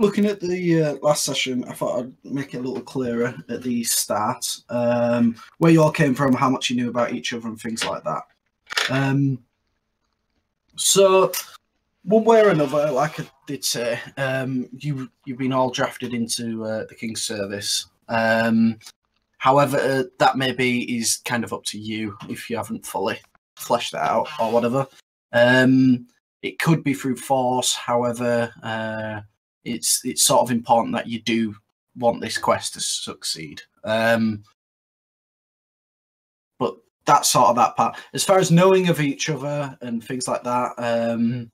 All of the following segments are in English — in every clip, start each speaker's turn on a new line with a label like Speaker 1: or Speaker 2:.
Speaker 1: looking at the last session, I thought I'd make it a little clearer at the start, where you all came from, how much you knew about each other, and things like that. So, one way or another, like I did say, you've been all drafted into the King's service. However, that maybe is kind of up to you if you haven't fully fleshed that out or whatever. It could be through force. However, it's sort of important that you do want this quest to succeed. But that's sort of that part. As far as knowing of each other and things like that,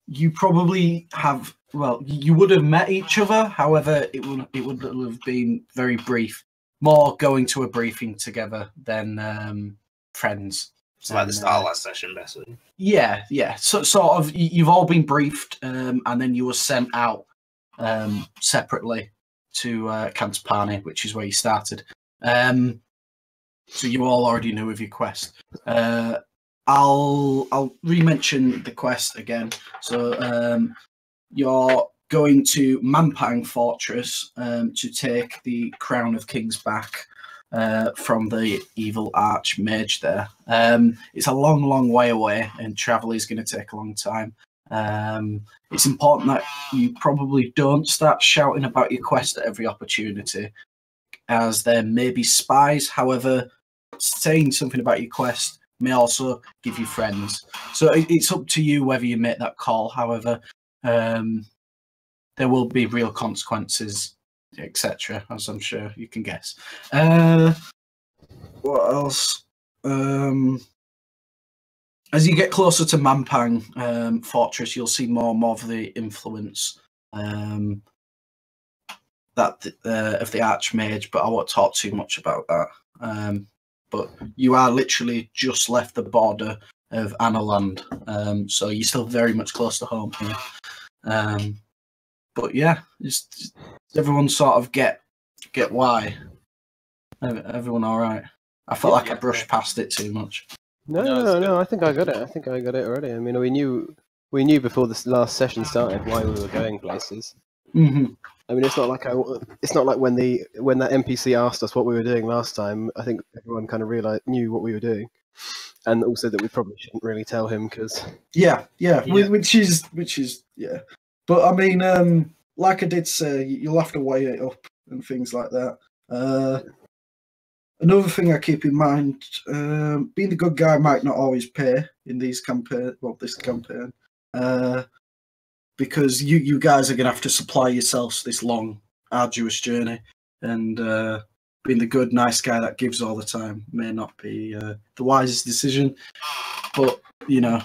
Speaker 1: you probably have. Well, you would have met each other. However, it would have been very brief. More going to a briefing together than friends.
Speaker 2: So like the start of last session, basically.
Speaker 1: Yeah. So sort of, you've all been briefed, and then you were sent out separately to Cantapani, which is where you started. So you all already knew of your quest. I'll re-mention the quest again. So you're going to Mampang Fortress to take the Crown of Kings back from the evil archmage there. It's a long way away, and travel is going to take a long time. It's important that you probably don't start shouting about your quest at every opportunity, as there may be spies. However, saying something about your quest may also give you friends. So it's up to you whether you make that call. However, there will be real consequences, etc., as I'm sure you can guess. What else? As you get closer to Mampang Fortress, you'll see more and more of the influence of the Archmage, but I won't talk too much about that. But you are literally just left the border of Anoland, so you're still very much close to home here. But yeah, just everyone sort of get why. Everyone all right? I felt like I brushed past it too much.
Speaker 3: No. I think I got it. I think I got it already. I mean, we knew before this last session started why we were going places.
Speaker 1: Mm-hmm.
Speaker 3: I mean, it's not like when that NPC asked us what we were doing last time. I think everyone kind of knew what we were doing, and also that we probably shouldn't really tell him because. Yeah.
Speaker 1: Which is yeah. But I mean, like I did say, you'll have to weigh it up and things like that. Another thing I keep in mind, being the good guy might not always pay in these this campaign, because you guys are going to have to supply yourselves this long, arduous journey, and being the good, nice guy that gives all the time may not be the wisest decision. But you know,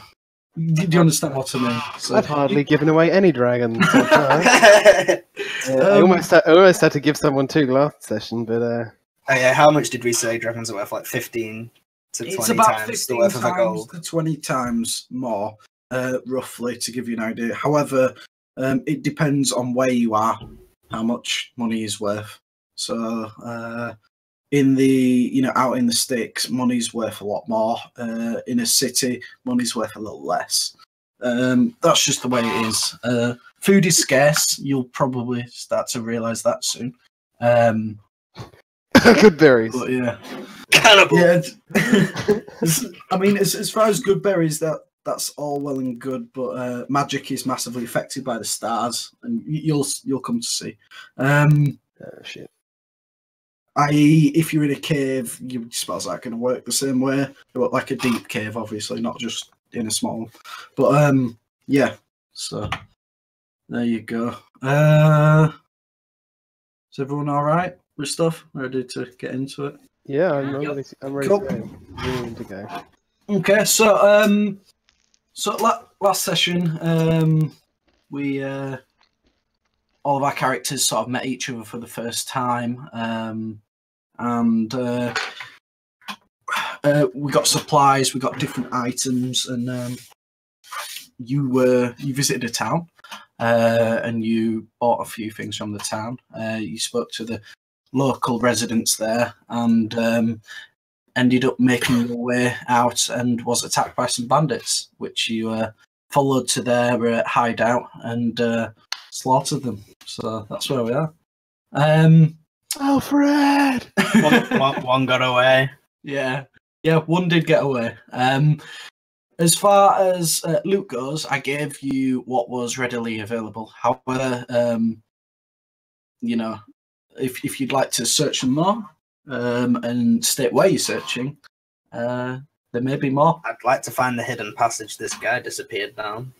Speaker 1: do you understand what I mean? So,
Speaker 3: I've hardly given away any dragons. I almost had to give someone 2 last session, but.
Speaker 2: Oh yeah, how much did we say dragons are worth? Like 15 to 20
Speaker 1: it's about
Speaker 2: times
Speaker 1: 15
Speaker 2: the worth of a
Speaker 1: times
Speaker 2: gold.
Speaker 1: to 20 times more, roughly, to give you an idea. However, it depends on where you are, how much money is worth. So, in the out in the sticks, money's worth a lot more. In a city, money's worth a little less. That's just the way it is. Food is scarce. You'll probably start to realise that soon.
Speaker 3: Good berries.
Speaker 1: But yeah.
Speaker 2: Cannibal.
Speaker 1: Yeah. I mean, as far as good berries, that's all well and good, but magic is massively affected by the stars, and you'll come to see.
Speaker 3: Shit.
Speaker 1: I.e., if you're in a cave, your spells aren't going to work the same way. Like a deep cave, obviously, not just in a small one. But yeah. So there you go. Is everyone all right with stuff? Ready to get into it?
Speaker 3: Yeah, I'm ready.
Speaker 1: Cool.
Speaker 3: To go. Ready to go.
Speaker 1: Okay, so last session, we all of our characters sort of met each other for the first time, and we got supplies, we got different items, and you visited a town, and you bought a few things from the town. You spoke to the local residents there, and ended up making your way out and was attacked by some bandits, which you followed to their hideout and slaughtered them. So that's where we are.
Speaker 3: Alfred!
Speaker 2: One got away.
Speaker 1: Yeah, one did get away. As far as loot goes, I gave you what was readily available. However, you know, if you'd like to search some more and state where you're searching, there may be more.
Speaker 2: I'd like to find the hidden passage this guy disappeared down.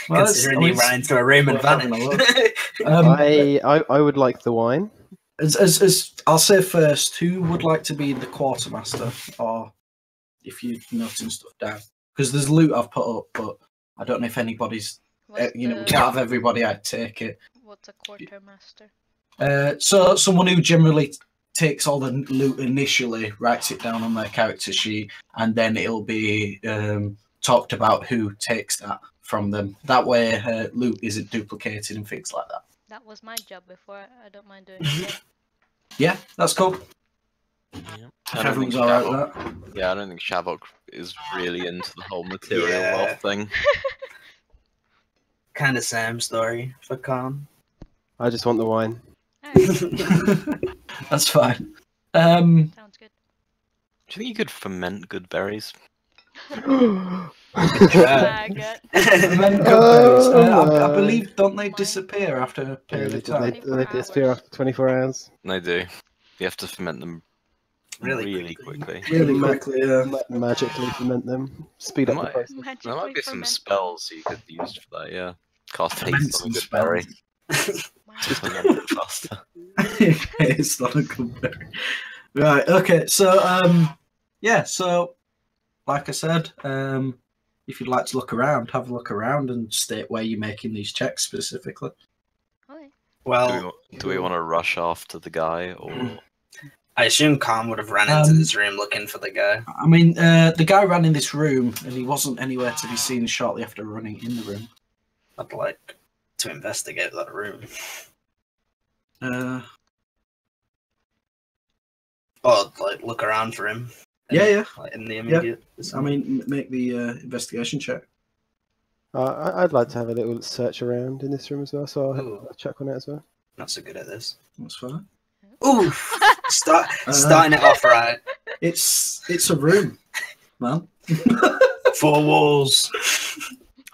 Speaker 1: Well,
Speaker 2: Considering he ran into a room and vanished.
Speaker 3: I would like the wine.
Speaker 1: As I'll say first, who would like to be the quartermaster, or if you're noting stuff down? Because there's loot I've put up, but I don't know if anybody's. We can't have everybody. I'd take it.
Speaker 4: What's a quartermaster?
Speaker 1: So someone who generally takes all the loot initially, writes it down on their character sheet, and then it'll be talked about who takes that from them. That way, loot isn't duplicated and things like that.
Speaker 4: That was my job before. I don't mind doing it again.
Speaker 1: Yeah, that's cool.
Speaker 5: Yeah.
Speaker 1: If everyone's alright with that.
Speaker 5: Yeah, I don't think Shavok is really into the whole material
Speaker 2: Yeah.
Speaker 5: wealth thing.
Speaker 2: Kind of same story for Khan.
Speaker 3: I just want the wine.
Speaker 4: Alright,
Speaker 1: That's fine.
Speaker 4: sounds good.
Speaker 5: Do you think you could ferment good berries?
Speaker 4: Maggot.
Speaker 1: Then good berries. I
Speaker 3: Oh,
Speaker 1: believe, don't they disappear after a period of
Speaker 3: They
Speaker 1: time?
Speaker 3: disappear after 24 hours.
Speaker 5: They do. You have to ferment them
Speaker 2: Really
Speaker 5: quickly.
Speaker 1: Really quickly, yeah.
Speaker 3: Magically ferment them. Speed up the
Speaker 5: Might-
Speaker 3: process.
Speaker 5: There
Speaker 4: Magically
Speaker 5: might be some
Speaker 4: ferment.
Speaker 5: spells you could use for that, yeah. Cast
Speaker 1: Ferment
Speaker 5: haste on
Speaker 1: some
Speaker 5: a good
Speaker 1: spells.
Speaker 5: berry.
Speaker 4: Wow.
Speaker 5: Just ferment it faster.
Speaker 1: It's not a good berry. Right, okay, so, yeah, so, like I said, if you'd like to look around, have a look around and state where you're making these checks specifically.
Speaker 4: Okay.
Speaker 2: Well,
Speaker 5: Do we want to rush after the guy, or
Speaker 2: I assume Khan would have ran into this room looking for the guy.
Speaker 1: I mean, the guy ran in this room and he wasn't anywhere to be seen shortly after running in the room.
Speaker 2: I'd like to investigate that room. Or, like, look around for him.
Speaker 1: Yeah.
Speaker 2: Like, in the immediate...
Speaker 1: I mean, make the investigation check.
Speaker 3: I'd like to have a little search around in this room as well, so
Speaker 2: Ooh.
Speaker 3: I'll check on it as well.
Speaker 2: Not so good at this.
Speaker 1: That's fine.
Speaker 2: Ooh! Starting it off right.
Speaker 1: It's a room, man.
Speaker 2: 4 walls.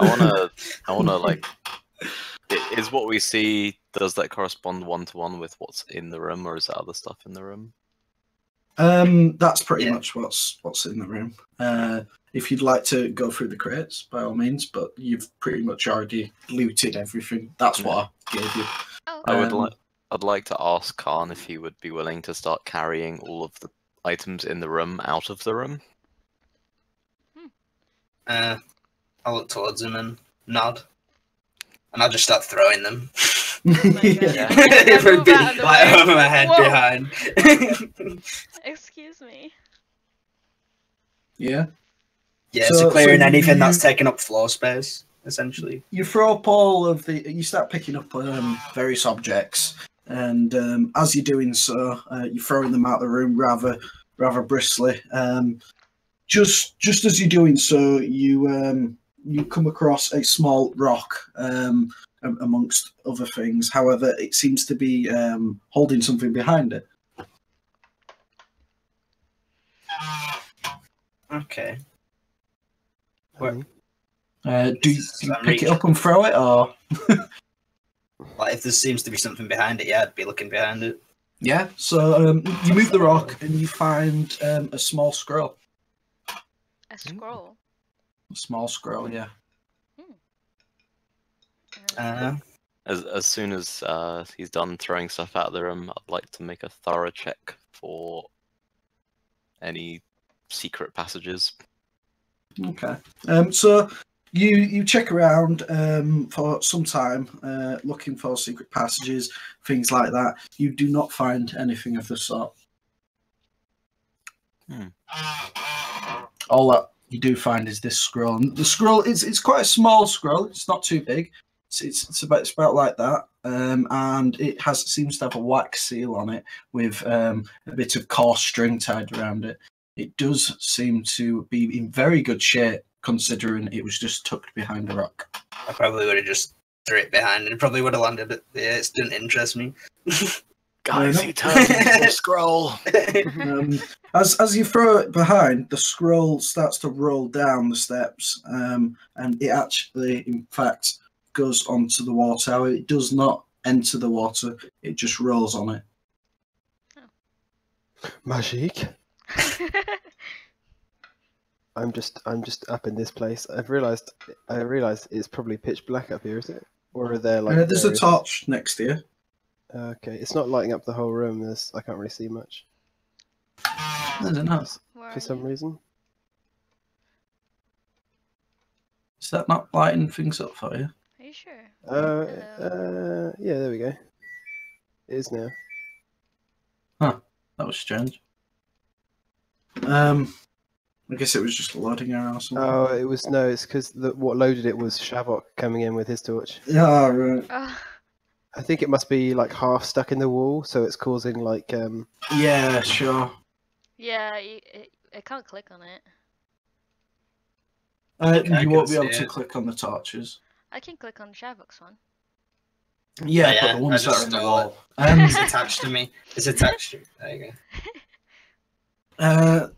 Speaker 5: I wanna like, is what we see, does that correspond one-to-one with what's in the room, or is there other stuff in the room?
Speaker 1: That's pretty
Speaker 2: Yeah.
Speaker 1: much what's in the room. If you'd like to go through the crates, by all means, but you've pretty much already looted everything. That's what I gave you.
Speaker 4: Oh,
Speaker 5: I'd like to ask Khan if he would be willing to start carrying all of the items in the room out of the room.
Speaker 2: I'll look towards him and nod. And I'll just start throwing them.
Speaker 4: my God.
Speaker 5: Yeah.
Speaker 2: It would be
Speaker 4: Move out of the
Speaker 2: like
Speaker 4: way.
Speaker 2: over my head
Speaker 4: Whoa.
Speaker 2: behind.
Speaker 4: Excuse me.
Speaker 1: Yeah.
Speaker 2: Yeah,
Speaker 1: So-
Speaker 2: so clearing
Speaker 1: so
Speaker 2: anything that's
Speaker 1: you-
Speaker 2: taking up floor space, essentially.
Speaker 1: You throw up all of the. You start picking up various objects, and as you're doing so, you're throwing them out of the room rather briskly. Just as you're doing so, you come across a small rock amongst other things. However, it seems to be holding something behind it.
Speaker 2: Okay. Where-
Speaker 1: Do you pick it up and throw it, or
Speaker 2: Like, if there seems to be something behind it, yeah, I'd be looking behind it.
Speaker 1: yeah? So you move the rock and you find a small scroll.
Speaker 4: A scroll.
Speaker 1: A small scroll, yeah.
Speaker 5: As soon as he's done throwing stuff out of the room, I'd like to make a thorough check for any secret passages.
Speaker 1: Okay. So you check around for some time, looking for secret passages, things like that. You do not find anything of the sort. All that you do find is this scroll. And the scroll it's quite a small scroll. It's not too big. It's about like that, and it seems to have a wax seal on it with a bit of coarse string tied around it. It does seem to be in very good shape. considering it was just tucked behind a rock.
Speaker 2: I probably would have just threw it behind and probably would have landed it. Yeah, it didn't interest me.
Speaker 5: Guys, he turns into a scroll.
Speaker 1: As you throw it behind, the scroll starts to roll down the steps, and it actually, in fact, goes onto the water. It does not enter the water; it just rolls on it.
Speaker 3: Magic. I'm just up in this place. I realised it's probably pitch black up here, is it? Or are there like?
Speaker 1: There's a torch next to you.
Speaker 3: Okay, it's not lighting up the whole room. I can't really see much.
Speaker 1: I don't know.
Speaker 3: For some reason.
Speaker 1: Is that not lighting things up for you?
Speaker 4: Are you sure?
Speaker 3: Yeah, there we go. It is now.
Speaker 1: That was strange. I guess it was just loading around or something.
Speaker 3: Oh, it's because what loaded it was Shavok coming in with his torch.
Speaker 1: Yeah, right.
Speaker 4: Oh,
Speaker 3: I think it must be like half stuck in the wall, so it's causing like
Speaker 1: Yeah, sure.
Speaker 4: yeah, I can't click on it.
Speaker 1: You won't be
Speaker 2: can
Speaker 1: able
Speaker 2: see
Speaker 1: to
Speaker 2: it.
Speaker 1: click on the torches.
Speaker 4: I can click on Shavok's one.
Speaker 1: Yeah,
Speaker 2: Yeah,
Speaker 1: but the ones
Speaker 2: I
Speaker 1: that
Speaker 2: just
Speaker 1: are in the
Speaker 2: stole
Speaker 1: wall.
Speaker 2: It's attached to me. It's attached to me. There you go.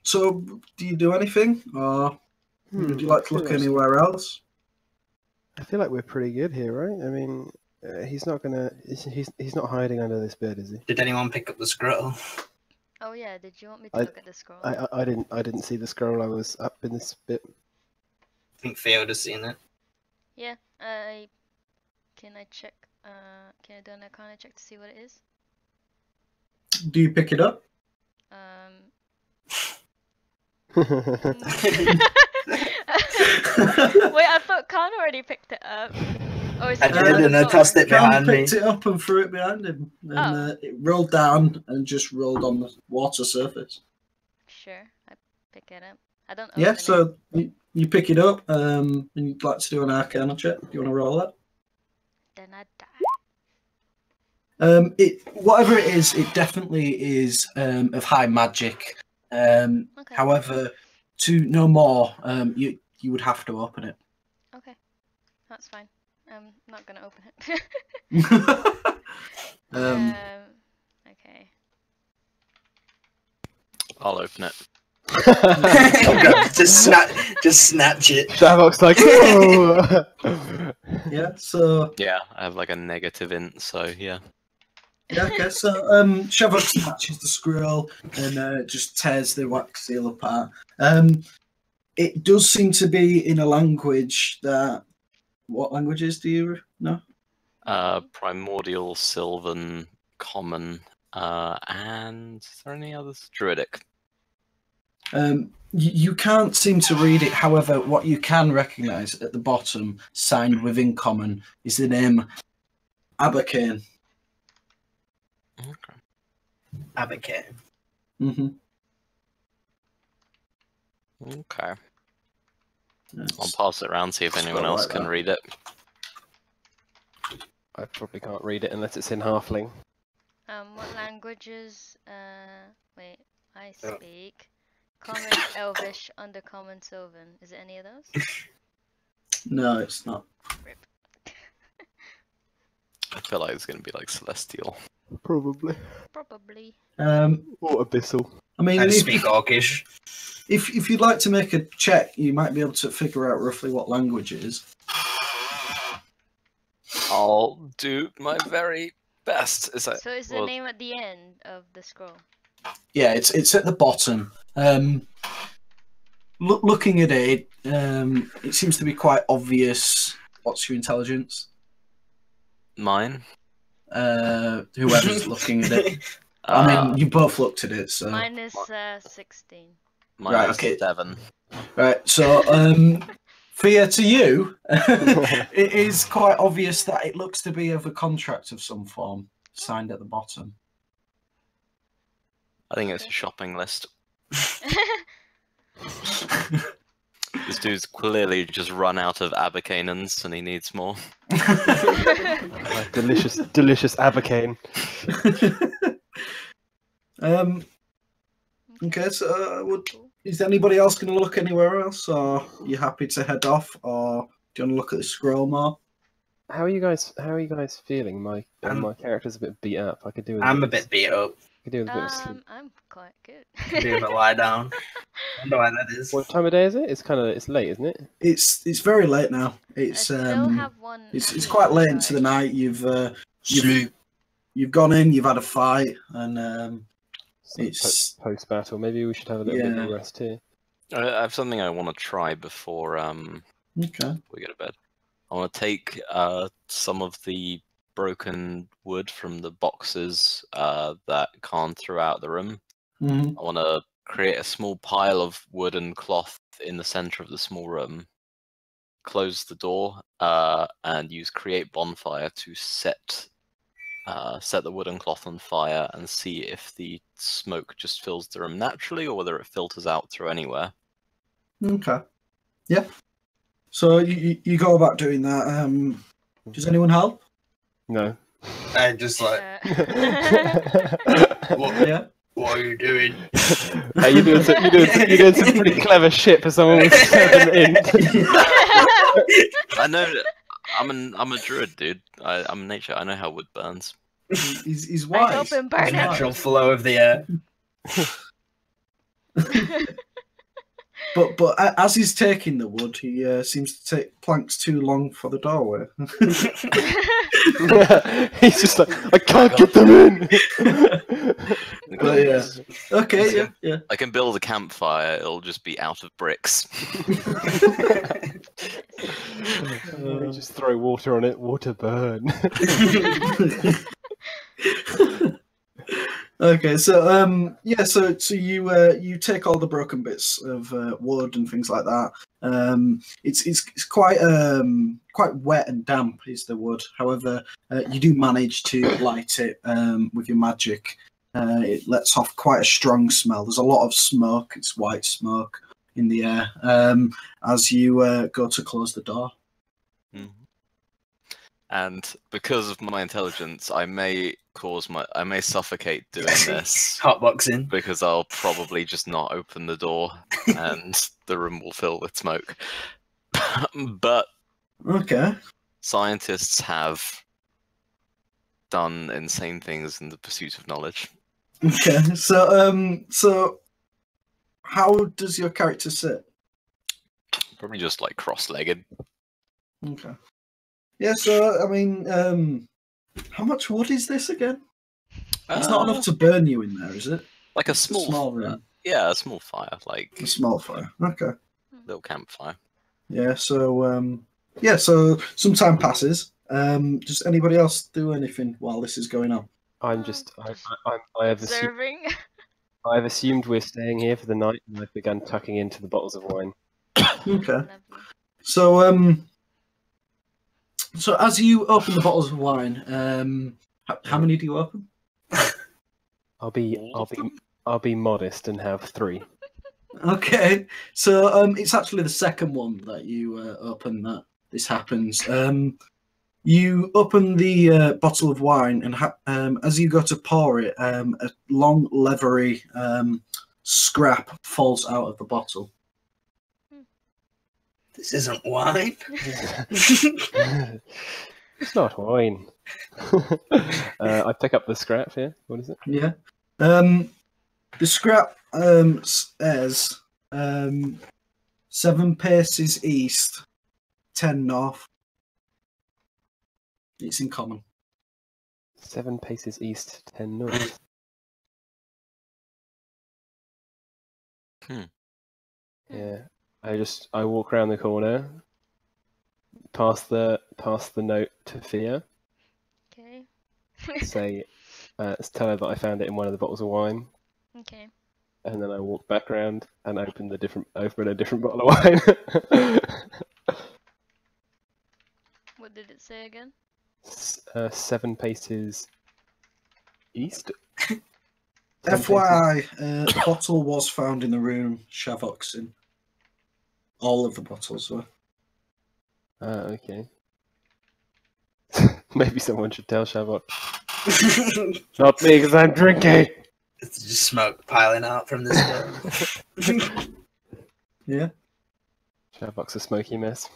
Speaker 1: So, do you do anything, or would you like to look anywhere else?
Speaker 3: I feel like we're pretty good here, right? I mean, he's not gonna. He's not hiding under this bed, is he?
Speaker 2: Did anyone pick up the scroll?
Speaker 4: Oh yeah, did you want me to
Speaker 3: I-
Speaker 4: look at the scroll?
Speaker 3: I didn't see the scroll. I was up in this bit.
Speaker 2: I think Theo would have seen it.
Speaker 4: Yeah, can I check? Can I do an Arcana check to see what it is?
Speaker 1: Do you pick it up?
Speaker 4: Wait, I thought Khan already picked it up. Oh, is
Speaker 2: I
Speaker 4: it
Speaker 2: did,
Speaker 4: on the
Speaker 2: and I
Speaker 4: floor?
Speaker 2: tossed it
Speaker 1: Cam
Speaker 2: behind me.
Speaker 1: picked it up and threw it behind him, and
Speaker 4: Oh.
Speaker 1: it rolled down and just rolled on the water surface.
Speaker 4: Sure, I pick it up. I don't.
Speaker 1: Yeah,
Speaker 4: open it.
Speaker 1: so you pick it up, and you'd like to do an Arcana check. Do you want to roll that?
Speaker 4: Then I die.
Speaker 1: Whatever it is, it definitely is of high magic.
Speaker 4: Okay.
Speaker 1: However, to know more, you would have to open it.
Speaker 4: Okay, that's fine. I'm not gonna open it. Okay.
Speaker 5: I'll open it.
Speaker 2: just snatch it.
Speaker 3: Shavok's like, oh!
Speaker 1: Yeah, so
Speaker 5: Yeah, I have like a negative int, so yeah.
Speaker 1: yeah, okay, so Shavok snatches the scroll and just tears the wax seal apart. It does seem to be in a language that. What languages do you know?
Speaker 5: Primordial, Sylvan, Common, and is there any others? Druidic.
Speaker 1: You can't seem to read it. However, what you can recognise at the bottom, signed within common, is the name Abacane.
Speaker 5: Okay.
Speaker 2: Abacate.
Speaker 1: Mm-hmm.
Speaker 5: Okay. I'll pass it around, see if anyone else can read it.
Speaker 3: I probably can't read it unless it's in halfling.
Speaker 4: What languages? Wait, I
Speaker 2: Oh.
Speaker 4: speak Common, Elvish, Undercommon, Sylvan. Is it any of those?
Speaker 1: No, it's not.
Speaker 4: Rip.
Speaker 5: I feel like it's going to be like Celestial.
Speaker 3: Probably.
Speaker 4: Probably.
Speaker 3: Or abyssal.
Speaker 1: I mean,
Speaker 2: I
Speaker 1: if,
Speaker 2: speak Orcish.
Speaker 1: if you'd like to make a check, you might be able to figure out roughly what language it is.
Speaker 5: I'll do my very best. Is that,
Speaker 4: So is the
Speaker 5: well,
Speaker 4: name at the end of the scroll?
Speaker 1: Yeah, it's at the bottom. Looking at it, it seems to be quite obvious. What's your intelligence?
Speaker 5: mine?
Speaker 1: Whoever's looking at it. I mean, you both looked at it, so
Speaker 4: Mine is 16.
Speaker 5: Mine
Speaker 1: right,
Speaker 5: is
Speaker 1: okay.
Speaker 5: 7.
Speaker 1: right. So, Fia, to you, it is quite obvious that it looks to be of a contract of some form signed at the bottom.
Speaker 5: I think it's a shopping list. This dude's clearly just run out of Abacanans and he needs more.
Speaker 3: Delicious, delicious Abacane.
Speaker 1: Okay, so is anybody else going to look anywhere else, or are you happy to head off, or do you want to look at the scroll more?
Speaker 3: How are you guys feeling? My
Speaker 2: I'm-
Speaker 3: my character's a bit beat up. I could do with
Speaker 2: I'm a bit beat up.
Speaker 3: could do with a bit of sleep.
Speaker 4: I'm quite good.
Speaker 2: Do a lie down. I wonder why that is.
Speaker 3: What time of day is it? It's late, isn't it?
Speaker 1: It's very late now.
Speaker 4: I
Speaker 1: It's
Speaker 4: still have one.
Speaker 1: it's quite late into the night. You've gone in, you've had a fight, and it's
Speaker 3: Post battle. Maybe we should have a little bit of a rest here.
Speaker 5: I have something I want to try before
Speaker 1: okay.
Speaker 5: we go to bed. I want to take some of the broken wood from the boxes that Khan threw out the room.
Speaker 1: Mhm.
Speaker 5: I want to create a small pile of wood and cloth in the center of the small room, close the door, and use create bonfire to set the wood and cloth on fire and see if the smoke just fills the room naturally or whether it filters out through anywhere.
Speaker 1: Okay. Yeah. So you go about doing that. Does anyone help?
Speaker 3: No.
Speaker 2: I just like,
Speaker 1: Yeah.
Speaker 2: what are you doing?
Speaker 3: Hey, you're doing some pretty clever shit for someone with 7 int.
Speaker 5: I know that I'm a druid, dude. I'm nature. I know how wood burns.
Speaker 1: He's
Speaker 4: I
Speaker 1: wise.
Speaker 4: hope him burn
Speaker 1: He's
Speaker 4: it.
Speaker 1: wise.
Speaker 2: Natural flow of the air.
Speaker 1: But as he's taking the wood, he seems to take planks too long for the doorway.
Speaker 3: He's just like, I can't get them in.
Speaker 1: But, yeah. Okay. Yeah.
Speaker 5: I can build a campfire. It'll just be out of bricks.
Speaker 3: Just throw water on it. Water burn.
Speaker 1: Okay, so so you take all the broken bits of wood and things like that. It's quite wet and damp is the wood. However, you do manage to light it with your magic. It lets off quite a strong smell. There's a lot of smoke. It's white smoke in the air as you go to close the door.
Speaker 5: Mhm. And because of my intelligence, I may suffocate doing this
Speaker 2: Hotboxing.
Speaker 5: because I'll probably just not open the door and the room will fill with smoke. But
Speaker 1: Okay.
Speaker 5: scientists have done insane things in the pursuit of knowledge.
Speaker 1: Okay. So how does your character sit?
Speaker 5: Probably just like cross-legged.
Speaker 1: Okay. Yeah, so I mean, how much wood is this again? It's not enough to burn you in there, is it?
Speaker 5: Like a
Speaker 1: It's a
Speaker 5: small,
Speaker 1: small room.
Speaker 5: yeah, a small fire, like
Speaker 1: A small fire. Okay.
Speaker 5: little campfire.
Speaker 1: Yeah. So so some time passes. Does anybody else do anything while this is going on?
Speaker 3: I'm just. I have assumed.
Speaker 4: Observing.
Speaker 3: I've assumed we're staying here for the night, and I've begun tucking into the bottles of wine.
Speaker 1: Okay.
Speaker 4: Lovely.
Speaker 1: So as you open the bottles of wine, how many do you open?
Speaker 3: I'll be modest and have 3.
Speaker 1: Okay, so it's actually the second one that you open that this happens. You open the bottle of wine, and as you go to pour it, a long leathery scrap falls out of the bottle.
Speaker 2: This isn't wine.
Speaker 3: It's not wine. I pick up the scrap here. What is it?
Speaker 1: Yeah. The scrap says 7 paces east, 10 north. It's in common.
Speaker 3: 7 paces east, 10 north. Yeah. I walk around the corner, pass the note to Fia,
Speaker 4: Okay.
Speaker 3: say, tell her that I found it in one of the bottles of wine,
Speaker 4: Okay.
Speaker 3: and then I walk back around and open a different bottle of wine.
Speaker 4: What did it say again?
Speaker 3: 7 paces east.
Speaker 1: FYI, the bottle was found in the room Shavok's in. All of the bottles were.
Speaker 3: Okay. Maybe someone should tell Shavok. Not me, because I'm drinking.
Speaker 2: It's just smoke piling out from this door.
Speaker 1: Yeah.
Speaker 3: Sharebox a smoky mess.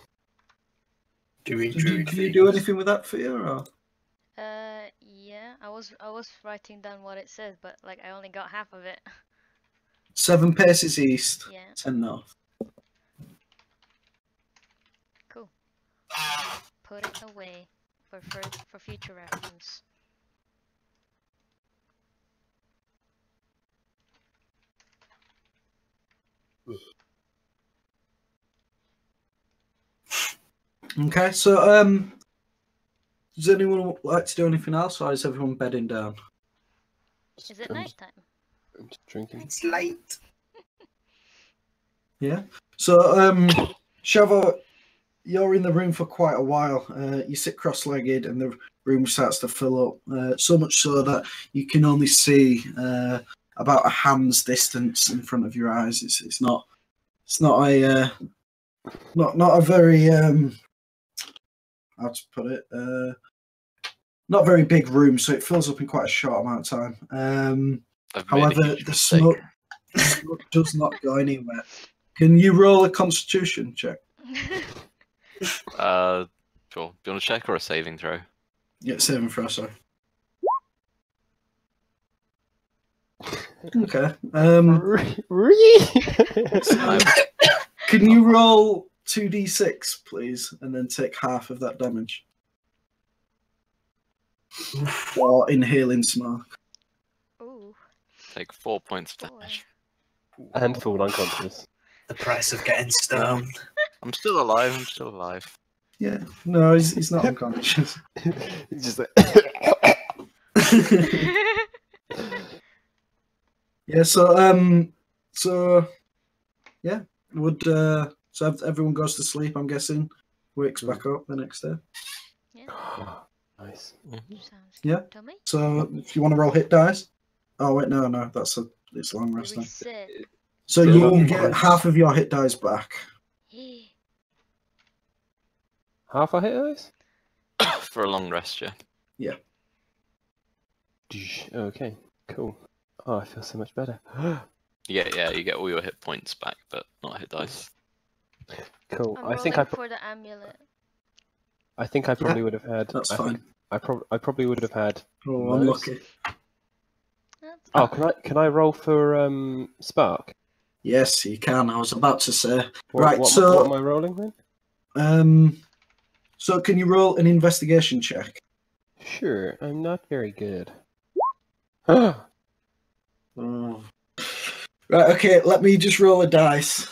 Speaker 1: Did you do anything with that fear, or?
Speaker 4: Yeah, I was writing down what it says, but like I only got half of it.
Speaker 1: 7 paces east,
Speaker 4: Yeah,
Speaker 1: 10 north.
Speaker 4: cool. Put it away for future reference.
Speaker 1: Okay, so does anyone like to do anything else, or is everyone bedding down?
Speaker 4: Is it
Speaker 3: I'm
Speaker 4: nighttime?
Speaker 3: I'm just drinking.
Speaker 2: It's late.
Speaker 1: Yeah. So Shava, you're in the room for quite a while. You sit cross-legged, and the room starts to fill up. So much so that you can only see about a hand's distance in front of your eyes. It's not a very how to put it, not a very big room, so it fills up in quite a short amount of time.
Speaker 5: I've made a
Speaker 1: However,
Speaker 5: huge
Speaker 1: the
Speaker 5: mistake.
Speaker 1: smoke does not go anywhere. Can you roll a Constitution check?
Speaker 5: Sure. Do you want to check or a saving throw?
Speaker 1: Yeah, saving throw, sorry. Okay. Can you roll 2d6, please, and then take half of that damage? Or inhaling smoke.
Speaker 4: Ooh,
Speaker 5: Take 4 points of
Speaker 4: 4.
Speaker 5: damage.
Speaker 3: And fall unconscious.
Speaker 2: The price of getting stoned.
Speaker 5: I'm still alive. I'm still alive.
Speaker 1: Yeah, no, he's not unconscious.
Speaker 3: It's just like
Speaker 1: Yeah, so yeah, so everyone goes to sleep, I'm guessing. Wakes back up the next day.
Speaker 4: Yeah,
Speaker 3: nice.
Speaker 4: sounds
Speaker 1: Yeah.
Speaker 4: good to me.
Speaker 1: So if you want to roll hit dice. Oh wait, no, it's long rest time.
Speaker 4: Reset.
Speaker 1: So you get half of your hit dice back.
Speaker 3: Half a hit dice?
Speaker 5: For a long rest, yeah.
Speaker 3: Okay, cool. Oh, I feel so much better.
Speaker 5: You get all your hit points back, but not hit dice.
Speaker 3: Cool.
Speaker 4: I'm
Speaker 3: I think
Speaker 4: rolling for the amulet.
Speaker 3: I think I probably would have had.
Speaker 1: That's
Speaker 3: I
Speaker 1: fine.
Speaker 3: think I probably would have had.
Speaker 1: Oh, I'm
Speaker 3: most.
Speaker 1: lucky.
Speaker 4: That's
Speaker 3: Oh,
Speaker 4: fine.
Speaker 3: can I roll for Spark?
Speaker 1: Yes, you can. I was about to say.
Speaker 3: What am I rolling then?
Speaker 1: So can you roll an investigation check?
Speaker 3: Sure, I'm not very good.
Speaker 1: Oh. Right, okay, let me just roll a dice.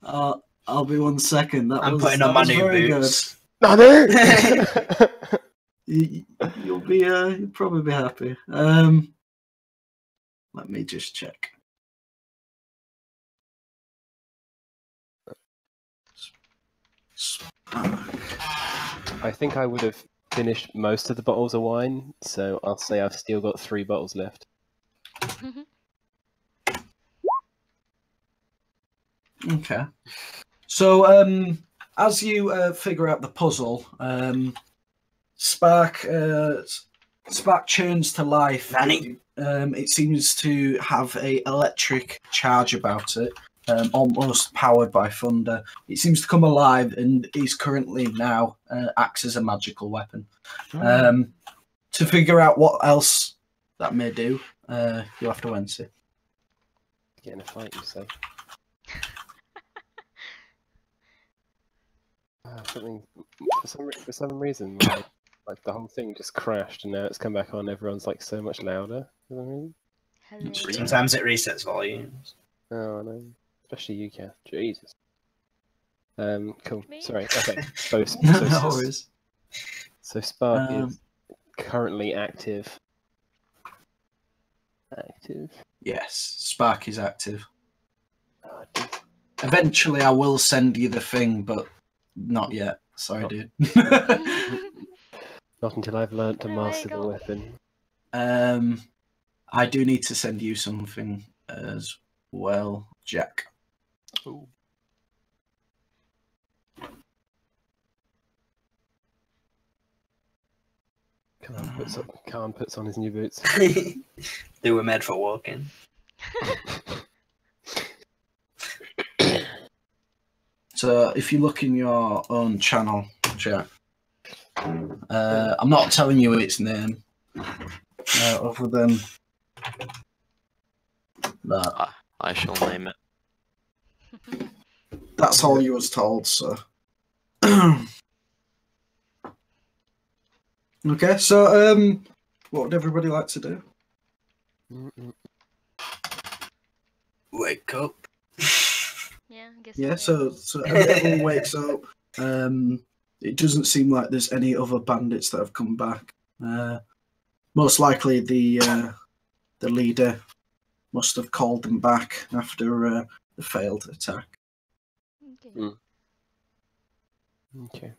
Speaker 1: I'll be 1 second.
Speaker 2: I'm putting on my new
Speaker 1: very
Speaker 2: boots.
Speaker 1: good. You'll probably be happy. Let me just check.
Speaker 3: I think I would have finished most of the bottles of wine, so I'll say I've still got 3 bottles left.
Speaker 1: Okay. So, as you figure out the puzzle, Spark churns to life.
Speaker 2: Nanny.
Speaker 1: It seems to have a electric charge about it, almost powered by thunder. It seems to come alive and is currently now acts as a magical weapon. To figure out what else that may do, you'll have to answer.
Speaker 3: Get in a fight, you say? Something for some reason, like the whole thing just crashed, and now it's come back on. Everyone's like so much louder for some reason.
Speaker 4: Hello.
Speaker 2: Sometimes it resets volumes.
Speaker 3: Oh no, especially you, Kath. Jesus. Cool.
Speaker 4: Me?
Speaker 3: Sorry. Okay.
Speaker 1: No worries.
Speaker 3: So Spark is currently active. Active.
Speaker 1: Yes, Spark is active.
Speaker 3: Oh, dude.
Speaker 1: Eventually, I will send you the thing, but not yet. Sorry, dude.
Speaker 3: Not until I've learnt to
Speaker 4: There you
Speaker 3: master the
Speaker 4: go.
Speaker 3: weapon.
Speaker 1: I do need to send you something as well, Jack.
Speaker 5: Ooh.
Speaker 3: Khan puts on his new boots.
Speaker 2: They were made for walking.
Speaker 1: So if you look in your own channel, chat, I'm not telling you its name, other than that.
Speaker 5: I shall name it.
Speaker 1: That's all you was told, so. Okay, so what would everybody like to do?
Speaker 2: Wake up.
Speaker 4: Yeah, I guess.
Speaker 1: Yeah, so everyone wakes up. It doesn't seem like there's any other bandits that have come back. Most likely the leader must have called them back after the failed attack.
Speaker 4: Okay.
Speaker 3: Okay.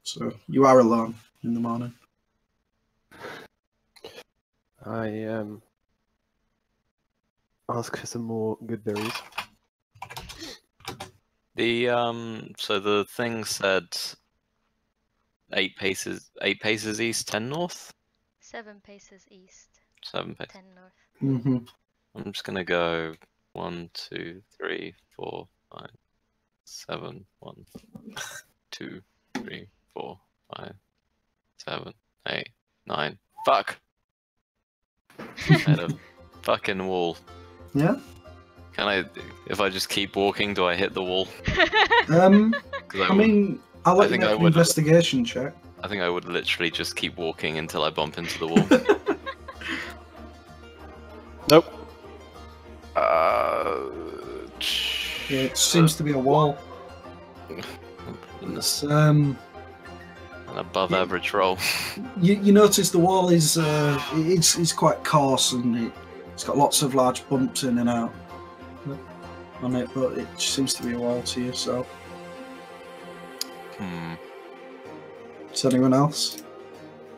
Speaker 1: So you are alone in the morning.
Speaker 3: I ask for some more good berries.
Speaker 5: So the thing said 8 paces east, 10 north?
Speaker 4: 7 paces east,
Speaker 5: 7 paces.
Speaker 4: 10 north.
Speaker 1: Mm-hmm.
Speaker 5: I'm just gonna go 1, 2, 3, 4, 5, 7, 1, 2, 3, 4, 5, 7, 8, 9. Fuck! I had a fucking wall.
Speaker 1: Yeah.
Speaker 5: Can I, if I just keep walking, do I hit the wall?
Speaker 1: I mean, I'll let you
Speaker 5: think I
Speaker 1: make an
Speaker 5: would-
Speaker 1: investigation check.
Speaker 5: I think I would literally just keep walking until I bump into the wall.
Speaker 3: Nope.
Speaker 1: Yeah, it seems to be a wall.
Speaker 5: Goodness,
Speaker 1: It's,
Speaker 5: an above average roll.
Speaker 1: you notice the wall is it's quite coarse and it's got lots of large bumps in and out on it, but it seems to be a wall to you. So, does anyone else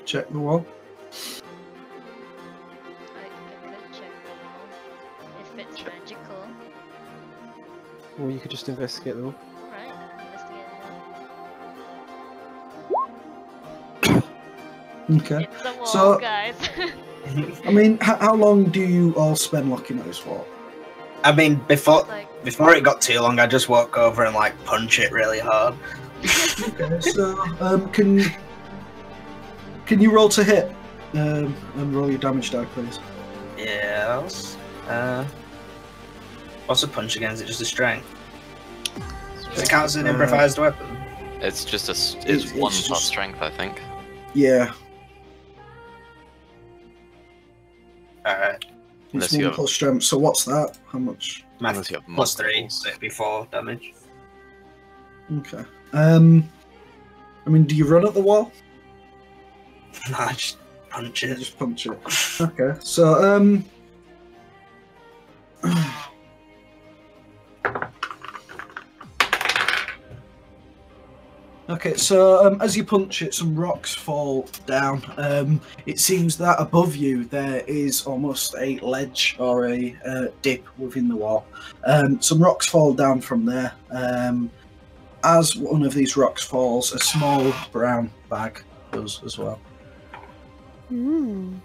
Speaker 1: check the wall?
Speaker 4: I could check the wall if it's magical,
Speaker 3: Or you could just investigate them all.
Speaker 4: right? Investigate it.
Speaker 1: Okay.
Speaker 4: It's a wall,
Speaker 1: So-
Speaker 4: guys.
Speaker 1: I mean, how long do you all spend looking at this wall?
Speaker 2: I mean, before
Speaker 4: Like,
Speaker 2: it got too long, I just walk over and like punch it really hard.
Speaker 1: Okay, so can you roll to hit and roll your damage die, please?
Speaker 2: Yes. What's a punch again? Is it just a strength? Does it count as an improvised weapon?
Speaker 5: It's just
Speaker 1: It's
Speaker 5: 1
Speaker 1: just-
Speaker 5: plus strength, I think.
Speaker 1: Yeah,
Speaker 2: Alright.
Speaker 1: it's
Speaker 5: Unless you
Speaker 1: 1
Speaker 5: have-
Speaker 1: plus strength. So what's that? How much?
Speaker 2: Math
Speaker 5: Unless you have
Speaker 2: plus 3,
Speaker 5: multiples.
Speaker 2: so it'd be 4 damage.
Speaker 1: Okay. I mean, do you run at the wall?
Speaker 2: Nah, just punch
Speaker 1: You
Speaker 2: it.
Speaker 1: just punch it. Okay, so okay, so as you punch it, some rocks fall down. It seems that above you there is almost a ledge or a dip within the wall. Some rocks fall down from there. As one of these rocks falls, a small brown bag does as well.
Speaker 2: Um,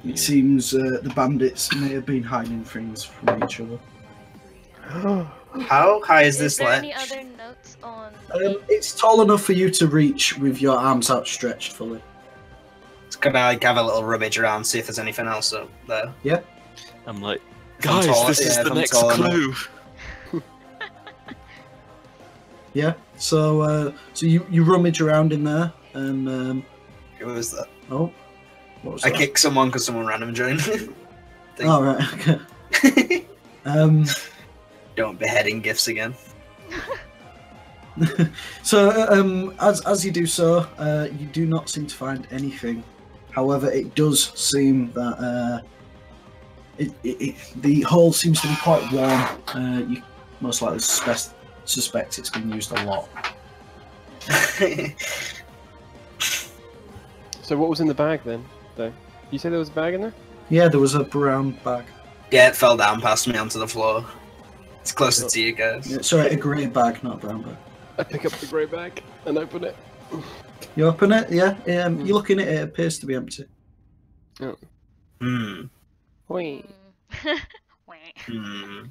Speaker 1: It seems the bandits may have been hiding things from each other.
Speaker 2: how high is
Speaker 4: is
Speaker 2: this
Speaker 4: there
Speaker 2: ledge?
Speaker 4: any other notes on?
Speaker 1: It's tall enough for you to reach with your arms outstretched fully.
Speaker 2: Can I like have a little rummage around, see if there's anything else up there?
Speaker 5: I'm like,
Speaker 2: If I'm
Speaker 5: guys,
Speaker 2: tall-
Speaker 5: this is
Speaker 2: yeah,
Speaker 5: the
Speaker 2: if I'm
Speaker 5: next
Speaker 2: tall enough.
Speaker 5: clue.
Speaker 1: Yeah, so you rummage around in there, and
Speaker 2: Who was that?
Speaker 1: oh, what was
Speaker 2: I
Speaker 1: that?
Speaker 2: kicked someone because someone random joined.
Speaker 1: Oh right, okay.
Speaker 2: Don't beheading gifts again.
Speaker 1: So as you do so, you do not seem to find anything. However, it does seem that the hole seems to be quite warm. You most likely suspect it's been used a lot.
Speaker 3: So what was in the bag then, though? You say there was a bag in there?
Speaker 1: Yeah, there was a brown bag.
Speaker 2: Yeah, it fell down past me onto the floor. It's closer to you guys.
Speaker 1: Yeah, sorry, a grey bag, not a brown bag.
Speaker 3: I pick up the grey bag and open it.
Speaker 1: You open it, yeah. You look in it, it appears to be empty.
Speaker 2: Hmm.
Speaker 3: Wait.
Speaker 4: Wah.
Speaker 2: Hmm.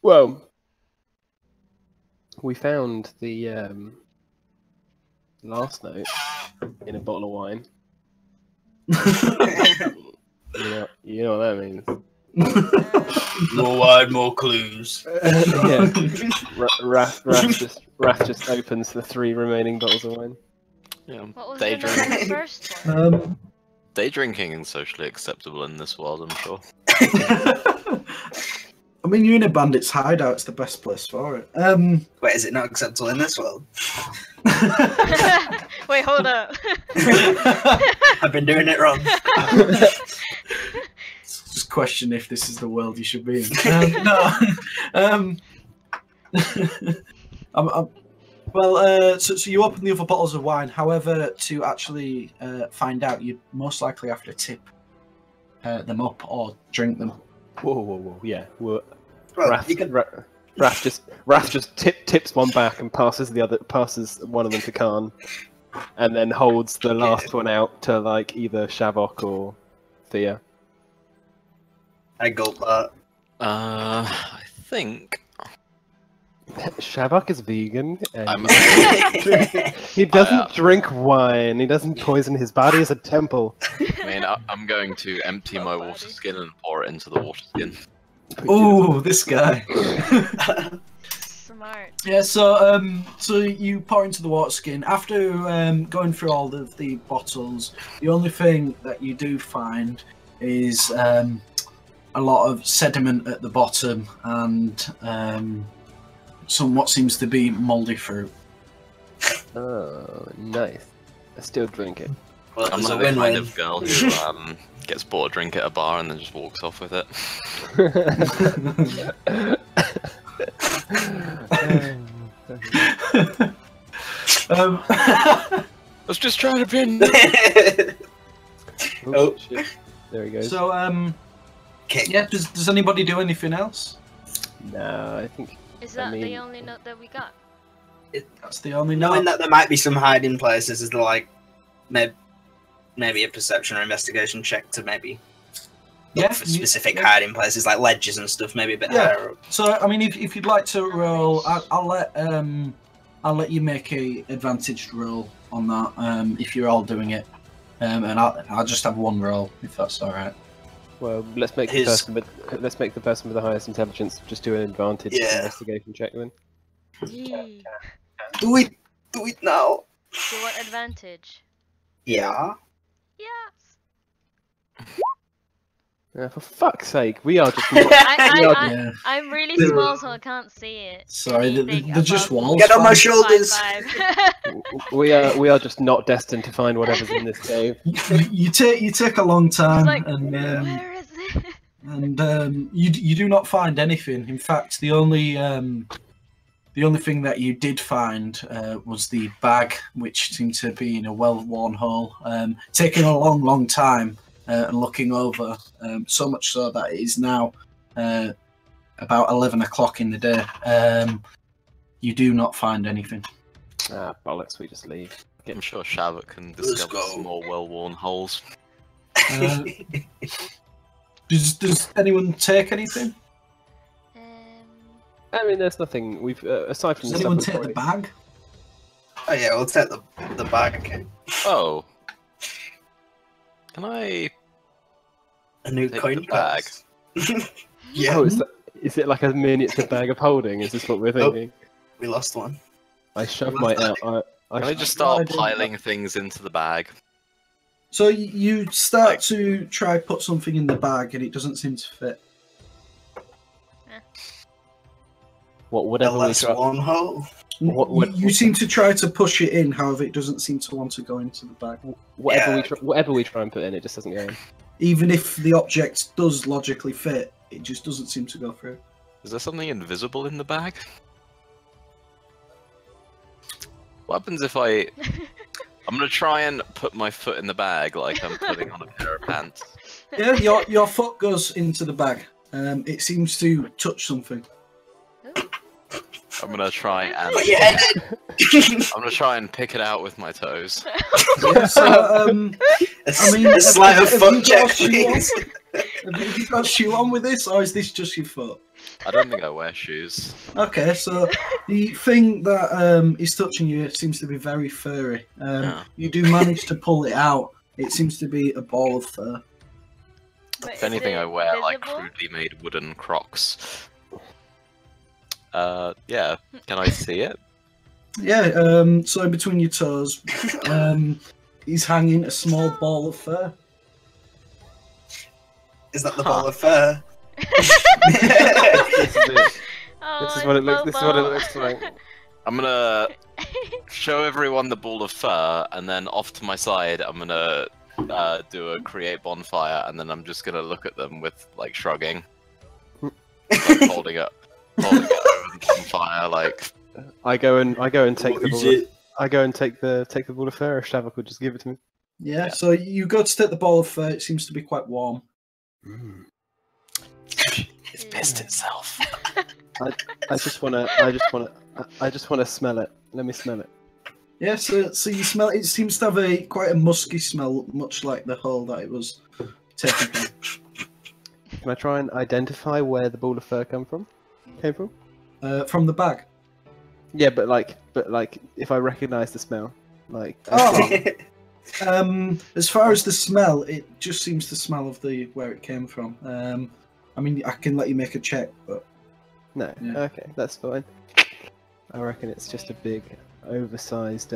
Speaker 3: Well, we found the last note in a bottle of wine. You know what that means.
Speaker 2: More wine, more clues.
Speaker 3: Yeah. Raph just opens the 3 remaining bottles of wine.
Speaker 5: Yeah.
Speaker 4: What was
Speaker 5: Day
Speaker 4: the name of
Speaker 5: drink.
Speaker 4: the first one?
Speaker 5: Day drinking is socially acceptable in this world, I'm sure.
Speaker 1: I mean, you're in a bandit's hideout. It's the best place for it.
Speaker 2: Wait, is it not acceptable in this world?
Speaker 4: Wait, hold up.
Speaker 2: I've been doing it wrong.
Speaker 1: Just question if this is the world you should be in. No. So you open the other bottles of wine. However, to actually find out, you'd most likely have to tip them up or drink them.
Speaker 3: Whoa, yeah.
Speaker 2: Well,
Speaker 3: Raph just tips one back and passes one of them to Khan, and then holds the last one out to like either Shavok or Thea.
Speaker 2: I gulp that.
Speaker 5: I think
Speaker 3: Shavok is vegan. And
Speaker 5: I'm.
Speaker 3: he doesn't drink wine. He doesn't poison his body as a temple.
Speaker 5: I mean, I'm going to empty my water skin and pour it into the water skin.
Speaker 1: Oh, this guy.
Speaker 4: Smart.
Speaker 1: Yeah, so you pour into the water skin. After going through all of the bottles, the only thing that you do find is a lot of sediment at the bottom and some what seems to be mouldy fruit.
Speaker 3: Oh, nice. I still drink it.
Speaker 2: Well,
Speaker 5: I'm
Speaker 2: it's a
Speaker 5: not the kind
Speaker 2: win-win.
Speaker 5: of girl who gets bought a drink at a bar and then just walks off with it. I was just trying to pin.
Speaker 2: Oh.
Speaker 3: Shit. There he goes.
Speaker 1: So,
Speaker 2: Okay.
Speaker 1: yeah, does anybody do anything else?
Speaker 3: No, I think
Speaker 4: Is that the
Speaker 3: mean-
Speaker 4: only note that we got?
Speaker 1: That's the only
Speaker 2: Knowing
Speaker 1: note.
Speaker 2: that there might be some hiding places, is there like maybe a perception or investigation check to maybe look
Speaker 1: Yeah,
Speaker 2: for specific
Speaker 1: yeah.
Speaker 2: hiding places like ledges and stuff, maybe a bit
Speaker 1: Yeah.
Speaker 2: higher up.
Speaker 1: So, I mean, if you'd like to roll, I'll let you make a advantaged roll on that. If you're all doing it, and I'll just have one roll if that's all right.
Speaker 3: well, let's make the person with the highest intelligence just do an advantage investigation check then.
Speaker 4: Yee.
Speaker 2: Do it now.
Speaker 4: Do you want advantage?
Speaker 2: Yeah.
Speaker 4: Yes.
Speaker 3: For fuck's sake, we are just not.
Speaker 1: Yeah.
Speaker 4: I'm really small, so I can't see it.
Speaker 1: Sorry,
Speaker 4: Anything
Speaker 1: they're just
Speaker 4: above
Speaker 1: walls.
Speaker 2: Get on my
Speaker 1: fam.
Speaker 2: shoulders.
Speaker 4: 5'5".
Speaker 3: we are just not destined to find whatever's in this cave.
Speaker 1: You take a long time,
Speaker 4: like,
Speaker 1: and
Speaker 4: Where is it?
Speaker 1: you do not find anything. In fact, the only thing that you did find was the bag, which seemed to be in a well-worn hole. Taking a long time and looking over, so much so that it is now about 11 o'clock in the day. You do not find anything.
Speaker 3: Ah, bollocks, we just leave.
Speaker 5: I'm sure Shavok can
Speaker 2: Let's
Speaker 5: discover
Speaker 2: go.
Speaker 5: some more well-worn holes.
Speaker 1: Does anyone take anything?
Speaker 3: I mean, there's nothing. We've aside from
Speaker 1: Does
Speaker 3: the
Speaker 1: anyone
Speaker 3: stuff
Speaker 1: take the bag?
Speaker 2: Oh yeah, we'll take the bag.
Speaker 5: Oh. Can I
Speaker 2: A new
Speaker 5: take
Speaker 2: coin
Speaker 5: the bag?
Speaker 2: purse. Yeah,
Speaker 3: Oh, is it like a miniature bag of holding? Is this what we're thinking?
Speaker 2: we lost one.
Speaker 3: I shove my out.
Speaker 5: Can I just
Speaker 1: No, I
Speaker 5: start
Speaker 1: didn't.
Speaker 5: piling things into the bag?
Speaker 1: So you start to try put something in the bag, and it doesn't seem to fit.
Speaker 3: Whatever we
Speaker 2: less
Speaker 3: try.
Speaker 2: one hole.
Speaker 1: You seem to try to push it in, however, it doesn't seem to want to go into the bag.
Speaker 3: Whatever we try and put in, it just doesn't go in.
Speaker 1: Even if the object does logically fit, it just doesn't seem to go through.
Speaker 5: Is there something invisible in the bag? What happens if I'm gonna try and put my foot in the bag like I'm putting on a pair of pants.
Speaker 1: Yeah, your foot goes into the bag. It seems to touch something.
Speaker 5: I'm gonna try and
Speaker 2: Yeah.
Speaker 5: I'm gonna try and pick it out with my toes.
Speaker 1: Yeah, so, I mean,
Speaker 2: A sleight of
Speaker 1: have
Speaker 2: foot
Speaker 1: you got
Speaker 2: check,
Speaker 1: a shoe on?
Speaker 2: please.
Speaker 1: Have you got a shoe on with this, or is this just your foot?
Speaker 5: I don't think I wear shoes.
Speaker 1: Okay, so the thing that is touching you seems to be very furry.
Speaker 5: Yeah.
Speaker 1: You do manage to pull it out. It seems to be a ball of fur.
Speaker 4: But
Speaker 5: If
Speaker 4: is
Speaker 5: anything,
Speaker 4: it
Speaker 5: I wear like
Speaker 4: visible?
Speaker 5: crudely made wooden Crocs. Yeah. Can I see it?
Speaker 1: Yeah, so in between your toes, he's hanging a small ball of fur.
Speaker 2: Is that the ball of fur?
Speaker 3: This is it.
Speaker 4: Oh,
Speaker 3: This is what it looks.
Speaker 4: it's
Speaker 3: This is what it
Speaker 4: Bobo.
Speaker 3: looks like.
Speaker 5: I'm gonna show everyone the ball of fur, and then off to my side, I'm gonna do a create bonfire, and then I'm just gonna look at them with like shrugging, like, holding it over the bonfire, like.
Speaker 3: I go and take
Speaker 2: What
Speaker 3: the
Speaker 2: is
Speaker 3: ball.
Speaker 2: it?
Speaker 3: I go and take the ball of fur. Or Shavok will just give it to me.
Speaker 1: Yeah, so you go to take the ball of fur. It seems to be quite warm.
Speaker 5: It's pissed itself.
Speaker 3: I just wanna smell it. Let me smell it.
Speaker 1: Yeah, so you smell. It seems to have quite a musky smell, much like the hole that it was taken from.
Speaker 3: Can I try and identify where the ball of fur came from?
Speaker 1: From the bag.
Speaker 3: Yeah, but if I recognise the smell, like.
Speaker 1: Oh. As far as the smell, it just seems to smell of where it came from. I mean, I can let you make a check, but
Speaker 3: No.
Speaker 1: Yeah.
Speaker 3: Okay, that's fine. I reckon it's just a big, oversized.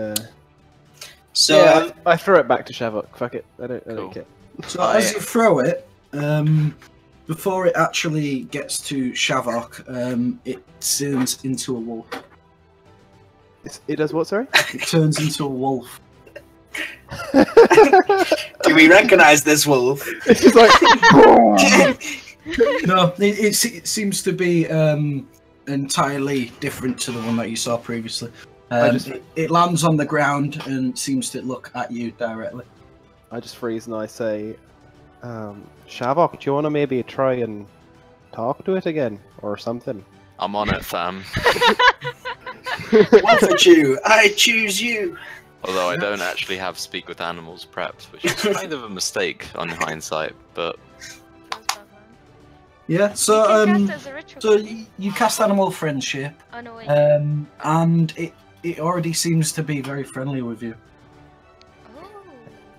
Speaker 2: So,
Speaker 3: Yeah, I throw it back to Shavok. Fuck it. I don't
Speaker 5: Cool.
Speaker 3: care.
Speaker 1: so as you throw it, before it actually gets to Shavok, it turns into a wolf.
Speaker 3: It does what? Sorry.
Speaker 1: It turns into a wolf.
Speaker 2: do we recognise this wolf?
Speaker 3: It's just like.
Speaker 1: No, it seems to be entirely different to the one that you saw previously. It lands on the ground and seems to look at you directly.
Speaker 3: I just freeze and I say, Shavok, do you want to maybe try and talk to it again or something?
Speaker 5: I'm on it, fam.
Speaker 2: What for you? I choose you.
Speaker 5: Although I don't actually have speak with animals prepped, which is kind of a mistake on hindsight, but
Speaker 1: Yeah, so
Speaker 4: You can cast as a ritual,
Speaker 1: so
Speaker 4: can't you?
Speaker 1: you cast animal friendship,
Speaker 4: Oh no, wait.
Speaker 1: and it already seems to be very friendly with you.
Speaker 4: Oh.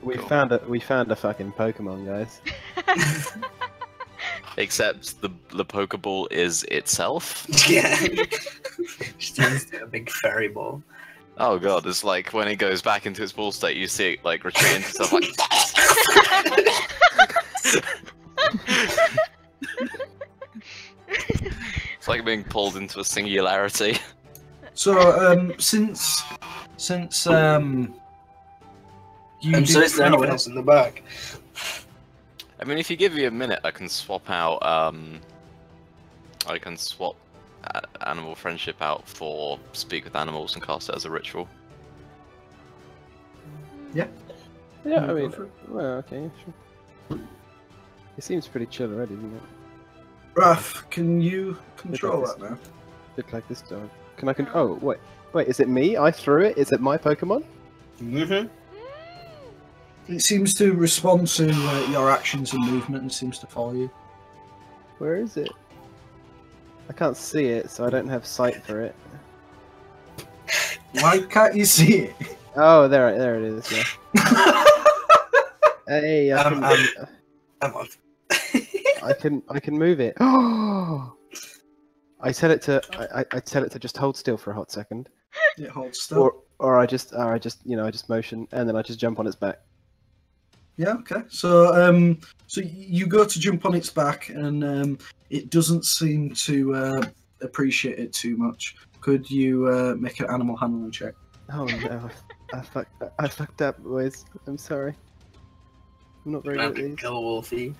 Speaker 3: We
Speaker 5: Cool.
Speaker 3: found a fucking Pokemon, guys.
Speaker 5: except the Pokeball is itself.
Speaker 2: Yeah. Just turns into a big fairy ball.
Speaker 5: Oh god, it's like when it goes back into its ball state, you see it like retreat into stuff like. It's like being pulled into a singularity.
Speaker 1: So since you
Speaker 2: I'm
Speaker 1: did
Speaker 2: so is there
Speaker 1: throw
Speaker 2: anyone
Speaker 1: it-
Speaker 2: else in the back?
Speaker 5: I mean, if you give me a minute, I can swap out. I can swap animal friendship out for speak with animals and cast it as a ritual.
Speaker 3: Yeah,
Speaker 1: Yeah,
Speaker 3: I
Speaker 1: go
Speaker 3: mean,
Speaker 1: for it.
Speaker 3: well, okay, sure. It seems pretty chill already, doesn't it?
Speaker 1: Raph, can you control that now?
Speaker 3: Bit like this dog. Can I? Oh, wait, is it me? I threw it. Is it my Pokemon?
Speaker 2: Mm-hmm.
Speaker 1: It seems to respond to your actions and movement and seems to follow you.
Speaker 3: Where is it? I can't see it, so I don't have sight for it.
Speaker 1: Why can't you see it?
Speaker 3: Oh, there it is. Yeah. Hey,
Speaker 2: I'm off.
Speaker 3: I can move it. Oh! I tell it to just hold still for a hot second,
Speaker 1: It holds still.
Speaker 3: or I just motion and then I just jump on its back.
Speaker 1: Yeah, okay. So so you go to jump on its back and it doesn't seem to appreciate it too much. Could you make an animal handling check?
Speaker 3: Oh no, I fucked up, boys. I'm sorry. I'm not very good at these.
Speaker 2: Kill Wolfie.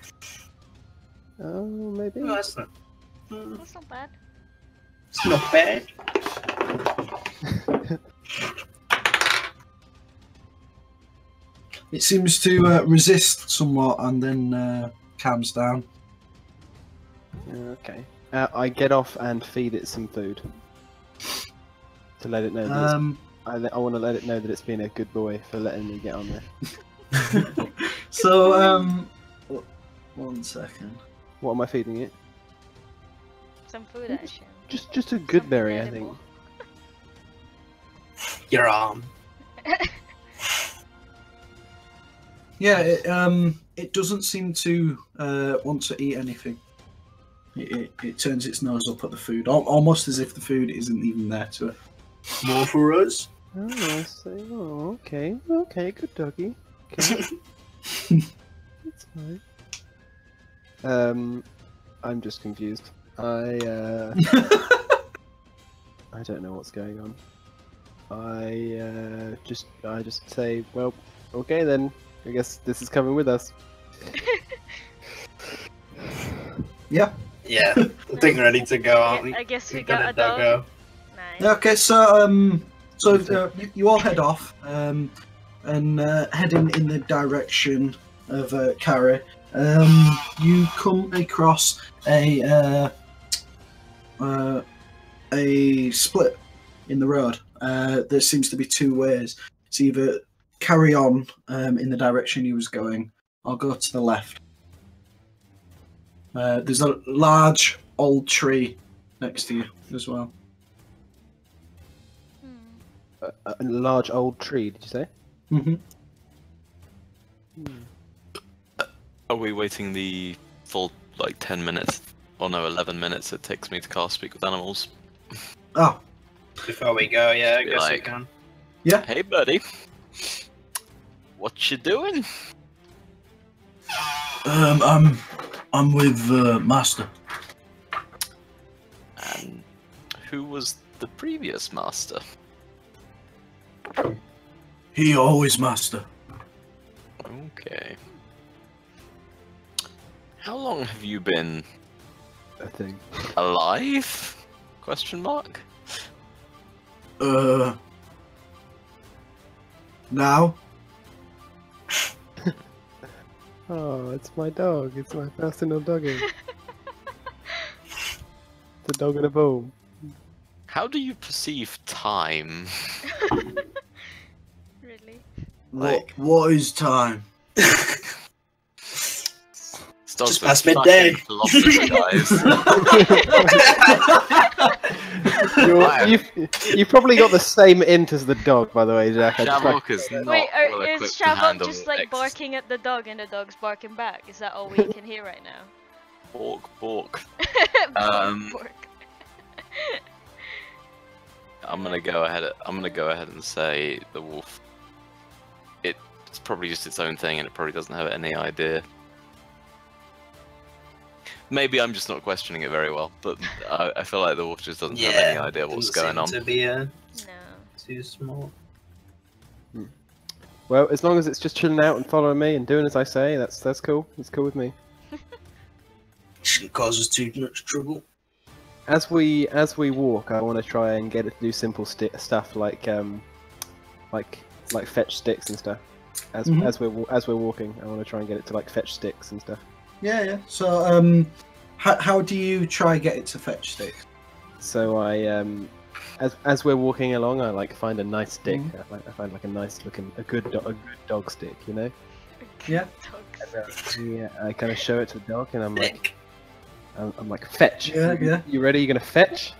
Speaker 3: Oh, maybe.
Speaker 2: No, that's not.
Speaker 4: That's not bad.
Speaker 2: It's not bad.
Speaker 1: It seems to resist somewhat and then calms down.
Speaker 3: Okay. I get off and feed it some food. to let it know. That I want to let it know that it's been a good boy for letting me get on there.
Speaker 1: So, 1 second.
Speaker 3: What am I feeding it?
Speaker 4: Some food, I assume.
Speaker 3: Just a good berry, I think.
Speaker 4: edible.
Speaker 2: Your arm.
Speaker 1: Yeah, it doesn't seem to want to eat anything. It turns its nose up at the food, almost as if the food isn't even there to it.
Speaker 2: More for us.
Speaker 3: Oh, I see. Oh, okay. Okay, good doggy. Okay. That's fine. I'm just confused. I don't know what's going on. I just say, well, okay then. I guess this is coming with us.
Speaker 1: Yeah.
Speaker 2: Yeah, I think we're ready to go, aren't we?
Speaker 4: I guess we
Speaker 2: We've
Speaker 4: got a dog.
Speaker 2: doggo.
Speaker 4: Nice.
Speaker 1: Yeah, okay, so you all head off and heading in the direction of Carrie. You come across a split in the road. There seems to be two ways. It's either carry on in the direction you was going, or go to the left. There's a large old tree next to you as well.
Speaker 3: A large old tree, did you say?
Speaker 1: Mm-hmm.
Speaker 5: Are we waiting the full, 10 minutes? Or no, 11 minutes it takes me to cast Speak with Animals?
Speaker 1: Oh,
Speaker 2: Before we go, yeah, I
Speaker 5: Be
Speaker 2: guess we
Speaker 5: like-
Speaker 2: can.
Speaker 1: yeah.
Speaker 5: Hey, buddy. What you doing?
Speaker 1: I'm with Master.
Speaker 5: And who was the previous master?
Speaker 1: He always Master.
Speaker 5: Okay. How long have you been
Speaker 3: I think.
Speaker 5: alive? Question mark.
Speaker 1: Now?
Speaker 3: Oh, it's my dog. It's my personal doggy. The dog in a bowl.
Speaker 5: How do you perceive time?
Speaker 4: Really?
Speaker 1: What is time?
Speaker 5: Starts
Speaker 2: Just
Speaker 5: with
Speaker 2: past midday.
Speaker 5: fucking philosophy, guys.
Speaker 3: You've probably got the same int as the dog, by the way, Jack. I just like-
Speaker 5: Shavok is not
Speaker 4: Wait,
Speaker 5: well
Speaker 4: is
Speaker 5: equipped to
Speaker 4: Shavok
Speaker 5: handle
Speaker 4: just like
Speaker 5: X.
Speaker 4: barking at the dog and the dog's barking back? Is that all we can hear right now?
Speaker 5: Bork.
Speaker 4: Bork, bork.
Speaker 5: I'm gonna go ahead and say the wolf. It's probably just its own thing, and it probably doesn't have any idea. Maybe I'm just not questioning it very well, but I feel like the wolf just doesn't have any idea what's going on.
Speaker 2: To be
Speaker 4: No.
Speaker 2: too small.
Speaker 3: Well, as long as it's just chilling out and following me and doing as I say, that's cool. It's cool with me.
Speaker 2: Shouldn't cause us too much trouble.
Speaker 3: As we walk, I want to try and get it to do simple stuff like fetch sticks and stuff. As we're walking, I want to try and get it to fetch sticks and stuff.
Speaker 1: Yeah. So, how do you try get it to fetch sticks?
Speaker 3: So I as we're walking along, I find a nice stick. I find a nice looking a good dog stick, you know.
Speaker 1: Yeah.
Speaker 4: Dogs.
Speaker 3: Yeah, I kind of show it to the dog, and I'm like, fetch.
Speaker 1: Yeah.
Speaker 3: You ready? You gonna fetch?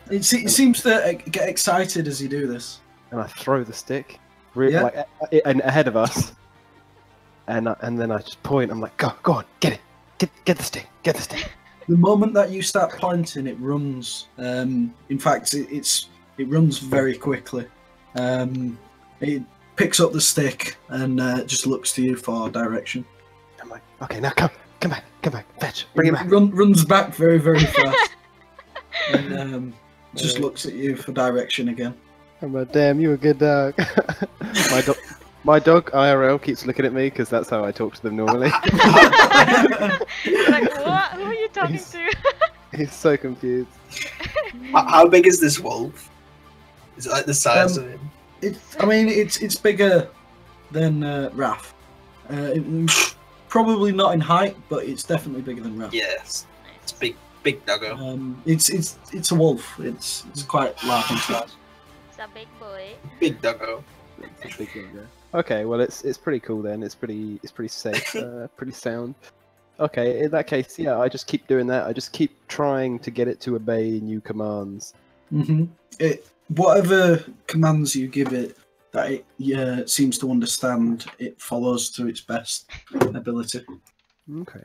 Speaker 1: It seems to get excited as you do this.
Speaker 3: And I throw the stick,
Speaker 1: Yeah.
Speaker 3: ahead of us. And then I just point. I'm like, go on, get it, get the stick, get the stick.
Speaker 1: The moment that you start pointing, it runs. In fact, it runs very quickly. It picks up the stick and just looks to you for direction.
Speaker 3: I'm like, okay, now come back, fetch, bring it back.
Speaker 1: Runs back very, very fast, and just looks at you for direction again.
Speaker 3: I'm like, damn, you a good dog. My dog IRL keeps looking at me because that's how I talk to them normally.
Speaker 4: Like, what? Who are you talking to?
Speaker 3: He's so confused.
Speaker 2: How big is this wolf? Is it like the size of him?
Speaker 1: It's bigger than Raph. Probably not in height, but it's definitely bigger than Raph.
Speaker 2: Yes. It's big doggo.
Speaker 1: It's a wolf. It's quite large in size.
Speaker 4: a big boy.
Speaker 2: Big doggo.
Speaker 3: It's a big logo. Okay, well it's pretty cool then. It's pretty safe, pretty sound. Okay, in that case, yeah, I just keep doing that. I just keep trying to get it to obey new commands.
Speaker 1: Whatever commands you give it, that it seems to understand, it follows to its best ability.
Speaker 3: Okay.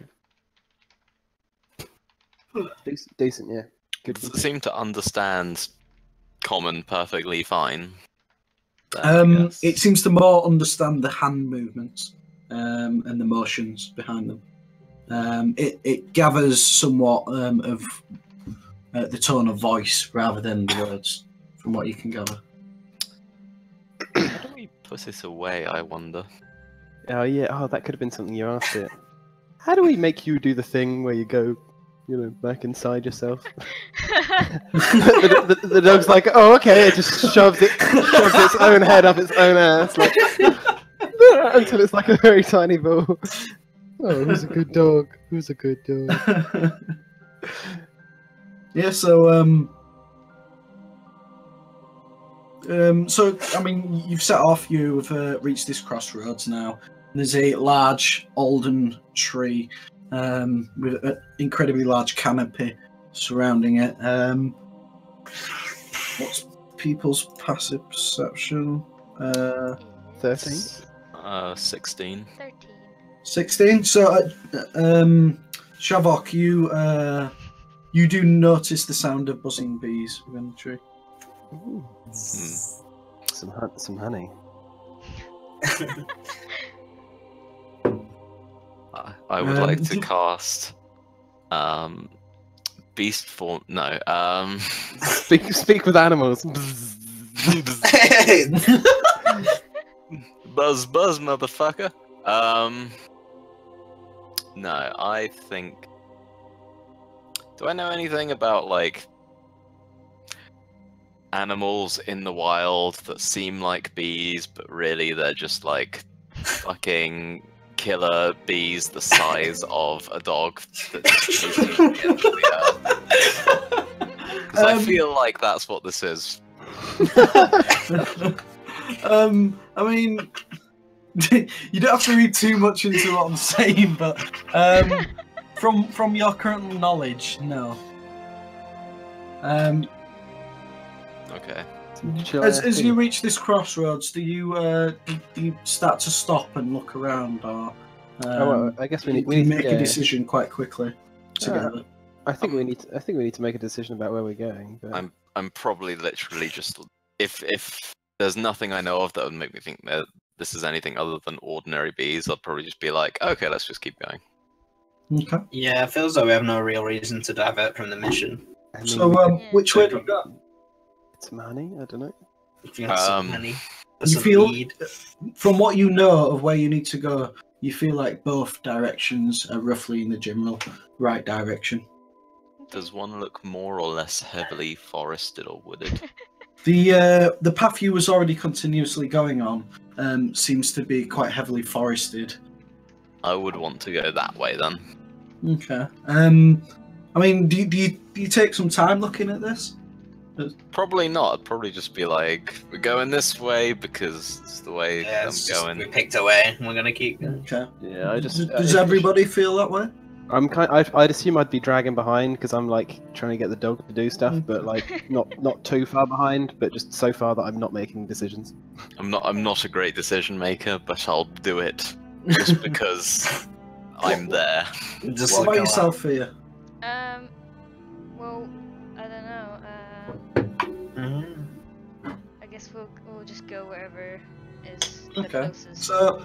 Speaker 3: Decent, yeah. Good.
Speaker 5: Does it seem to understand common perfectly fine? Then, I guess.
Speaker 1: It seems to more understand the hand movements and the motions behind them. It gathers somewhat of the tone of voice rather than the words, from what you can gather.
Speaker 5: How do we put it away, I wonder?
Speaker 3: Oh yeah. Oh, that could have been something you asked it. How do we make you do the thing where you go, back inside yourself? the dog's like, oh, okay. It just shoves its own head up its own ass, like, until it's like a very tiny ball. Oh, who's a good dog? Who's a good dog?
Speaker 1: Yeah. So so I mean, you've set off. You've reached this crossroads now. There's a large alden tree with an incredibly large canopy surrounding it. What's people's passive perception?
Speaker 3: 13.
Speaker 5: 16.
Speaker 4: 13.
Speaker 1: 16. So, Shavok, you do notice the sound of buzzing bees within the tree.
Speaker 3: Ooh. Some honey.
Speaker 5: I would like to cast beast form. No.
Speaker 3: Speak with animals.
Speaker 5: Buzz, motherfucker. No, I think. Do I know anything about like animals in the wild that seem like bees, but really they're just like fucking killer bees the size of a dog that's chasing against the earth? Because I feel like that's what this is.
Speaker 1: I mean, you don't have to read too much into what I'm saying, but from your current knowledge, no.
Speaker 5: Okay.
Speaker 1: As you reach this crossroads, do you start to stop and look around, or
Speaker 3: well, I guess we need
Speaker 1: to
Speaker 3: to
Speaker 1: make a decision quite quickly together?
Speaker 3: I think we need to make a decision about where we're going. But...
Speaker 5: I'm probably literally just if there's nothing I know of that would make me think that this is anything other than ordinary bees, I'd probably just be like, okay, let's just keep going.
Speaker 1: Okay.
Speaker 2: Yeah, it feels like we have no real reason to divert from the mission.
Speaker 3: I mean,
Speaker 1: So, which way do you go?
Speaker 3: Some honey? I don't know.
Speaker 2: If you have some honey,
Speaker 1: You
Speaker 2: some
Speaker 1: feel,
Speaker 2: weed.
Speaker 1: from what you know of where you need to go, you feel like both directions are roughly in the general right direction.
Speaker 5: Does one look more or less heavily forested or wooded?
Speaker 1: The path you was already continuously going on seems to be quite heavily forested.
Speaker 5: I would want to go that way then.
Speaker 1: Okay. I mean, do you take some time looking at this?
Speaker 5: Probably not. I'd probably just be like, we're going this way because it's the way
Speaker 2: Yeah,
Speaker 5: I'm
Speaker 2: it's just,
Speaker 5: going.
Speaker 2: we picked a way. We're gonna keep going.
Speaker 1: Okay.
Speaker 3: Yeah, I just.
Speaker 1: Does everybody feel that way?
Speaker 3: I'd assume I'd be dragging behind because I'm like trying to get the dog to do stuff, but like not too far behind, but just so far that I'm not making decisions.
Speaker 5: I'm not a great decision maker, but I'll do it just because I'm there.
Speaker 2: Just
Speaker 1: What
Speaker 2: look
Speaker 1: about
Speaker 2: alive.
Speaker 1: yourself, Fia?
Speaker 4: Well, I don't know.
Speaker 2: Mhm.
Speaker 4: I guess we'll just go wherever is the
Speaker 1: Okay.
Speaker 4: closest
Speaker 1: So,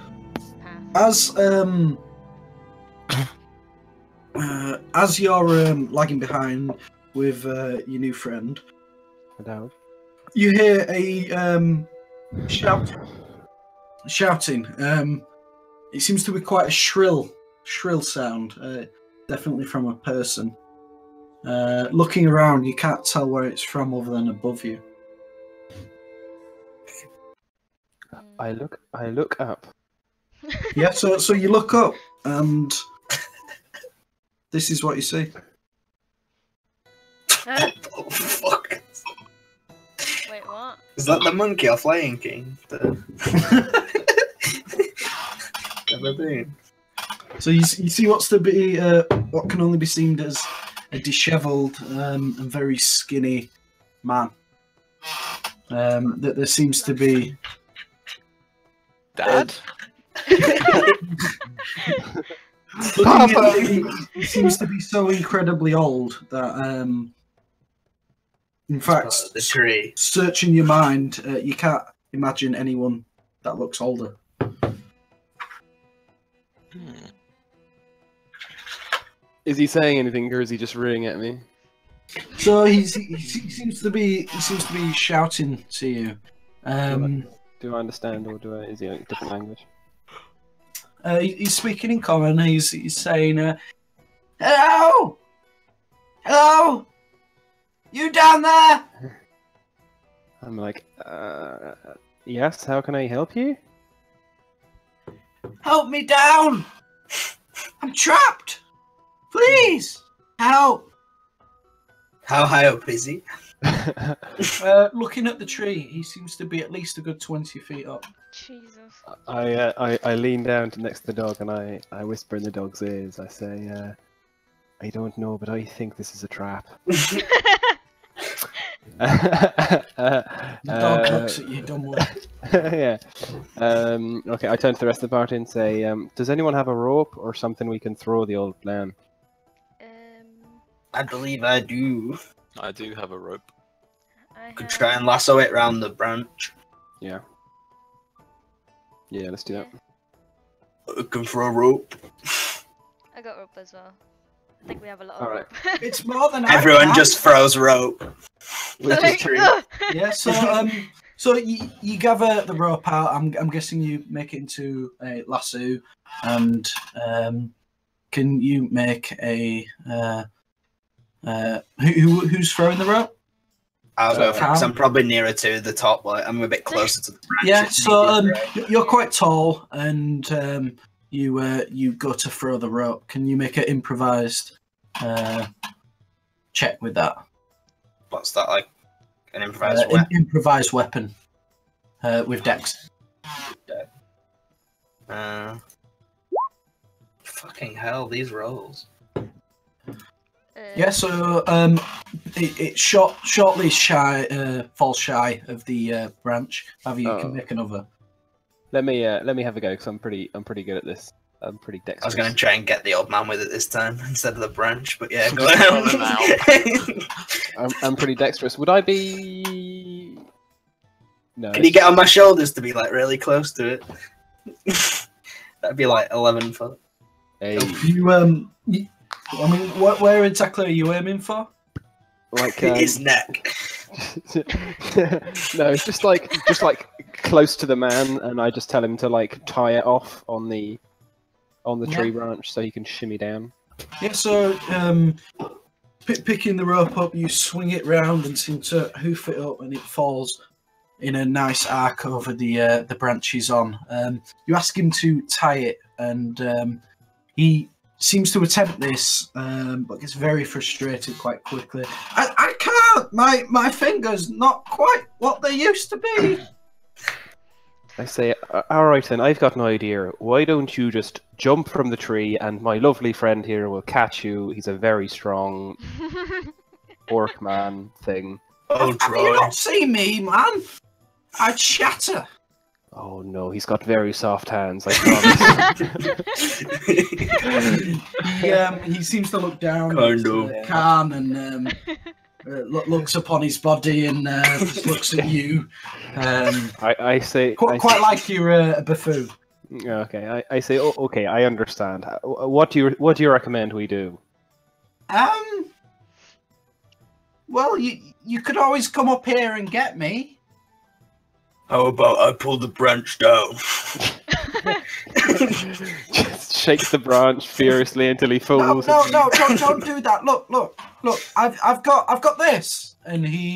Speaker 4: path.
Speaker 1: as you're lagging behind with your new friend, you hear a shouting. It seems to be quite a shrill sound, definitely from a person. Looking around, you can't tell where it's from other than above you.
Speaker 3: I look up.
Speaker 1: Yeah, so you look up, and this is what you see.
Speaker 2: Oh, fuck.
Speaker 4: Wait, What?
Speaker 2: Is that the monkey off Lion King? The baboon.
Speaker 1: So you see what's to be what can only be seen as a dishevelled and very skinny man. That there seems to be.
Speaker 5: Dad?
Speaker 1: He seems to be so incredibly old that, in fact,
Speaker 2: The tree.
Speaker 1: searching your mind, you can't imagine anyone that looks older.
Speaker 3: Is he saying anything, or is he just rearing at me?
Speaker 1: So he seems to be shouting to you.
Speaker 3: Do I understand, or is he a different language?
Speaker 1: He's speaking in common. He's saying, "Hello, hello, you down there?
Speaker 3: I'm like, yes. How can I help you?
Speaker 1: Help me down! I'm trapped. Please help."
Speaker 2: How high up is he?
Speaker 1: Looking at the tree, he seems to be at least a good 20 feet up.
Speaker 4: Jesus.
Speaker 3: I lean down to next to the dog and I whisper in the dog's ears. I say, I don't know, but I think this is a trap.
Speaker 1: The dog looks at you dumbly.
Speaker 3: Yeah. Okay, I turn to the rest of the party and say, does anyone have a rope or something we can throw the old man?
Speaker 2: I believe I do.
Speaker 5: I do have a rope.
Speaker 4: I
Speaker 2: Could
Speaker 4: have...
Speaker 2: try and lasso it round the branch.
Speaker 3: Yeah. Yeah, let's do that.
Speaker 2: Looking for a rope.
Speaker 4: I got rope as well. I think we have a lot of
Speaker 3: Alright.
Speaker 4: rope.
Speaker 1: It's more than
Speaker 2: Everyone
Speaker 1: I
Speaker 2: just throws rope.
Speaker 3: Which is
Speaker 4: Like,
Speaker 3: true.
Speaker 4: ugh.
Speaker 1: Yeah. So you gather the rope out. I'm guessing you make it into a lasso, and can you make a who's throwing the rope?
Speaker 2: I'll go for it, 'cause
Speaker 1: Cam?
Speaker 2: I'm probably nearer to the top. Like I'm a bit closer to the branch.
Speaker 1: Yeah.
Speaker 2: It's
Speaker 1: So
Speaker 2: easier, right?
Speaker 1: you're quite tall, and you go to throw the rope. Can you make an improvised check with that?
Speaker 2: What's that like? An improvised weapon?
Speaker 1: Improvised weapon with dex.
Speaker 2: Fucking hell, these rolls.
Speaker 1: Yeah, so it shortly falls shy of the branch. However, you can make another.
Speaker 3: Let me have a go because I'm pretty good at this. I'm pretty dexterous.
Speaker 2: I was going to try and get the old man with it this time instead of the branch, but yeah, go
Speaker 3: I'm pretty dexterous. Would I be? No.
Speaker 2: Can you get on my shoulders to be like really close to it? That'd be like 11 foot.
Speaker 3: Hey,
Speaker 1: I mean, where exactly are you aiming for?
Speaker 3: like
Speaker 2: His neck.
Speaker 3: no, it's just like close to the man, and I just tell him to like tie it off on the tree branch so he can shimmy down.
Speaker 1: Yeah, so picking the rope up, you swing it round and seem to hoof it up, and it falls in a nice arc over the branches on. You ask him to tie it, and he seems to attempt this, but gets very frustrated quite quickly. I can't! My fingers not quite what they used to be!
Speaker 3: I say, alright then, I've got an idea. Why don't you just jump from the tree and my lovely friend here will catch you. He's a very strong orc man thing.
Speaker 2: Oh,
Speaker 1: Have you not seen me, man? I'd shatter.
Speaker 3: Oh no, he's got very soft hands, I promise.
Speaker 1: He seems to look down,
Speaker 2: Kind of.
Speaker 1: calm, and looks upon his body and just looks at you.
Speaker 3: I say...
Speaker 1: Quite like you're a buffoon.
Speaker 3: Okay, I say, oh, okay, I understand. What do you recommend we do?
Speaker 1: Well, you could always come up here and get me.
Speaker 2: How about I pull the branch down?
Speaker 3: Just shakes the branch furiously until he falls.
Speaker 1: No, don't do that. Look. I've got this, and he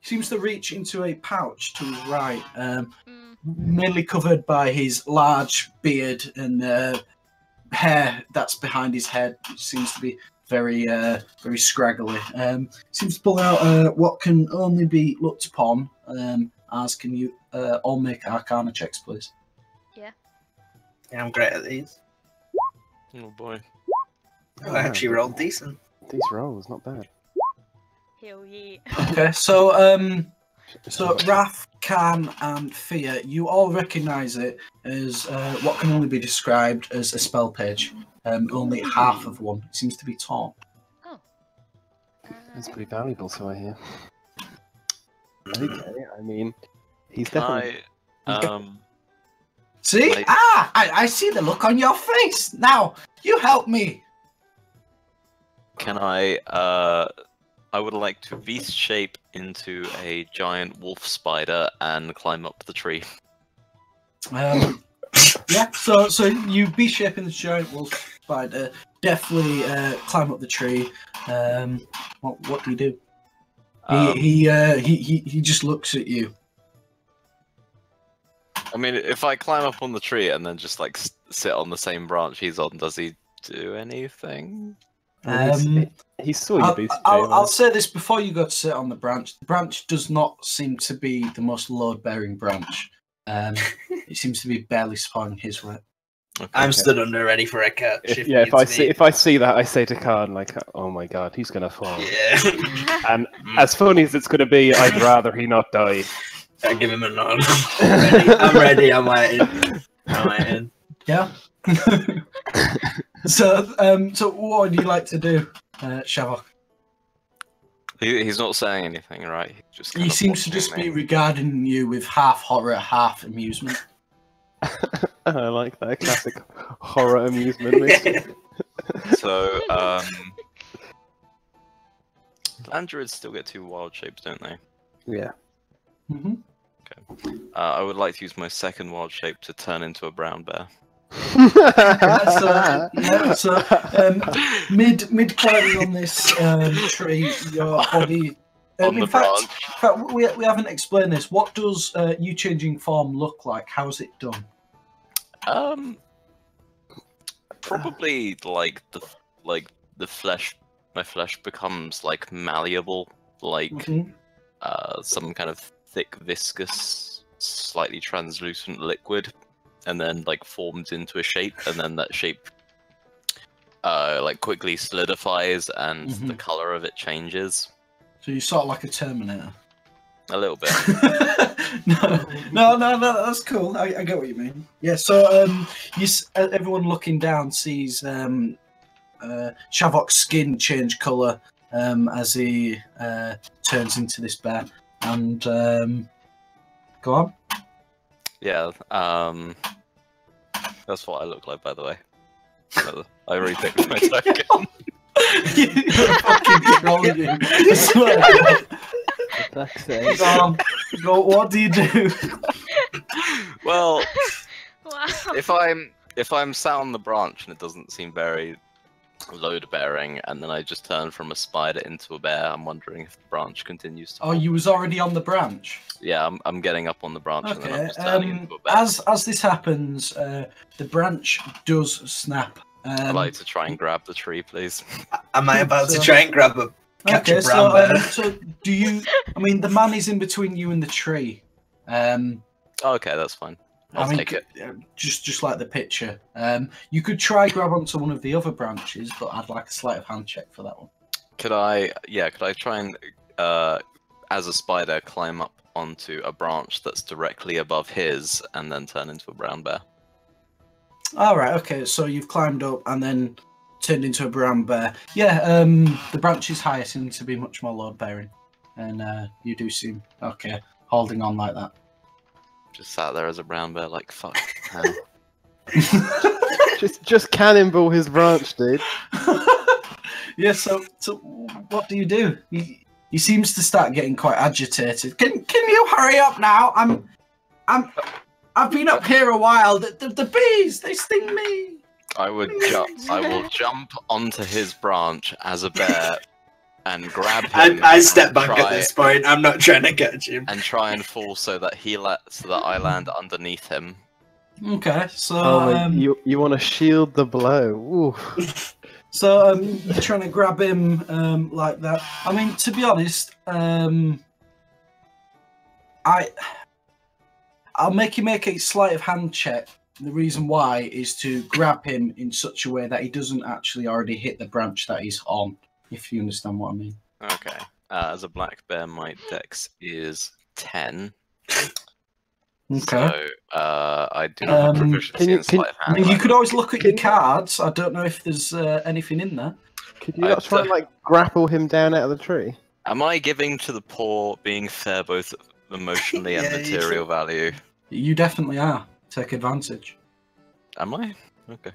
Speaker 1: seems to reach into a pouch to his right, mainly covered by his large beard and hair that's behind his head, which seems to be very scraggly. Seems to pull out what can only be looked upon as can you all make Arcana checks, please?
Speaker 2: Yeah, I'm great at these.
Speaker 5: Oh boy.
Speaker 2: I actually rolled decent.
Speaker 3: These rolls, not bad.
Speaker 4: Hell yeah.
Speaker 1: Okay, so Wrath, Can, and Fear, you all recognise it as what can only be described as a spell page. Only half of one. It seems to be torn.
Speaker 4: Oh.
Speaker 3: That's pretty valuable, so I hear.
Speaker 2: Mm.
Speaker 3: Okay, I mean, he's
Speaker 5: Can
Speaker 3: definitely.
Speaker 1: See?
Speaker 5: Like-
Speaker 1: I see the look on your face. Now, you help me.
Speaker 5: Can I would like to beast shape into a giant wolf spider and climb up the tree.
Speaker 1: Yeah, so you be shaping the giant wolf spider, definitely climb up the tree. What do you do? He just looks at you.
Speaker 5: I mean, if I climb up on the tree and then just like sit on the same branch he's on, does he do anything?
Speaker 3: He saw you beast.
Speaker 1: I'll say this before you go to sit on the branch. The branch does not seem to be the most load-bearing branch. It seems to be barely spawning his way.
Speaker 5: Okay.
Speaker 2: I'm stood under ready for a catch.
Speaker 3: If I see that, I say to Khan like, "Oh my god, he's gonna fall."
Speaker 2: Yeah.
Speaker 3: And as funny as it's gonna be, I'd rather he not die.
Speaker 2: I give him a nod. I'm ready. I'm waiting.
Speaker 1: Yeah. So what would you like to do, Shavok?
Speaker 5: He's not saying anything, right? He's just kind
Speaker 1: He
Speaker 5: of
Speaker 1: seems to
Speaker 5: watching
Speaker 1: just
Speaker 5: me.
Speaker 1: be regarding you with half horror, half amusement.
Speaker 3: I like that classic horror amusement mixture.
Speaker 5: So, land druids still get 2 wild shapes, don't they?
Speaker 3: Yeah.
Speaker 1: Mm-hmm.
Speaker 5: I would like to use my second wild shape to turn into a brown bear.
Speaker 1: Mid climbing on this tree, your body.
Speaker 5: On the
Speaker 1: in fact,
Speaker 5: branch.
Speaker 1: we haven't explained this. What does you changing form look like? How is it done?
Speaker 5: Probably like the flesh. My flesh becomes like malleable, like
Speaker 1: Mhm.
Speaker 5: some kind of thick, viscous, slightly translucent liquid, and then like forms into a shape, and then that shape like quickly solidifies, and the
Speaker 1: Mhm.
Speaker 5: color of it changes
Speaker 1: So you're sort of like a Terminator.
Speaker 5: a little bit.
Speaker 1: no, that's cool. I get what you mean. Yeah, so everyone looking down sees Shavok's skin change colour as he turns into this bear. And go on.
Speaker 5: Yeah, that's what I look like, by the way. I already picked my token.
Speaker 1: Fucking trolling you. I swear.
Speaker 3: For fuck's sake.
Speaker 1: Go, what do you do?
Speaker 5: Well,
Speaker 4: Wow.
Speaker 5: if I'm sat on the branch and it doesn't seem very load bearing, and then I just turn from a spider into a bear, I'm wondering if the branch continues to.
Speaker 1: Oh, you was already on the branch.
Speaker 5: Yeah, I'm getting up on the branch and then I'm
Speaker 1: Okay.
Speaker 5: just turning into a bear.
Speaker 1: As this happens, the branch does snap.
Speaker 5: I'd like to try and grab the tree, please.
Speaker 2: Am I about to
Speaker 1: So-
Speaker 2: try and grab a catch
Speaker 1: Okay,
Speaker 2: a brown bear?
Speaker 1: so do you? I mean, the man is in between you and the tree.
Speaker 5: Okay, that's fine. I'll take it.
Speaker 1: Just like the picture. You could try grab onto one of the other branches, but I'd like a sleight of hand check for that one.
Speaker 5: Could I try and, as a spider, climb up onto a branch that's directly above his, and then turn into a brown bear?
Speaker 1: All right. Okay. So you've climbed up and then turned into a brown bear. Yeah. The branches higher seem to be much more load bearing, and you do seem okay holding on like that.
Speaker 5: Just sat there as a brown bear, like fuck. Man.
Speaker 3: Just cannonball his branch, dude.
Speaker 1: Yeah. So what do you do? He seems to start getting quite agitated. Can you hurry up now? I've been up here a while. The bees, they sting me.
Speaker 5: I will jump onto his branch as a bear and grab him.
Speaker 2: I step back
Speaker 5: try-
Speaker 2: at this point. I'm not trying to catch him.
Speaker 5: and try and fall so that I land underneath him.
Speaker 1: Okay. So
Speaker 3: Oh, you want to shield the blow? Ooh.
Speaker 1: So you're trying to grab him like that. I mean, to be honest, I'll make you make a sleight of hand check. The reason why is to grab him in such a way that he doesn't actually already hit the branch that he's on, if you understand what I mean.
Speaker 5: Okay. As a black bear, my dex is 10.
Speaker 1: Okay.
Speaker 5: So I do not have proficiency in sleight of
Speaker 1: I
Speaker 5: hand.
Speaker 1: mean, you could always look at your cards. I don't know if there's anything in there.
Speaker 3: Could you not try and like grapple him down out of the tree?
Speaker 5: Am I giving to the poor being fair both emotionally and material value?
Speaker 1: You definitely are. Take advantage.
Speaker 5: Am I? Okay.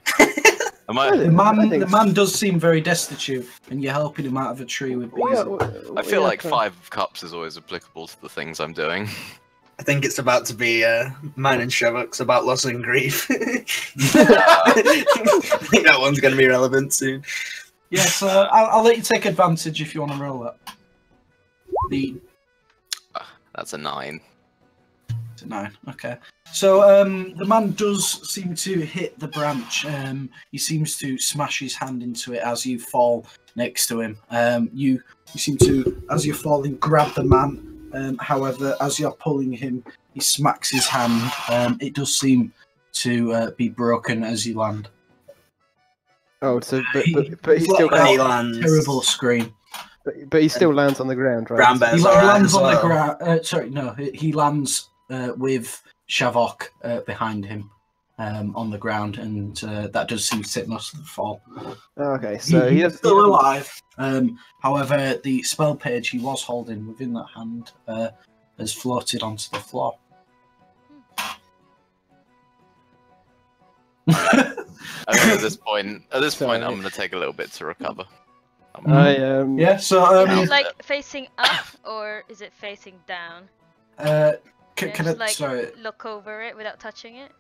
Speaker 5: Am I?
Speaker 1: The man does seem very destitute, and you're helping him out of a tree with bees.
Speaker 5: I feel like 5 of cups is always applicable to the things I'm doing.
Speaker 2: I think it's about to be mine and Shavok's about loss and grief. I think that one's going to be relevant soon.
Speaker 1: Yeah, so I'll let you take advantage if you want to roll that.
Speaker 5: That's a 9.
Speaker 1: It's a 9, okay. So the man does seem to hit the branch. He seems to smash his hand into it as you fall next to him. You seem to, as you're falling, grab the man. However, as you're pulling him, he smacks his hand. It does seem to be broken as you land.
Speaker 3: Oh, so but he
Speaker 1: still
Speaker 2: he lands.
Speaker 1: Terrible scream.
Speaker 3: But he still lands on the ground, right?
Speaker 1: He lands on the ground. Sorry, no, he lands with Shavok behind him on the ground, and that does seem to take most of the fall.
Speaker 3: Okay, so
Speaker 1: he's still alive. However, the spell page he was holding within that hand has floated onto the floor.
Speaker 5: I mean, at this point, I'm going to take a little bit to recover.
Speaker 1: Yeah. So
Speaker 4: is it like facing up or is it facing down?
Speaker 1: Can I
Speaker 4: like look over it without touching it?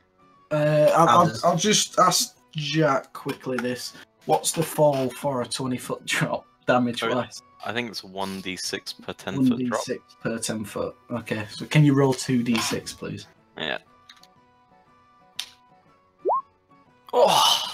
Speaker 1: I'll just ask Jack quickly this. What's the fall for a 20-foot drop damage wise?
Speaker 5: I think it's 1d6 per 10-foot drop.
Speaker 1: 1d6 per 10 foot. Okay, so can you roll 2d6, please?
Speaker 5: Yeah. Oh!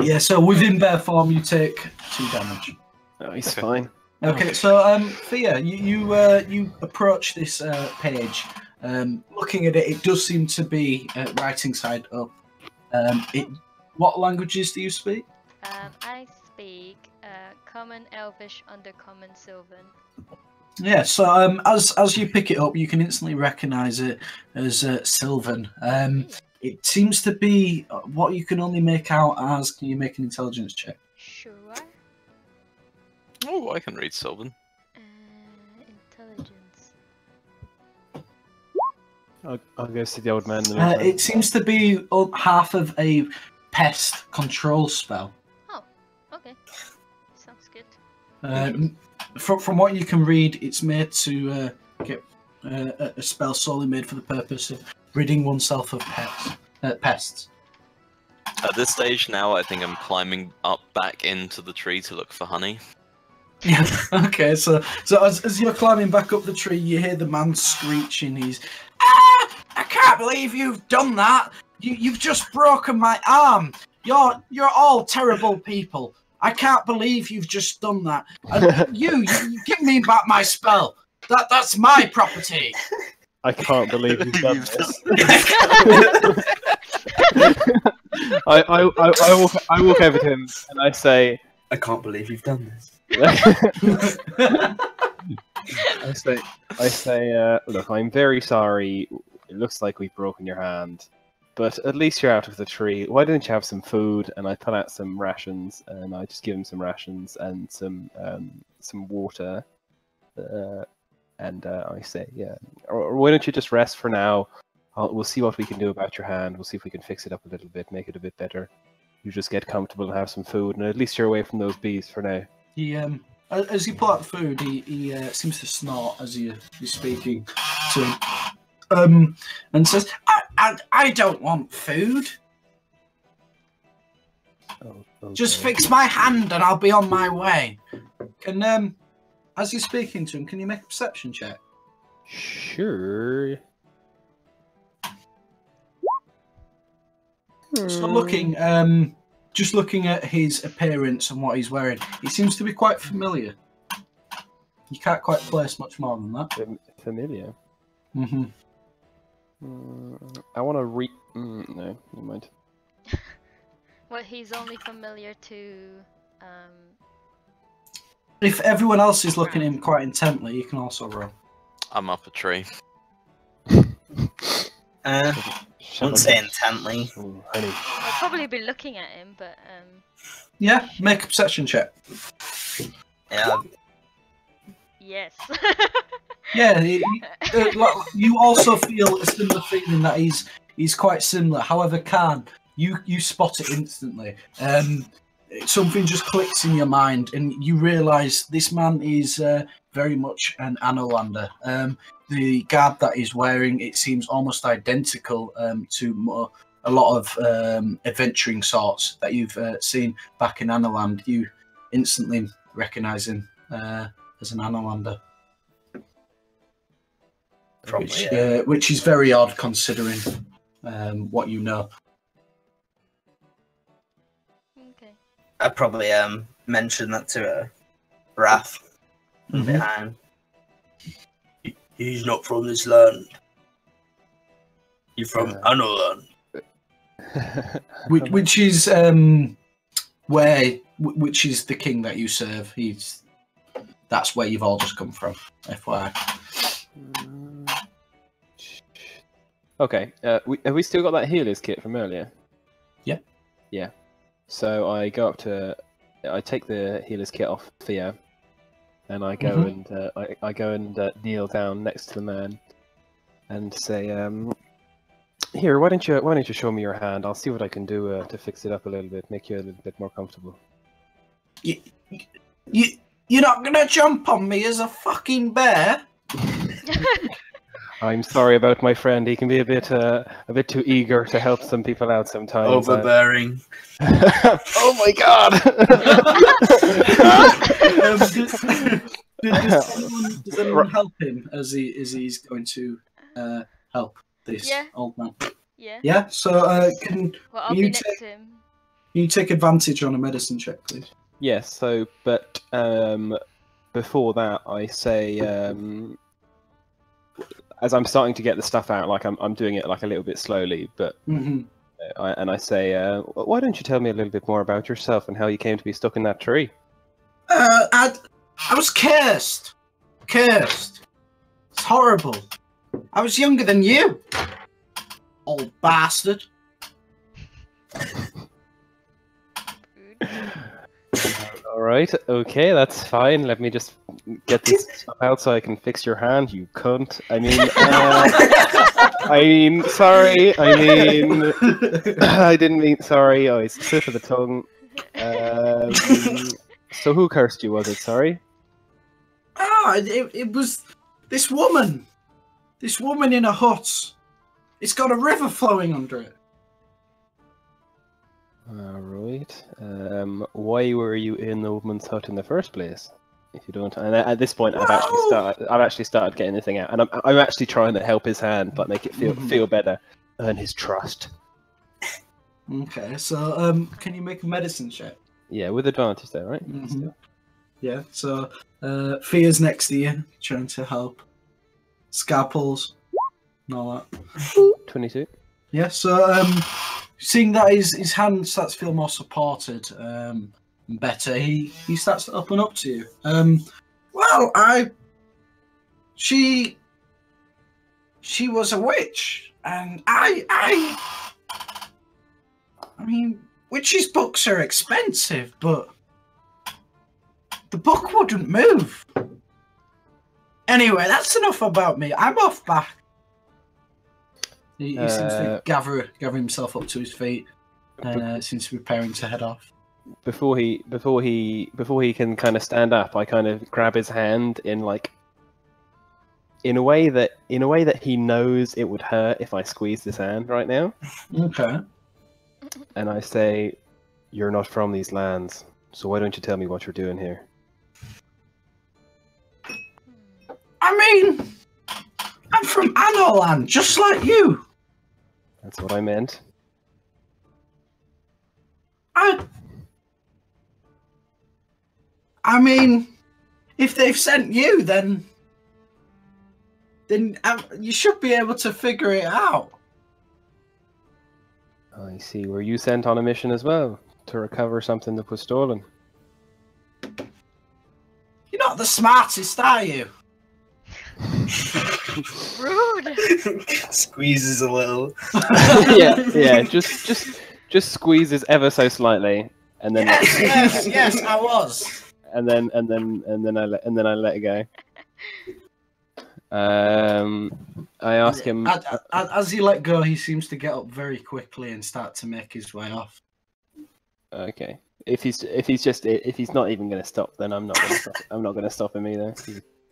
Speaker 1: Yeah, so within bear form, you take 2 damage.
Speaker 3: Oh, he's fine.
Speaker 1: Okay, so Thea, you approach this page. Looking at it, it does seem to be writing side up. What languages do you speak?
Speaker 4: I speak Common, Elvish, Undercommon, Sylvan.
Speaker 1: Yeah, so as you pick it up, you can instantly recognise it as Sylvan. It seems to be what you can only make out as. Can you make an intelligence check?
Speaker 4: Sure.
Speaker 5: Oh, I can read Sylvan.
Speaker 4: Intelligence.
Speaker 3: I'll go see the old man. In the meantime.
Speaker 1: It seems to be half of a pest control spell.
Speaker 4: Oh, okay. Sounds good.
Speaker 1: From what you can read, it's made to get a spell solely made for the purpose of ridding oneself of pests.
Speaker 5: At this stage now, I think I'm climbing up back into the tree to look for honey.
Speaker 1: Yeah. Okay. So as you're climbing back up the tree, you hear the man screeching. He's, I can't believe you've done that. You've just broken my arm. You're all terrible people. I can't believe you've just done that. And you give me back my spell. That's my property.
Speaker 3: I can't believe you've done this. I walk over to him and I say,
Speaker 2: I can't believe you've done this. I say,
Speaker 3: look, I'm very sorry. It looks like we've broken your hand, but at least you're out of the tree. Why don't you have some food? And I pull out some rations, and I just give him some rations and some water. And I say, yeah, or why don't you just rest for now? We'll see what we can do about your hand. We'll see if we can fix it up a little bit, make it a bit better. You just get comfortable and have some food, and at least you're away from those bees for now.
Speaker 1: He as you pull out the food, he seems to snort as you're speaking to him, and says, "I don't want food.
Speaker 3: Oh, okay.
Speaker 1: Just fix my hand, and I'll be on my way." Can as you're speaking to him, can you make a perception check?
Speaker 3: Sure.
Speaker 1: So looking, just looking at his appearance and what he's wearing, he seems to be quite familiar. You can't quite place much more than that.
Speaker 3: Familiar.
Speaker 1: Mm-hmm.
Speaker 3: I want to no, never mind.
Speaker 4: Well, he's only familiar to.
Speaker 1: If everyone else is looking at him quite intently, you can also roll.
Speaker 5: I'm up a tree.
Speaker 2: Wouldn't say intently.
Speaker 3: Ooh, honey.
Speaker 4: I'll probably be looking at him, but
Speaker 1: Yeah, make a perception check.
Speaker 2: Yeah.
Speaker 4: yes.
Speaker 1: Yeah, you also feel a similar feeling that he's quite similar. However, Khan, you spot it instantly. Something just clicks in your mind, and you realise this man is very much an Anolander. The garb that he's wearing, it seems almost identical to a lot of adventuring sorts that you've seen back in Anoland. You instantly recognise him as an Anolander. Which is very odd considering what you know.
Speaker 4: Okay.
Speaker 2: I'd probably mention that to Raph from behind. He's not from this land. He's from Anoland.
Speaker 1: Which is which is the king that you serve. That's where you've all just come from, FYI.
Speaker 3: Okay, have we still got that healer's kit from earlier?
Speaker 1: Yeah.
Speaker 3: Yeah. So I go up to, I take the healer's kit off Thea, and I go and I go and kneel down next to the man, and say, "Here, why don't you show me your hand? I'll see what I can do to fix it up a little bit, make you a little bit more comfortable."
Speaker 1: You're not gonna jump on me as a fucking bear?
Speaker 3: I'm sorry about my friend. He can be a bit too eager to help some people out sometimes.
Speaker 2: Overbearing.
Speaker 3: Oh my god!
Speaker 1: Does anyone help him as he's going to help this old man?
Speaker 4: Yeah.
Speaker 1: Yeah. So can
Speaker 4: I'll be next to him.
Speaker 1: you take advantage on a medicine check, please?
Speaker 3: Yes. So, but before that, I say, as I'm starting to get the stuff out, like I'm doing it like a little bit slowly, but I say, why don't you tell me a little bit more about yourself and how you came to be stuck in that tree?
Speaker 1: I was cursed. Cursed. It's horrible. I was younger than you, old bastard.
Speaker 3: All right, okay, that's fine. Let me just get this stuff out so I can fix your hand, you cunt. Sorry. I didn't mean. Sorry. Oh, it's slip of the tongue. So who cursed you? Was it? Sorry.
Speaker 1: It was this woman. This woman in a hut. It's got a river flowing under it.
Speaker 3: Alright. Why were you in the woman's hut in the first place? If you don't, and at this point, I've actually started getting the thing out, and I'm actually trying to help his hand, but make it feel better, earn his trust.
Speaker 1: Okay, so can you make a medicine check?
Speaker 3: Yeah, with advantage there, right?
Speaker 1: Yeah. So Fia's next to you, trying to help. Scalpels, and all that.
Speaker 3: 22.
Speaker 1: Yeah. So seeing that his hand starts to feel more supported, better, he starts to open up to you. Well, she was a witch, and I mean, witches' books are expensive, but the book wouldn't move. Anyway, that's enough about me. I'm off back. He seems to gather himself up to his feet, and seems to be preparing to head off.
Speaker 3: Before he can kind of stand up, I kind of grab his hand in a way that he knows it would hurt if I squeezed his hand right now.
Speaker 1: Okay.
Speaker 3: And I say, "You're not from these lands, so why don't you tell me what you're doing here?"
Speaker 1: I mean, I'm from Anoland, just like you.
Speaker 3: That's what I meant.
Speaker 1: I mean, if they've sent you, then you should be able to figure it out.
Speaker 3: I see. Were you sent on a mission as well to recover something that was stolen?
Speaker 1: You're not the smartest, are you?
Speaker 4: Rude.
Speaker 2: Squeezes a little.
Speaker 3: yeah. Just squeezes ever so slightly, and then
Speaker 1: Yes, I was.
Speaker 3: and then I let it go. I ask him.
Speaker 1: As he let go, he seems to get up very quickly and start to make his way off.
Speaker 3: Okay, if he's not even going to stop, then I'm not going to stop. I'm not going to stop him either.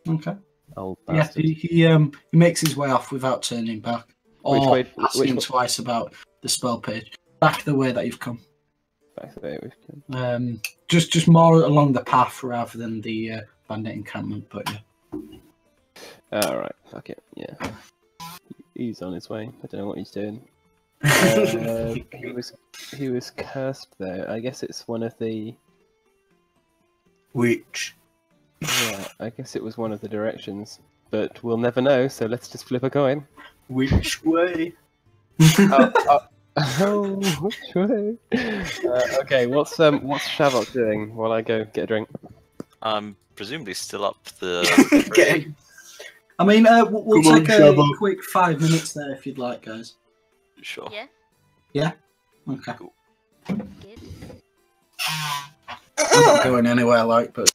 Speaker 1: Okay.
Speaker 3: Old
Speaker 1: Yeah,
Speaker 3: bastard.
Speaker 1: he makes his way off without turning back or asking
Speaker 3: way?
Speaker 1: twice about the spell page. Back the way that you've come.
Speaker 3: Back to there we've come.
Speaker 1: Just more along the path rather than the bandit encampment. But yeah.
Speaker 3: All right. Fuck it. Yeah. He's on his way. I don't know what he's doing. He was cursed though. I guess it's one of the.
Speaker 2: Which?
Speaker 3: Yeah, I guess it was one of the directions, but we'll never know. So let's just flip a coin.
Speaker 2: Which way?
Speaker 3: Oh, which way? Okay, what's Shavok doing while I go get a drink?
Speaker 5: I'm presumably still up the.
Speaker 2: Okay.
Speaker 1: I mean, we'll
Speaker 2: Come on,
Speaker 1: take a
Speaker 2: Shabba.
Speaker 1: quick 5 minutes there if you'd like, guys.
Speaker 5: Sure.
Speaker 4: Yeah.
Speaker 1: Yeah. Okay.
Speaker 4: Good.
Speaker 1: I'm not going anywhere, like, but.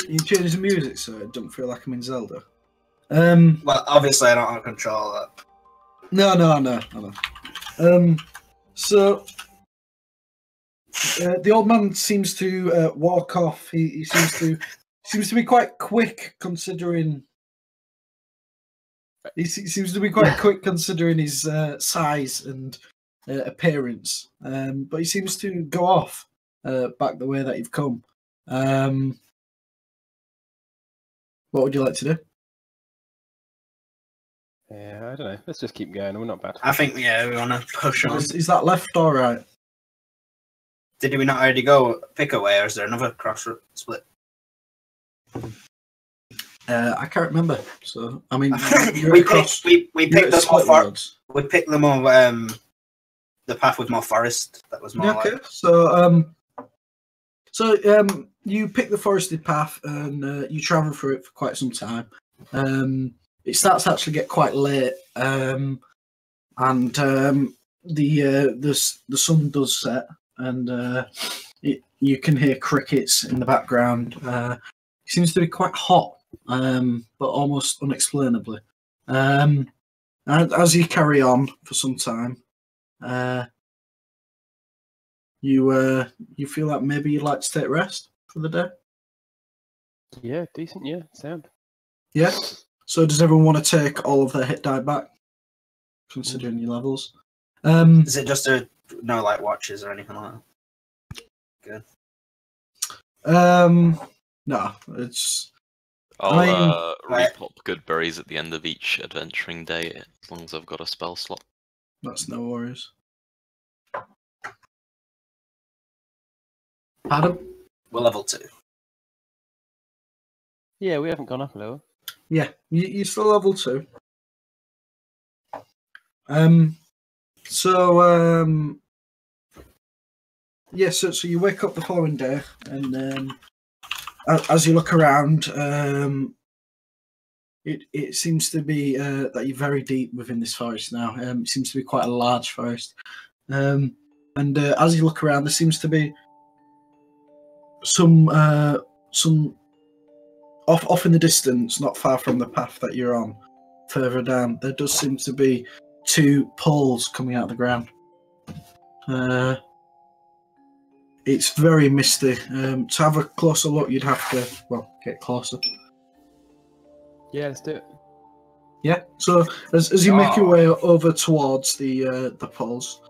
Speaker 1: You change the music so it don't feel like I'm in Zelda.
Speaker 2: Well, obviously I don't have control of that.
Speaker 1: No, I know. So the old man seems to walk off. He seems to be quite quick considering. He seems to be quite quick considering his size and appearance. But he seems to go off back the way that you've come. What would you like to do?
Speaker 3: Yeah, I don't know. Let's just keep going. We're not bad.
Speaker 2: I think, yeah, we want to push on.
Speaker 1: Is that left or right?
Speaker 2: Did we not already go pick away, or is there another cross split?
Speaker 1: I can't remember. So I mean,
Speaker 2: we picked the more the path with more forest. That was more.
Speaker 1: Yeah, okay.
Speaker 2: Like...
Speaker 1: So you pick the forested path and you travel through it for quite some time. It starts to actually get quite late, and the sun does set, and you can hear crickets in the background. It seems to be quite hot, but almost unexplainably. And as you carry on for some time, you feel like maybe you'd like to take rest for the day.
Speaker 3: Yeah, decent. Yeah, sound.
Speaker 1: Yeah. So does everyone want to take all of their hit die back, considering your levels?
Speaker 2: Is it just no like watches or anything like that? Good.
Speaker 1: No, it's.
Speaker 5: I'll repop good berries at the end of each adventuring day, as long as I've got a spell slot.
Speaker 1: That's no worries. Adam?
Speaker 2: We're level 2.
Speaker 3: Yeah, we haven't gone up a level.
Speaker 1: Yeah, you're still level 2. So you wake up the following day, and as you look around, it seems to be that you're very deep within this forest now. It seems to be quite a large forest, and as you look around, there seems to be some off in the distance, not far from the path that you're on, further down. There does seem to be 2 poles coming out of the ground. It's very misty. To have a closer look, you'd have to, get closer.
Speaker 3: Yeah, let's do it.
Speaker 1: Yeah. So as you make your way over towards the poles,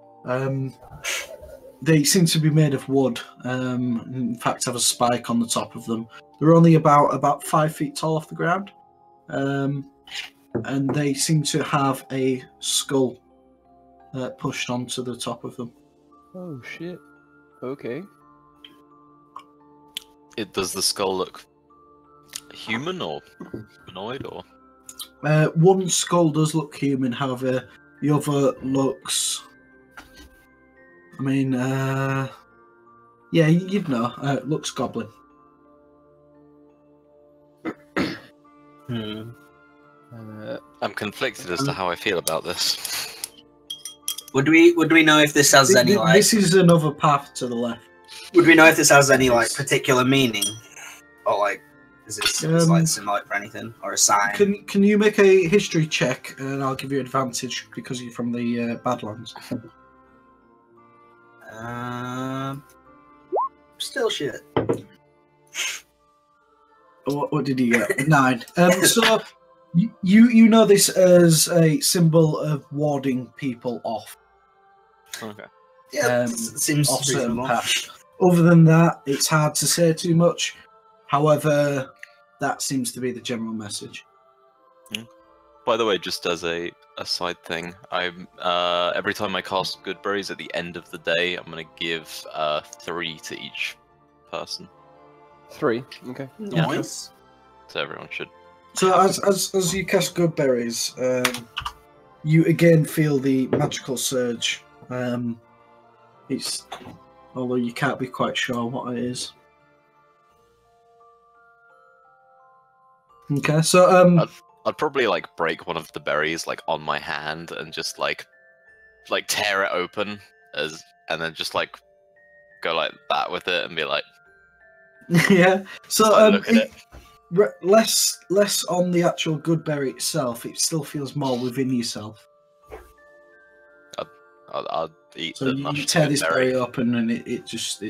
Speaker 1: they seem to be made of wood. In fact, have a spike on the top of them. They're only about 5 feet tall off the ground, and they seem to have a skull pushed onto the top of them.
Speaker 3: Oh shit. Okay.
Speaker 5: Does the skull look human or humanoid or?
Speaker 1: One skull does look human, however, the other looks. I mean, yeah, you'd know. It looks goblin.
Speaker 5: I'm conflicted as to how I feel about this.
Speaker 2: Would we know if this has any like?
Speaker 1: This is another path to the left.
Speaker 2: Would we know if this has any like particular meaning, or like is this like symbolic for anything or a sign?
Speaker 1: Can you make a history check, and I'll give you advantage because you're from the Badlands.
Speaker 2: Still shit.
Speaker 1: What did you get? 9. So you know this as a symbol of warding people off.
Speaker 5: Okay.
Speaker 2: Yeah, seems
Speaker 1: off certain
Speaker 2: reasonable.
Speaker 1: paths. Other than that, it's hard to say too much. However, that seems to be the general message.
Speaker 5: By the way, just as a side thing, I'm every time I cast good berries at the end of the day, I'm gonna give 3 to each person.
Speaker 3: 3. Okay.
Speaker 2: Nice.
Speaker 5: So everyone should.
Speaker 1: So as you cast good berries, you again feel the magical surge. It's although you can't be quite sure what it is. Okay, so
Speaker 5: I'd probably like break one of the berries like on my hand and just like tear it open and then just like go like that with it and be like,
Speaker 1: Yeah. So
Speaker 5: Look at it.
Speaker 1: less on the actual good berry itself. It still feels more within yourself.
Speaker 5: I'll eat
Speaker 1: So
Speaker 5: the
Speaker 1: you
Speaker 5: mashed
Speaker 1: tear
Speaker 5: good
Speaker 1: this
Speaker 5: berry.
Speaker 1: berry open, and it's just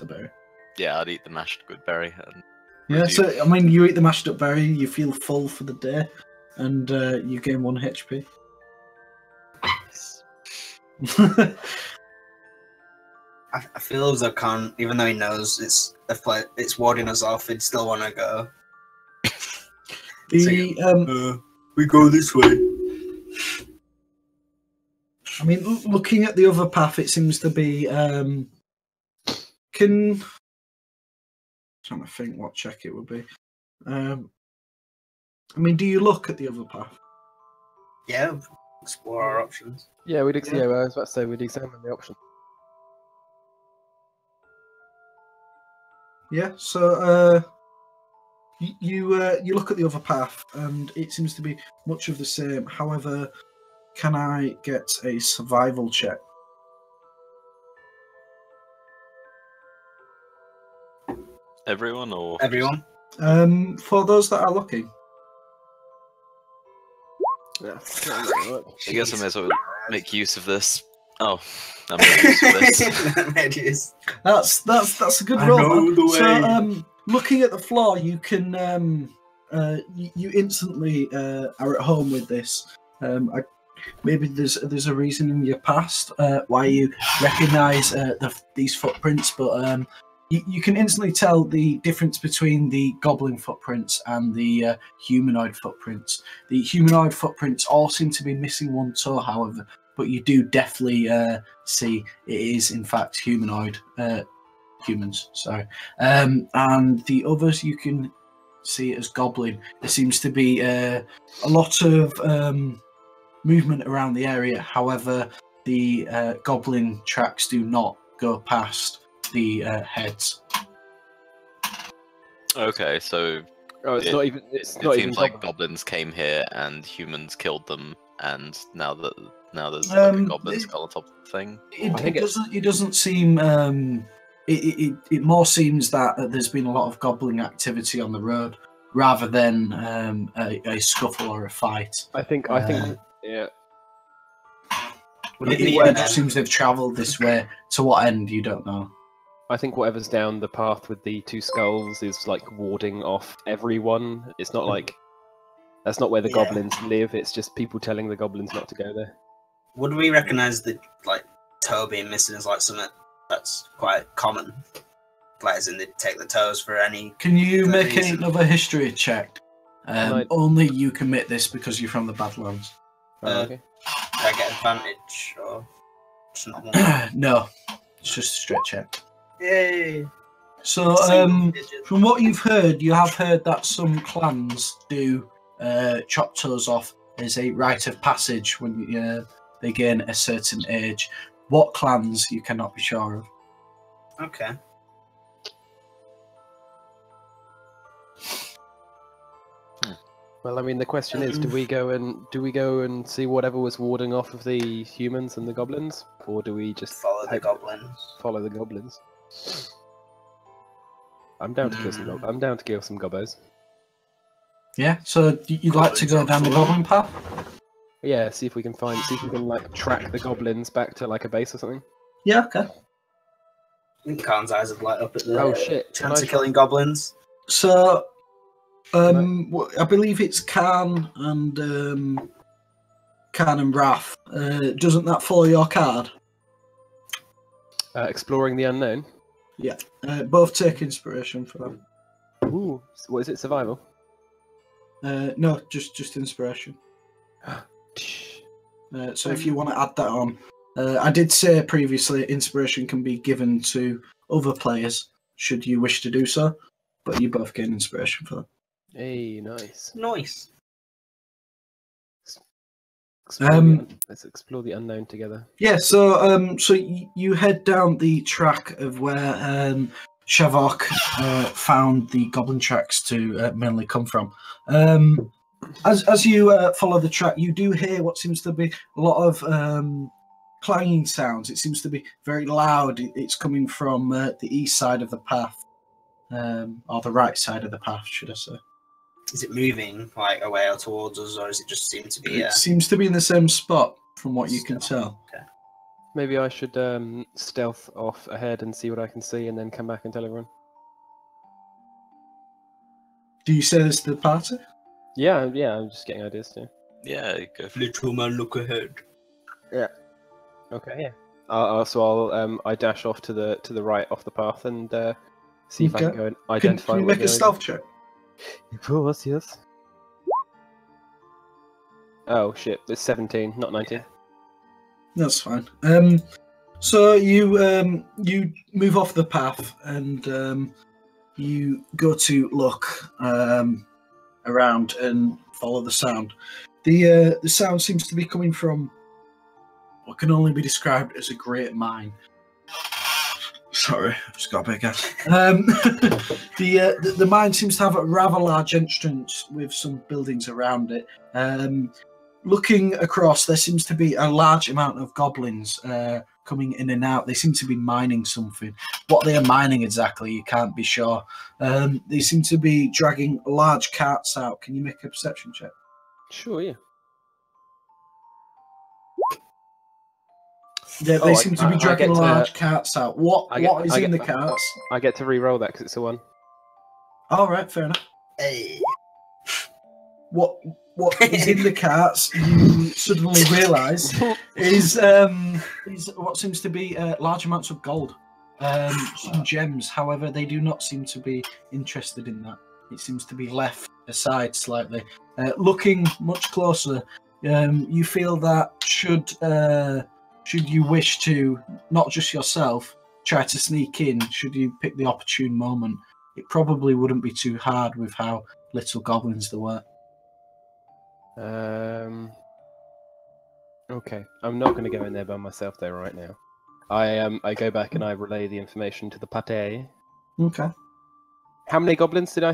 Speaker 1: a berry.
Speaker 5: Yeah, I'd eat the mashed good berry. And
Speaker 1: Yeah.
Speaker 5: reduce-
Speaker 1: So I mean, you eat the mashed up berry, you feel full for the day, and you gain 1 HP.
Speaker 2: I feel as though Khan, even though he knows it's warding us off, he'd still want to go. We go this way.
Speaker 1: I mean, looking at the other path, it seems to be. Trying to think what check it would be. I mean, do you look at the other path?
Speaker 2: Yeah, explore our options.
Speaker 3: Yeah, we'd
Speaker 1: Yeah.
Speaker 3: yeah, I was about to say we'd examine the option.
Speaker 1: Yeah. So you look at the other path, and it seems to be much of the same. However, can I get a survival check?
Speaker 5: Everyone or
Speaker 2: Everyone?
Speaker 1: For those that are looking.
Speaker 3: Yeah.
Speaker 5: I guess I may as well make use of this. Oh, I made use of this.
Speaker 1: That's a good
Speaker 2: I
Speaker 1: roll.
Speaker 2: know
Speaker 1: Man.
Speaker 2: the way.
Speaker 1: So looking at the floor, you can you instantly are at home with this. Maybe there's a reason in your past why you recognise these footprints, but you can instantly tell the difference between the goblin footprints and the humanoid footprints. The humanoid footprints all seem to be missing 1 toe, however, but you do definitely see it is in fact humanoid humans. Sorry, and the others you can see it as goblin. There seems to be a lot of movement around the area. However, the goblin tracks do not go past the heads.
Speaker 5: Okay, so
Speaker 3: Oh, it's
Speaker 5: It-
Speaker 3: not even. It's
Speaker 5: it
Speaker 3: not even.
Speaker 5: seems like
Speaker 3: goblin.
Speaker 5: goblins came here and humans killed them, and now there's like a
Speaker 1: Um,
Speaker 5: goblin
Speaker 1: it-
Speaker 5: skull on top of the thing.
Speaker 1: It,
Speaker 3: I think
Speaker 1: it doesn't. It doesn't seem. It more seems that there's been a lot of goblin activity on the road rather than a scuffle or a fight.
Speaker 3: I think. Yeah.
Speaker 2: Would it
Speaker 1: It
Speaker 2: be,
Speaker 1: just seems they've travelled this way. To what end, you don't know.
Speaker 3: I think whatever's down the path with the 2 skulls is like warding off everyone. It's not like that's not where the
Speaker 2: Yeah.
Speaker 3: goblins live. It's just people telling the goblins not to go there.
Speaker 2: would we recognise the toe being missing as something that's quite common? As in they take the toes for any.
Speaker 1: Can you
Speaker 2: Good
Speaker 1: make
Speaker 2: reason.
Speaker 1: another history check?
Speaker 3: I-
Speaker 1: Only you commit this because you're from the Badlands.
Speaker 3: Oh, okay.
Speaker 2: Do I get advantage or just not one?
Speaker 1: No, it's just a straight check.
Speaker 2: Yay!
Speaker 1: So,
Speaker 2: Single digit.
Speaker 1: from what you've heard, you have heard that some clans do chop toes off as a rite of passage when they gain a certain age. What clans, you cannot be sure of.
Speaker 2: Okay.
Speaker 3: Well, I mean, the question is, do we go and see whatever was warding off of the humans and the goblins, or do we just
Speaker 2: Follow the
Speaker 3: hope-
Speaker 2: goblins.
Speaker 3: follow the goblins? I'm down to kill some. I'm down to kill some gobbos.
Speaker 1: Yeah, so you'd like to go down the goblin path?
Speaker 3: Yeah, see if we can track the goblins back to a base or something.
Speaker 1: Yeah, okay.
Speaker 2: I think Khan's eyes would light up at the
Speaker 3: Oh shit!
Speaker 2: chance of killing goblins.
Speaker 1: So, I believe it's Khan and Wrath. Doesn't that follow your card?
Speaker 3: Exploring the unknown.
Speaker 1: Both take inspiration for that.
Speaker 3: Ooh, what is it? Survival.
Speaker 1: No, just inspiration. So if you want to add that on, I did say previously inspiration can be given to other players should you wish to do so, but you both gain inspiration for that.
Speaker 3: Hey, nice.
Speaker 2: Nice.
Speaker 3: Let's explore the unknown together.
Speaker 1: Yeah, so you head down the track of where Shavok found the goblin tracks to mainly come from. As you follow the track, you do hear what seems to be a lot of clanging sounds. It seems to be very loud. It's coming from the east side of the path. or the right side of the path, should I say.
Speaker 2: Is it moving like away or towards us, or is it just seem to be?
Speaker 1: It seems to be in the same spot, from what you can
Speaker 2: Still.
Speaker 1: tell.
Speaker 2: Okay.
Speaker 3: Maybe I should stealth off ahead and see what I can see, and then come back and tell everyone.
Speaker 1: Do you say this to the party?
Speaker 3: Yeah, I'm just getting ideas too.
Speaker 5: Yeah, go for it.
Speaker 2: Little man, look ahead.
Speaker 3: Okay, yeah. I dash off to the right off the path and see if I can
Speaker 1: Okay.
Speaker 3: go and
Speaker 1: Can
Speaker 3: identify.
Speaker 1: you
Speaker 3: what
Speaker 1: make a
Speaker 3: they're
Speaker 1: stealth check?
Speaker 3: doing. Of course, yes. Oh shit! It's 17, not 19.
Speaker 1: That's fine. So you move off the path and you go to look around and follow the sound. The sound seems to be coming from what can only be described as a great mine. Sorry, I've just got a bit of gas. The mine seems to have a rather large entrance with some buildings around it. Looking across, there seems to be a large amount of goblins coming in and out. They seem to be mining something. What they are mining exactly, you can't be sure. They seem to be dragging large carts out. Can you make a perception check?
Speaker 3: Sure, yeah.
Speaker 1: Yeah,
Speaker 3: Oh,
Speaker 1: they seem to be
Speaker 3: I
Speaker 1: dragging
Speaker 3: get to-
Speaker 1: large carts out. What is in the carts?
Speaker 3: I get to re-roll that because it's a 1.
Speaker 1: All right, fair enough.
Speaker 2: Hey.
Speaker 1: What is in the carts? You suddenly realise is what seems to be large amounts of gold, some gems. However, they do not seem to be interested in that. It seems to be left aside slightly. Looking much closer, you feel that should you wish to, not just yourself, try to sneak in, should you pick the opportune moment, it probably wouldn't be too hard with how little goblins there were.
Speaker 3: Okay, I'm not going to go in there by myself though right now. I go back and I relay the information to the pate.
Speaker 1: Okay.
Speaker 3: How many goblins did I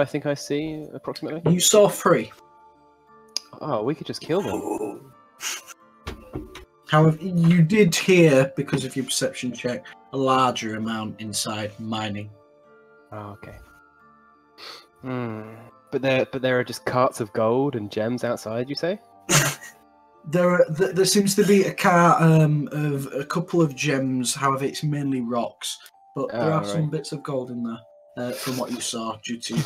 Speaker 3: think I see approximately?
Speaker 1: You saw 3.
Speaker 3: Oh, we could just kill them.
Speaker 2: Ooh.
Speaker 1: However, you did hear, because of your perception check, a larger amount inside mining.
Speaker 3: Oh, okay. But there are just carts of gold and gems outside. You say?
Speaker 1: There seems to be a cart of a couple of gems. However, it's mainly rocks, but there are some bits of gold in there from what you saw due to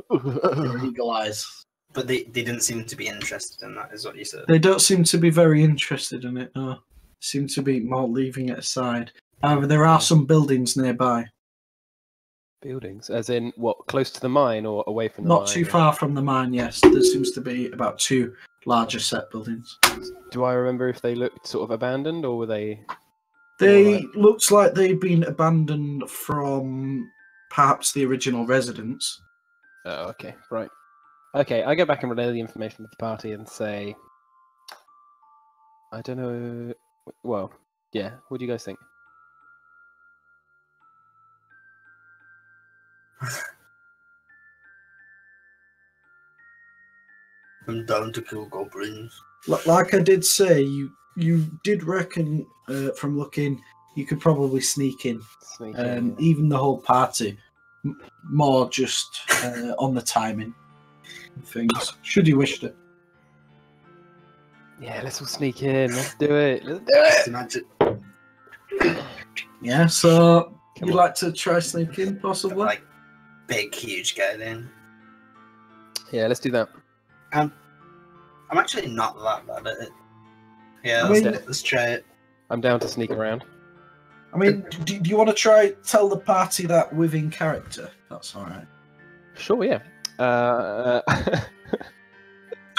Speaker 1: your eagle eyes.
Speaker 2: But they didn't seem to be interested in that, is what you said.
Speaker 1: They don't seem to be very interested in it. No, seem to be more leaving it aside. However, there are some buildings nearby.
Speaker 3: Buildings, as in what? Close to the mine or away from the mine?
Speaker 1: Not too far from the mine. Yes, there seems to be about 2 larger set buildings.
Speaker 3: Do I remember if they looked sort of abandoned or were they?
Speaker 1: They looks like they've been abandoned from perhaps the original residents.
Speaker 3: Oh, okay, right. Okay, I go back and relay the information to the party and say, I don't know. Well, yeah. What do you guys think?
Speaker 2: I'm down to kill goblins.
Speaker 1: Like I did say, you did reckon from looking you could probably sneak in,
Speaker 3: Sneak in, yeah.
Speaker 1: even the whole party. More just on the timing of things. Should you wish to.
Speaker 3: Yeah, let's all sneak in. Let's do it. Let's do
Speaker 2: Just
Speaker 3: it.
Speaker 2: imagine.
Speaker 1: Yeah, so
Speaker 3: Come
Speaker 1: you'd
Speaker 3: on.
Speaker 1: like to try sneak in, possibly?
Speaker 2: Like, big, huge guy then.
Speaker 3: Yeah, let's do that.
Speaker 2: I'm actually not that bad at it. Yeah,
Speaker 1: I
Speaker 2: let's,
Speaker 1: mean-
Speaker 2: let's try it.
Speaker 3: I'm down to sneak around.
Speaker 1: I mean, do you want to try tell the party that within character? That's all right.
Speaker 3: Sure, yeah.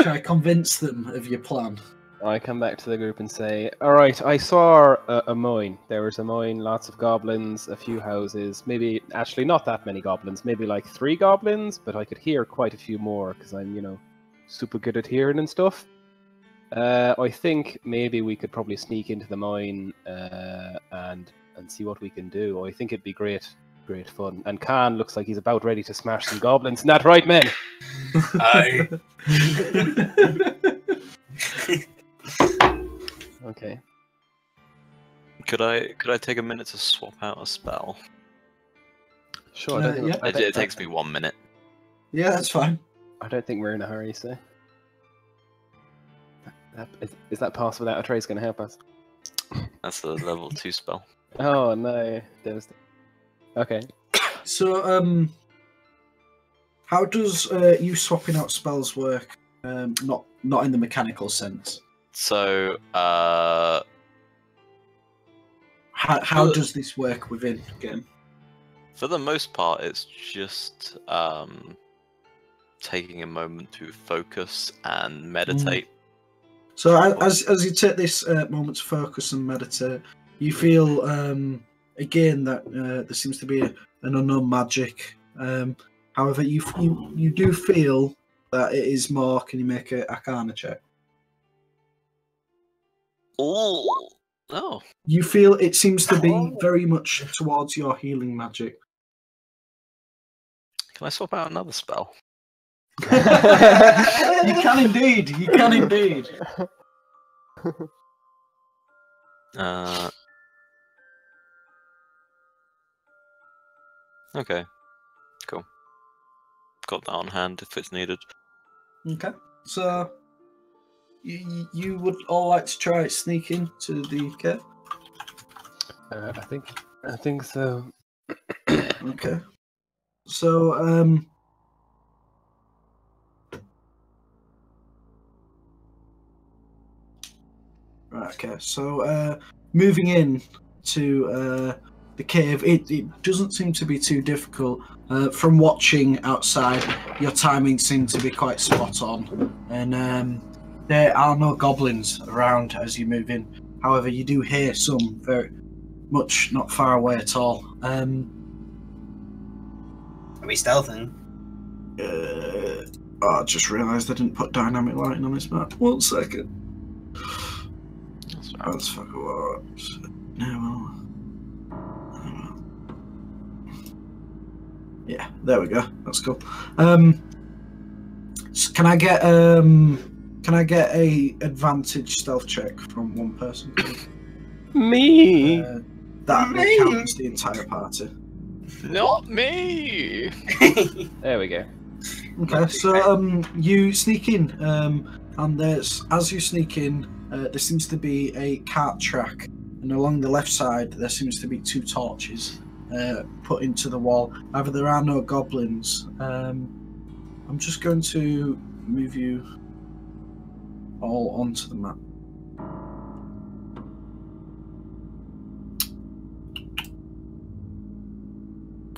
Speaker 1: Try convince them of your plan.
Speaker 3: I come back to the group and say, all right, I saw a mine. There was a mine, lots of goblins, a few houses, maybe, actually not that many goblins, maybe like 3 goblins, but I could hear quite a few more because I'm, super good at hearing and stuff. I think maybe we could probably sneak into the mine and see what we can do. I think it'd be great fun. And Khan looks like he's about ready to smash some goblins. Isn't that right, men?
Speaker 2: Aye.
Speaker 3: Okay.
Speaker 5: Could I take a minute to swap out a spell?
Speaker 3: Sure. I don't think,
Speaker 1: yeah.
Speaker 5: It takes me 1 minute.
Speaker 1: Yeah, that's fine.
Speaker 3: I don't think we're in a hurry, so. Is that pass without a trace going to help us?
Speaker 5: That's the level 2 spell.
Speaker 3: Oh no, devastating. Okay.
Speaker 1: So, how does you swapping out spells work? Not in the mechanical sense.
Speaker 5: So,
Speaker 1: How does this work within the game?
Speaker 5: for the most part, it's just taking a moment to focus and meditate.
Speaker 1: So as you take this moment to focus and meditate, you feel again that there seems to be an unknown magic. However, you do feel that it is more. Can you make a Arcana check?
Speaker 5: Oh, no.
Speaker 1: You feel it seems to be very much towards your healing magic.
Speaker 5: Can I swap out another spell?
Speaker 1: You can indeed. You can indeed.
Speaker 5: Okay, cool. Got that on hand if it's needed.
Speaker 1: Okay. So you would all like to try sneaking to the cave?
Speaker 3: I think so.
Speaker 1: Okay. So right, okay. So moving in to the cave, it doesn't seem to be too difficult. From watching outside, your timing seemed to be quite spot on, and there are no goblins around as you move in. However, you do hear some very much not far away at all.
Speaker 2: Are we stealthing?
Speaker 1: I just realised I didn't put dynamic lighting on this map. 1 second. That's fucking what. Yeah, there we go. That's cool. So can I get a advantage stealth check from one person, please?
Speaker 3: Me.
Speaker 1: That counts the entire party.
Speaker 5: Not me!
Speaker 3: There we go.
Speaker 1: Okay, so you sneak in, and as you sneak in, there seems to be a cart track, and along the left side there seems to be 2 torches put into the wall. However, there are no goblins. I'm just going to move you all onto the map.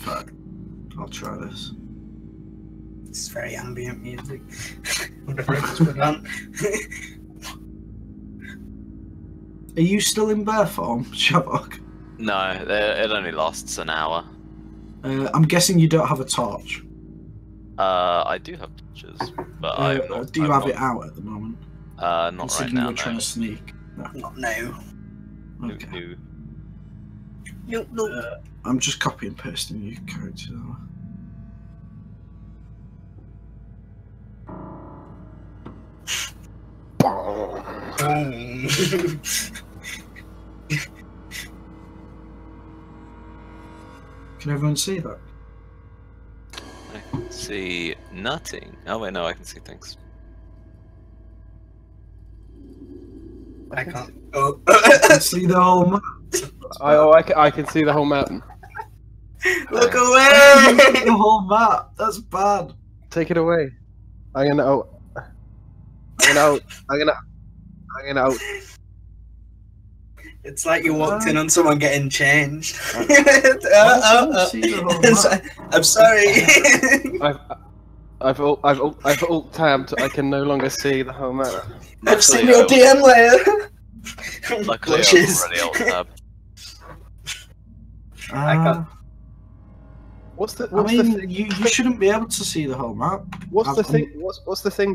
Speaker 1: Fuck. I'll try this.
Speaker 2: It's very ambient music. Whatever it's put on.
Speaker 1: Are you still in bear form, Shavok?
Speaker 5: No, it only lasts an hour.
Speaker 1: I'm guessing you don't have a torch.
Speaker 5: I do have torches, but I'm not.
Speaker 1: Do you have it out at the moment?
Speaker 5: Not
Speaker 1: Considering
Speaker 5: right now.
Speaker 1: you were trying to sneak. No.
Speaker 2: Not now.
Speaker 1: Okay.
Speaker 2: No.
Speaker 1: I'm just copy and pasting your character. Can everyone see that?
Speaker 5: I can see nothing. Oh wait, no, I can see things.
Speaker 2: I can't. Oh.
Speaker 1: I can see the whole map.
Speaker 3: I can see the whole mountain.
Speaker 2: Look away!
Speaker 1: The whole map. That's bad.
Speaker 3: Take it away. I'm gonna out.
Speaker 2: It's like you walked in on someone getting changed. I'm sorry.
Speaker 3: I've alt tabbed. I can no longer see the whole map.
Speaker 2: I've seen your DM layer.
Speaker 5: Luckily,
Speaker 2: Bushes.
Speaker 5: I'm already alt tab.
Speaker 2: I can't.
Speaker 3: What's the thing?
Speaker 1: You shouldn't be able to see the whole map.
Speaker 3: What's the thing,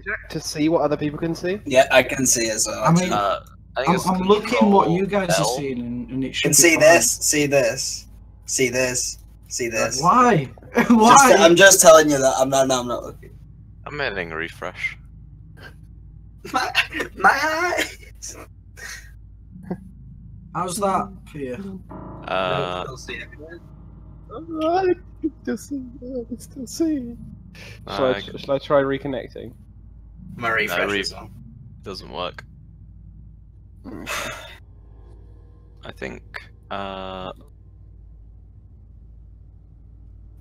Speaker 3: Jack? To see what other people can see?
Speaker 2: Yeah, I can see as well.
Speaker 1: I mean,
Speaker 5: I think it's
Speaker 1: I'm looking what you guys
Speaker 5: control
Speaker 1: are
Speaker 5: L.
Speaker 1: seeing, and it
Speaker 2: I
Speaker 1: should
Speaker 2: can
Speaker 1: be
Speaker 2: see
Speaker 1: fine.
Speaker 2: this, see this, see this, see this.
Speaker 1: Why? Why?
Speaker 2: I'm just telling you that. I'm not looking.
Speaker 5: I'm hitting refresh.
Speaker 2: My eyes.
Speaker 1: How's that for you?
Speaker 2: I'll see everywhere.
Speaker 3: I can still see. I can still see. Shall I try reconnecting?
Speaker 2: My refresh as well.
Speaker 5: Doesn't work. I think.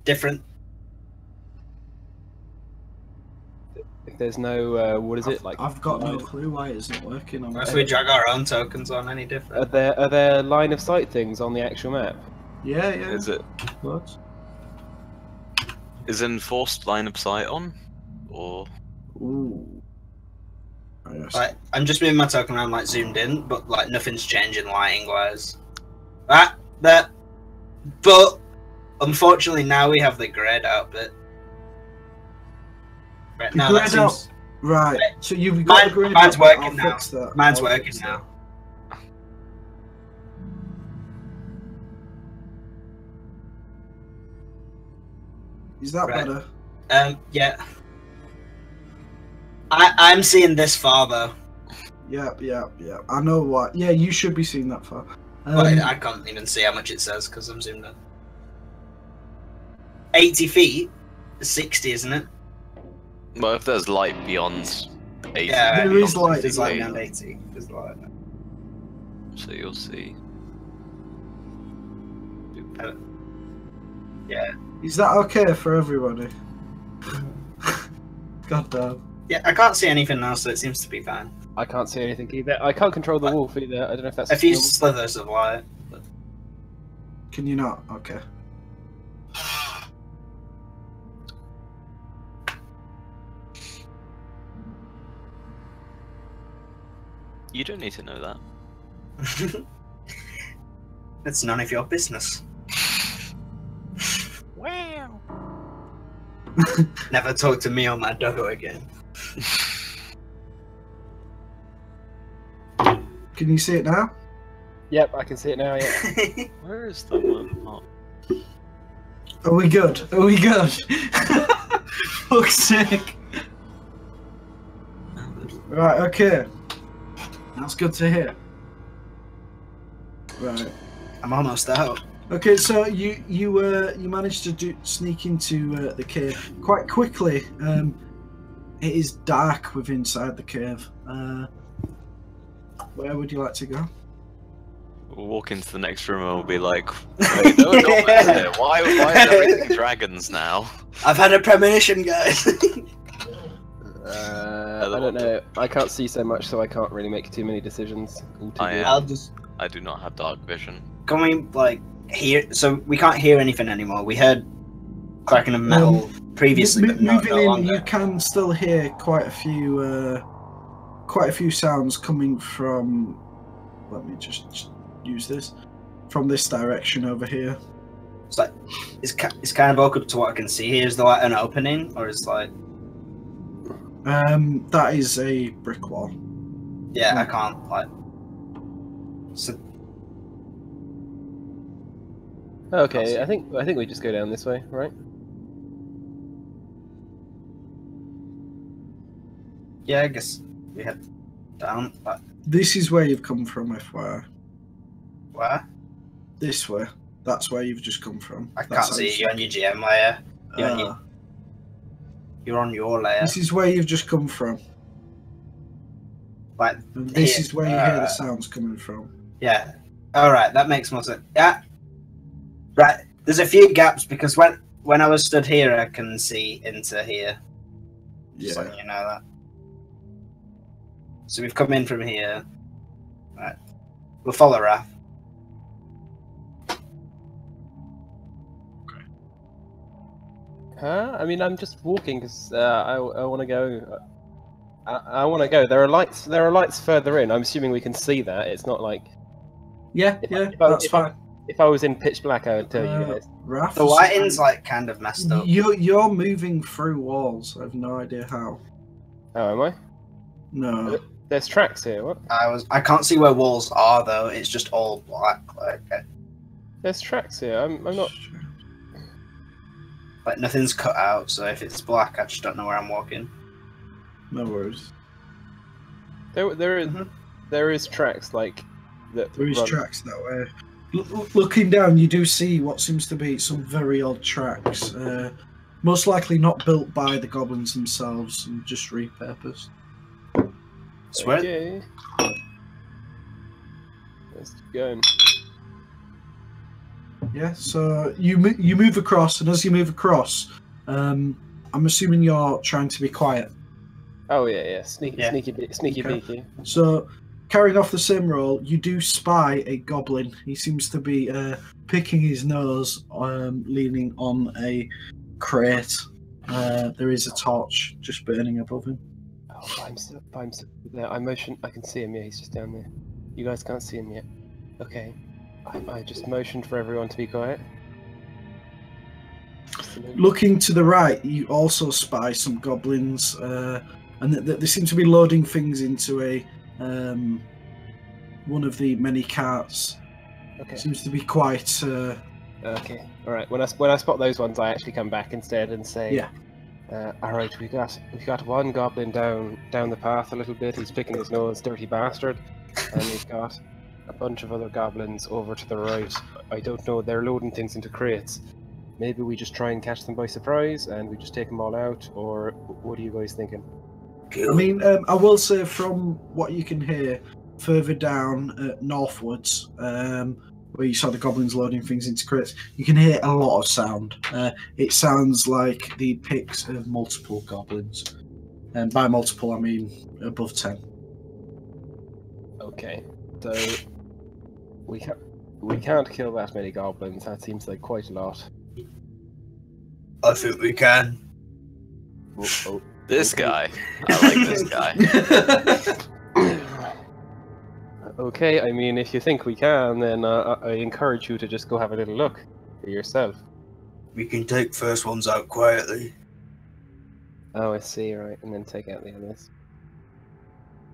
Speaker 2: Different.
Speaker 3: If there's no, what is it like?
Speaker 1: I've got no clue why it isn't working.
Speaker 2: If we drag our own tokens on, any different?
Speaker 3: Are there line of sight things on the actual map?
Speaker 1: Yeah.
Speaker 5: Is it?
Speaker 1: What?
Speaker 5: Is enforced line of sight on? Or.
Speaker 1: Ooh.
Speaker 2: Like, I'm just moving my token around, like zoomed in, but like nothing's changing lighting wise. There. But unfortunately, now we have the grayed out bit. Right now, that seems...
Speaker 1: Right. So you've got the green.
Speaker 2: Mine's working now.
Speaker 1: Fix that.
Speaker 2: Mine's
Speaker 1: I'll
Speaker 2: working
Speaker 1: fix
Speaker 2: now.
Speaker 1: that. Is that better?
Speaker 2: Yeah. I'm seeing this far though.
Speaker 1: Yeah. I know what. Yeah, you should be seeing that far.
Speaker 2: But I can't even see how much it says because I'm zoomed in. 80 feet? 60, isn't it?
Speaker 5: Well, if there's light beyond 80.
Speaker 2: Yeah,
Speaker 1: there is light.
Speaker 2: There's light beyond 80. There's light.
Speaker 5: So you'll see.
Speaker 2: Yeah.
Speaker 1: Is that okay for everybody? God damn.
Speaker 2: Yeah, I can't see anything now, so it seems to be fine.
Speaker 3: I can't see anything either. I can't control the wolf either. I don't know if that's
Speaker 2: A few slithers of light. But...
Speaker 1: Can you not? Okay.
Speaker 5: You don't need to know that.
Speaker 2: It's none of your business.
Speaker 5: Wow.
Speaker 2: Never talk to me or my doggo again.
Speaker 1: Can you see it now?
Speaker 3: Yep, I can see it now. Yeah.
Speaker 5: Where is the one? Oh.
Speaker 1: Are we good? Are we good? Fuck's sake. Right, okay. That's good to hear. Right.
Speaker 2: I'm almost out.
Speaker 1: Okay, so you managed to sneak into the cave quite quickly. It is dark within inside the cave. Where would you like to go?
Speaker 5: We'll walk into the next room and we'll be like, wait, there were goblins here. Why is everything dragons now?
Speaker 2: I've had a premonition, guys.
Speaker 3: I don't know. I can't see so much, so I can't really make too many decisions.
Speaker 2: I
Speaker 5: do not have dark vision.
Speaker 2: Can we like hear? So we can't hear anything anymore. We heard cracking of metal previously, but
Speaker 1: moving
Speaker 2: no
Speaker 1: in,
Speaker 2: longer.
Speaker 1: you can still hear quite a few sounds coming from. Let me just use this from this direction over here.
Speaker 2: It's like it's kind of awkward to what I can see here. Is there like an opening, or is like?
Speaker 1: That is a brick wall.
Speaker 2: Yeah, I can't like. So
Speaker 3: Okay, I think we just go down this way, right?
Speaker 2: yeah, I guess we head down. But
Speaker 1: This is where you've come from, FYI.
Speaker 2: where?
Speaker 1: This way. That's where you've just come from.
Speaker 2: I
Speaker 1: That's
Speaker 2: can't
Speaker 1: how
Speaker 2: see
Speaker 1: you
Speaker 2: you on your GM layer. You're on your layer.
Speaker 1: This is where you've just come from.
Speaker 2: Like
Speaker 1: And this
Speaker 2: here.
Speaker 1: is where you hear the sounds coming from.
Speaker 2: Yeah. All right, that makes more sense. Yeah. Right. There's a few gaps because when I was stood here, I can see into here. Just
Speaker 1: Yeah.
Speaker 2: letting you know that. So we've come in from here. Right. We'll follow Raph.
Speaker 3: Huh? I mean, I'm just walking because I want to go. I want to go. There are lights. There are lights further in. I'm assuming we can see that. It's not like.
Speaker 1: Yeah,
Speaker 3: If
Speaker 1: yeah,
Speaker 3: I-
Speaker 1: that's
Speaker 3: if I-
Speaker 1: fine.
Speaker 3: If I was in pitch black, I would tell you guys.
Speaker 1: Raph,
Speaker 2: The lighting's like kind of messed up.
Speaker 1: You're moving through walls. I have no idea how.
Speaker 3: Oh, am I?
Speaker 1: No.
Speaker 3: There's tracks here. What?
Speaker 2: I can't see where walls are though. It's just all black.
Speaker 3: There's tracks here. I'm not.
Speaker 2: Like nothing's cut out. So if it's black, I just don't know where I'm walking.
Speaker 1: No worries.
Speaker 3: There is.
Speaker 2: Mhm.
Speaker 3: There is tracks like that.
Speaker 1: There is
Speaker 3: run-
Speaker 1: tracks that way. Looking down, you do see what seems to be some very odd tracks. Most likely not built by the goblins themselves and just repurposed.
Speaker 2: Swear.
Speaker 3: Okay. Let's keep going.
Speaker 1: Yeah, so you move across, and as you move across, I'm assuming you're trying to be quiet.
Speaker 3: Oh yeah. Sneaky
Speaker 1: Okay.
Speaker 3: beaky.
Speaker 1: So, carrying off the same roll, you do spy a goblin. He seems to be picking his nose, leaning on a crate. There is a torch just burning above him.
Speaker 3: Oh, I'm still there. I motion. I can see him. Yeah, he's just down there. You guys can't see him yet. Okay. I just motioned for everyone to be quiet.
Speaker 1: Looking to the right, you also spy some goblins, and they seem to be loading things into a one of the many carts.
Speaker 3: Okay.
Speaker 1: Seems to be quite.
Speaker 3: Okay. All right. When I spot those ones, I actually come back instead and say,
Speaker 1: Yeah.
Speaker 3: All right, we got one goblin down the path a little bit. He's picking his nose, dirty bastard. And we've got a bunch of other goblins over to the right. I don't know. They're loading things into crates. Maybe we just try and catch them by surprise and we just take them all out, or what are you guys thinking?
Speaker 1: I mean, I will say from what you can hear further down northwards, where you saw the goblins loading things into crates, you can hear a lot of sound. It sounds like the picks of multiple goblins. And by multiple, I mean above 10.
Speaker 3: Okay, so we can't kill that many goblins. That seems like quite a lot.
Speaker 2: I think we can.
Speaker 3: Oh,
Speaker 5: This guy. I like this guy.
Speaker 3: Okay, I mean, if you think we can, then I encourage you to just go have a little look for yourself.
Speaker 2: We can take first ones out quietly.
Speaker 3: Oh, I see, right, and then take out the others.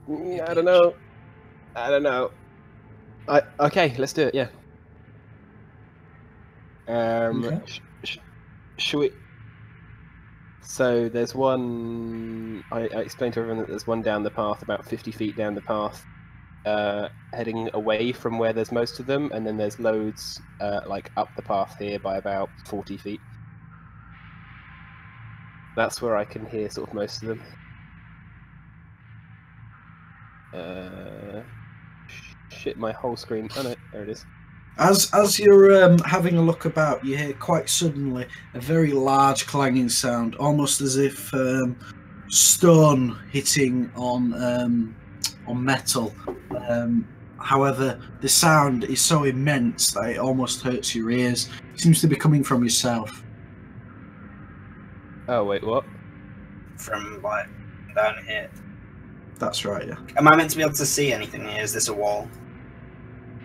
Speaker 3: Yeah, I don't know. Okay, let's do it, yeah.
Speaker 1: Okay.
Speaker 3: Should we... So there's one... I explained to everyone that there's one down the path, about 50 feet down the path, heading away from where there's most of them, and then there's loads like up the path here by about 40 feet. That's where I can hear sort of most of them. Shit, my whole screen. Oh no, there it is.
Speaker 1: As you're having a look about, you hear quite suddenly a very large clanging sound, almost as if stone hitting on metal. However, the sound is so immense that it almost hurts your ears. It seems to be coming from yourself.
Speaker 3: Oh wait, what?
Speaker 2: From like down here.
Speaker 1: That's right, yeah.
Speaker 2: Am I meant to be able to see anything here? Is this a wall?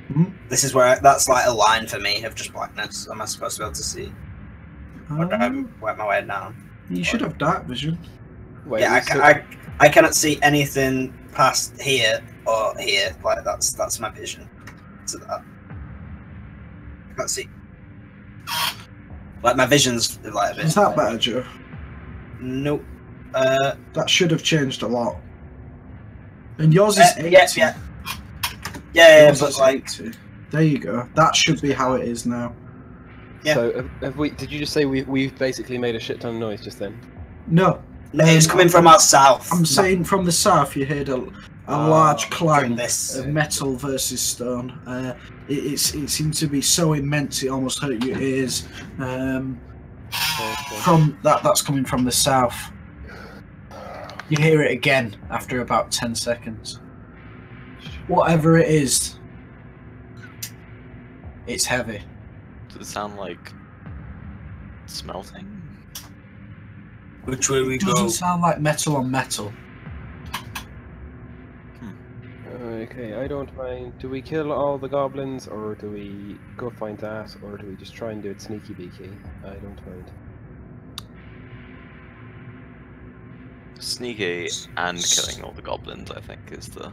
Speaker 1: Hmm?
Speaker 2: This is where that's like a line for me of just blackness. Am I supposed to be able to see? Or do I work my way down?
Speaker 1: You should have dark vision.
Speaker 3: Wait,
Speaker 2: Yeah, I cannot see anything past here or here. Like that's my vision. To that. I can't see. Like my vision's like a bit.
Speaker 1: Is that better, Joe?
Speaker 2: Nope.
Speaker 1: That should have changed a lot. And yours is 80.
Speaker 2: Yeah,
Speaker 1: Yours
Speaker 2: but
Speaker 1: is
Speaker 2: like
Speaker 1: 80. There you go. That should be how it is now.
Speaker 2: Yeah.
Speaker 3: So have we? Did you just say we've basically made a shit ton of noise just then?
Speaker 1: No.
Speaker 2: it's coming from our south.
Speaker 1: I'm saying from the south you heard a large clang
Speaker 2: this.
Speaker 1: of metal versus stone. It seemed to be so immense it almost hurt your ears. From that's coming from the south. You hear it again after about 10 seconds. Whatever it is, it's heavy.
Speaker 5: Does it sound like smelting?
Speaker 2: Which way we
Speaker 1: It doesn't
Speaker 2: go?
Speaker 1: sound like metal on metal.
Speaker 3: Okay, I don't mind. Do we kill all the goblins, or do we go find that, or do we just try and do it sneaky beaky? I don't mind.
Speaker 5: Sneaky and killing all the goblins, I think, is the...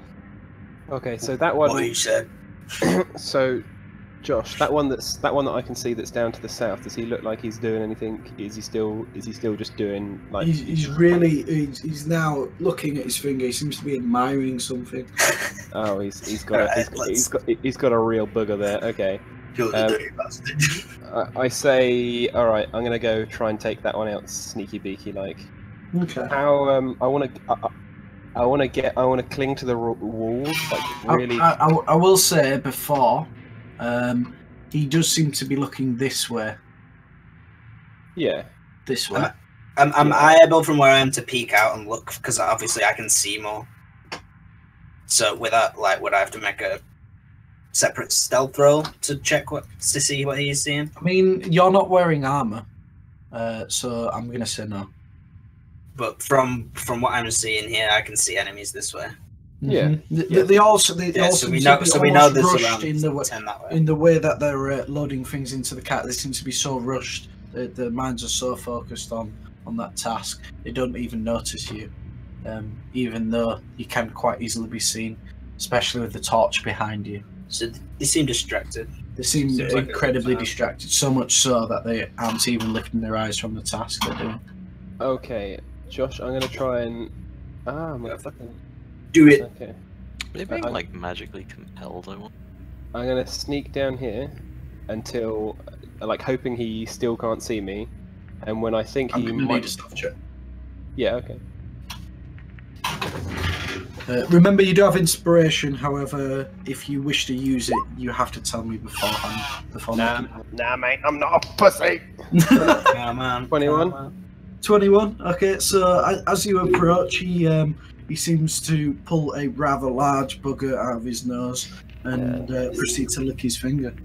Speaker 3: Okay, so that one.
Speaker 2: What you said.
Speaker 3: So, Josh, that one that I can see that's down to the south. Does he look like he's doing anything? Is he still just doing like?
Speaker 1: He's now looking at his finger. He seems to be admiring something.
Speaker 3: Oh, he's got a real booger there. Okay.
Speaker 2: You're the dirty bastard.
Speaker 3: I say, all right. I'm gonna go try and take that one out, sneaky beaky like.
Speaker 1: Okay.
Speaker 3: How I want to cling to the walls, like really.
Speaker 1: I will say before, he does seem to be looking this way.
Speaker 3: Yeah.
Speaker 1: This way.
Speaker 2: Am I able from where I am to peek out and look? Because obviously I can see more. So with that, like, would I have to make a separate stealth roll to see what he's seeing?
Speaker 1: I mean, you're not wearing armor, so I'm gonna say no.
Speaker 2: But from what I'm seeing here, I can see enemies this way.
Speaker 3: Yeah.
Speaker 1: They also
Speaker 2: so we know there's
Speaker 1: rushed
Speaker 2: around
Speaker 1: in the way that they're loading things into the cart. They seem to be so rushed. The minds are so focused on that task. They don't even notice you, even though you can quite easily be seen, especially with the torch behind you.
Speaker 2: So they seem distracted.
Speaker 1: They seem
Speaker 2: Seems like
Speaker 1: incredibly distracted, so much so that they aren't even lifting their eyes from the task they're doing.
Speaker 3: Okay, Josh, I'm gonna try and my fucking
Speaker 2: Do it.
Speaker 3: okay.
Speaker 5: They're being like magically compelled. I want.
Speaker 3: I'm gonna sneak down here until, like, hoping he still can't see me, and when I think
Speaker 1: I'm
Speaker 3: he
Speaker 1: going to
Speaker 3: might.
Speaker 1: need a stealth check.
Speaker 3: Yeah. Okay.
Speaker 1: Remember, you do have inspiration. However, if you wish to use it, you have to tell me beforehand.
Speaker 3: Nah, mate, I'm not a pussy.
Speaker 2: Come on.
Speaker 3: 21.
Speaker 1: 21. Okay, so as you approach, he seems to pull a rather large bugger out of his nose and proceed to lick his finger.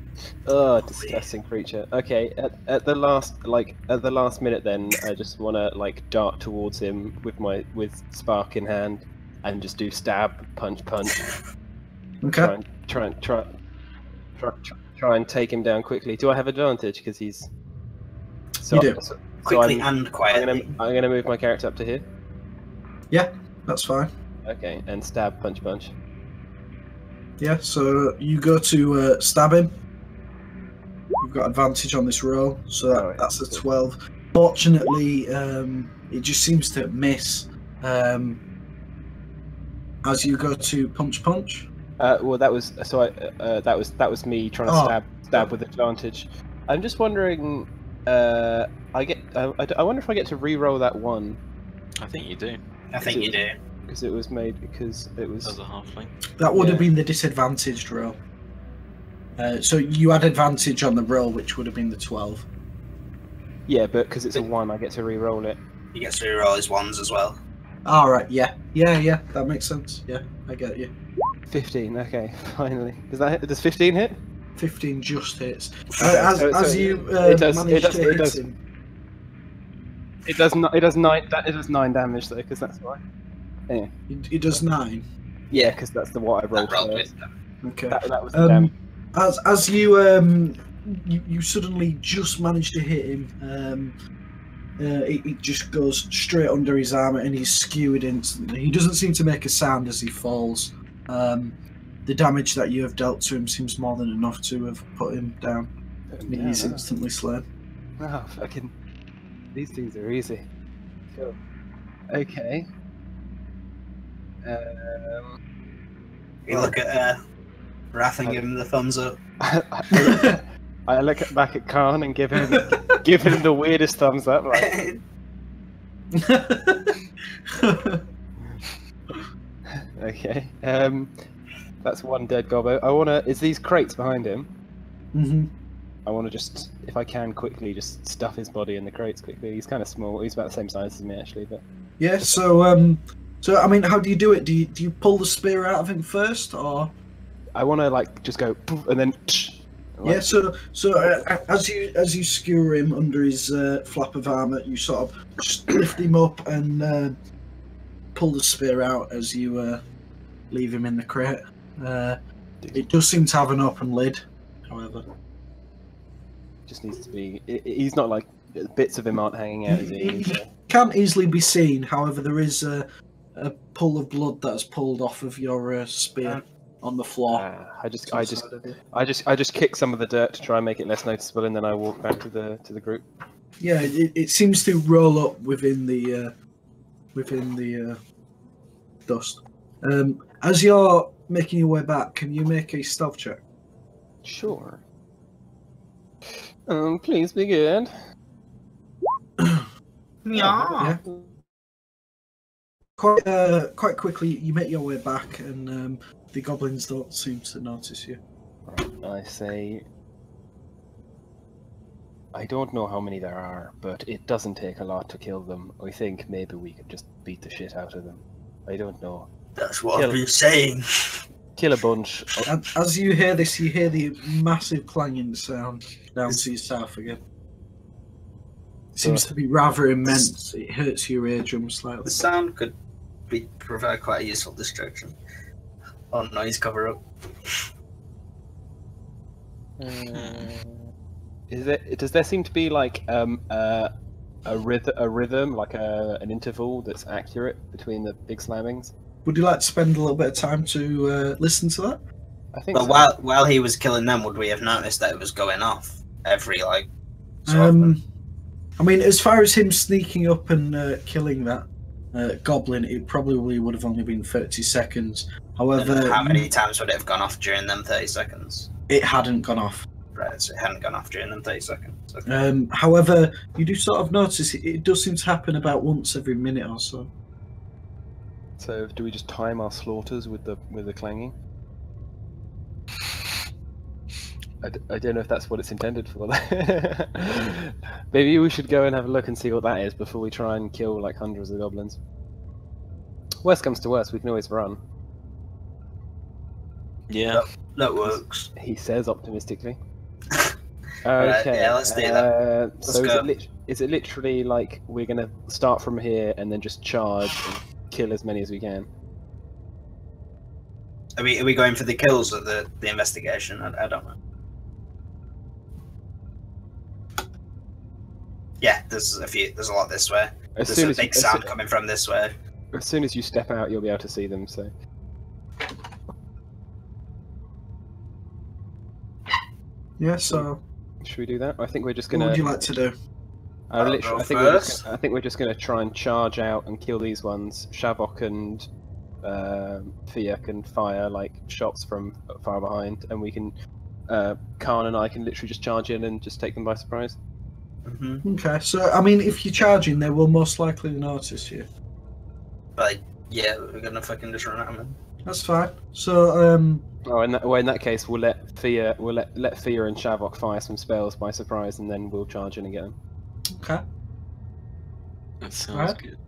Speaker 3: Oh, disgusting creature. Okay, at the last minute, then I just want to like dart towards him with spark in hand, and just do stab, punch.
Speaker 1: Okay.
Speaker 3: Try and take him down quickly. Do I have advantage because he's?
Speaker 1: You do.
Speaker 2: Quickly and quietly.
Speaker 3: I'm gonna move my character up to here.
Speaker 1: Yeah, that's fine.
Speaker 3: Okay, and stab, punch.
Speaker 1: Yeah, so you go to stab him. You've got advantage on this roll, so that's a 12. Fortunately, it just seems to miss as you go to punch.
Speaker 3: Well, that was that was me trying to stab with advantage. I'm just wondering. I wonder if I get to re-roll that one.
Speaker 5: I think you do.
Speaker 2: I think you do.
Speaker 3: Because it was made because it was.
Speaker 5: As a halfling.
Speaker 1: That would have been the disadvantaged roll. So you had advantage on the roll, which would have been the 12.
Speaker 3: Yeah, but because it's a 1, I get to re-roll it.
Speaker 2: He gets to re-roll his ones as well.
Speaker 1: Alright, yeah, that makes sense. Yeah, I get you.
Speaker 3: 15, okay, finally. Does 15 hit?
Speaker 1: 15 just hits.
Speaker 3: It does 9 damage though, because that's right. Anyway.
Speaker 1: It does 9?
Speaker 3: Yeah, because that's what I rolled first.
Speaker 1: Okay.
Speaker 3: That was the damage.
Speaker 1: As you suddenly just manage to hit him, it just goes straight under his arm and he's skewered instantly. He doesn't seem to make a sound as he falls. The damage that you have dealt to him seems more than enough to have put him down. He's instantly slain.
Speaker 3: Oh, fucking... These things are easy. Cool. Okay.
Speaker 2: You look at Wrath and give him the thumbs up.
Speaker 3: I look back at Khan and give him the weirdest thumbs up. Like... Okay. That's one dead gobbo. Is these crates behind him?
Speaker 1: Mm-hmm.
Speaker 3: I want to just, if I can, quickly just stuff his body in the crates quickly. He's kind of small. He's about the same size as me, actually. But
Speaker 1: yeah. So I mean, how do you do it? Do you pull the spear out of him first, or?
Speaker 3: I want to like just go poof, and then. Like...
Speaker 1: Yeah. So as you skewer him under his flap of armor, you sort of just lift him up and pull the spear out as you leave him in the crate. It does seem to have an open lid, however.
Speaker 3: Just needs to be. He's not like bits of him aren't hanging out.
Speaker 1: He can't easily be seen. However, there is a pool of blood that's pulled off of your spear on the floor.
Speaker 3: I just kick some of the dirt to try and make it less noticeable, and then I walk back to the group.
Speaker 1: Yeah, it seems to roll up within the dust. As you're making your way back, can you make a stealth check?
Speaker 3: Sure. Please be good.
Speaker 2: Yeah.
Speaker 1: Quite quickly, you make your way back, and the goblins don't seem to notice you.
Speaker 3: I say, I don't know how many there are, but it doesn't take a lot to kill them. I think maybe we could just beat the shit out of them. I don't know.
Speaker 2: That's what I've been saying.
Speaker 3: Kill a bunch.
Speaker 1: As you hear this, you hear the massive clanging sound down to your south again. It seems to be rather immense. It hurts your eardrum slightly.
Speaker 2: The sound could provide quite a useful distraction. Oh, noise cover up.
Speaker 3: Does there seem to be like a rhythm, like an interval that's accurate between the big slammings?
Speaker 1: Would you like to spend a little bit of time to listen to that?
Speaker 3: I think.
Speaker 2: But
Speaker 3: so.
Speaker 2: while he was killing them, would we have noticed that it was going off every like?
Speaker 1: I mean, as far as him sneaking up and killing that goblin, it probably would have only been 30 seconds. However,
Speaker 2: how many times would it have gone off during them 30 seconds?
Speaker 1: It hadn't gone off.
Speaker 2: Right, so it hadn't gone off during them 30 seconds. Okay.
Speaker 1: However, you do sort of notice it does seem to happen about once every minute or so.
Speaker 3: So, do we just time our slaughters with the clanging? I don't know if that's what it's intended for. Maybe we should go and have a look and see what that is before we try and kill like hundreds of goblins. Worst comes to worst, we can always run.
Speaker 5: Yeah,
Speaker 2: that works.
Speaker 3: He says optimistically.
Speaker 2: Right,
Speaker 3: Okay.
Speaker 2: yeah, let's do that.
Speaker 3: So
Speaker 2: go.
Speaker 3: is it literally like we're gonna start from here and then just charge and kill as many as we can?
Speaker 2: Are we going for the kills or the investigation? I don't know. Yeah, there's a lot this way. There's a big sound coming from this way.
Speaker 3: As soon as you step out, you'll be able to see them. So.
Speaker 1: Yeah. So.
Speaker 3: Should we do that? I think we're just gonna.
Speaker 1: What would you like to do?
Speaker 3: I think we're just gonna try and charge out and kill these ones. Shavok and Fia can fire like shots from far behind, and we can. Khan and I can literally just charge in and just take them by surprise.
Speaker 2: Mm-hmm.
Speaker 1: Okay, so I mean, if you're charging, they will most likely notice you.
Speaker 2: But yeah, we're gonna fucking just run at them.
Speaker 1: That's fine. So
Speaker 3: Oh, in that case, we'll let Fia and Shavok fire some spells by surprise, and then we'll charge in and get them.
Speaker 1: Okay.
Speaker 5: that sounds good.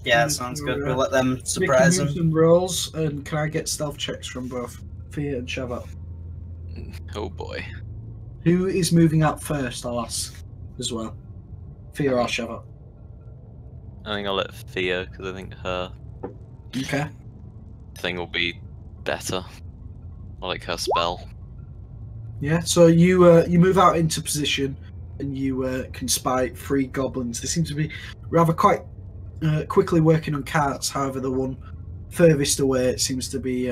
Speaker 2: Yeah, that sounds good. We'll let them surprise them.
Speaker 1: Some rolls, and can I get stealth checks from both Fia and Shavok?
Speaker 5: Oh boy.
Speaker 1: Who is moving up first? I'll ask as well. Fia or Shavok?
Speaker 5: I think I'll let Theo, because I think her
Speaker 1: Okay.
Speaker 5: thing will be better. I like her spell.
Speaker 1: Yeah. So you move out into position, and you can spy 3 goblins. They seem to be rather quite quickly working on carts. However, the one furthest away seems to be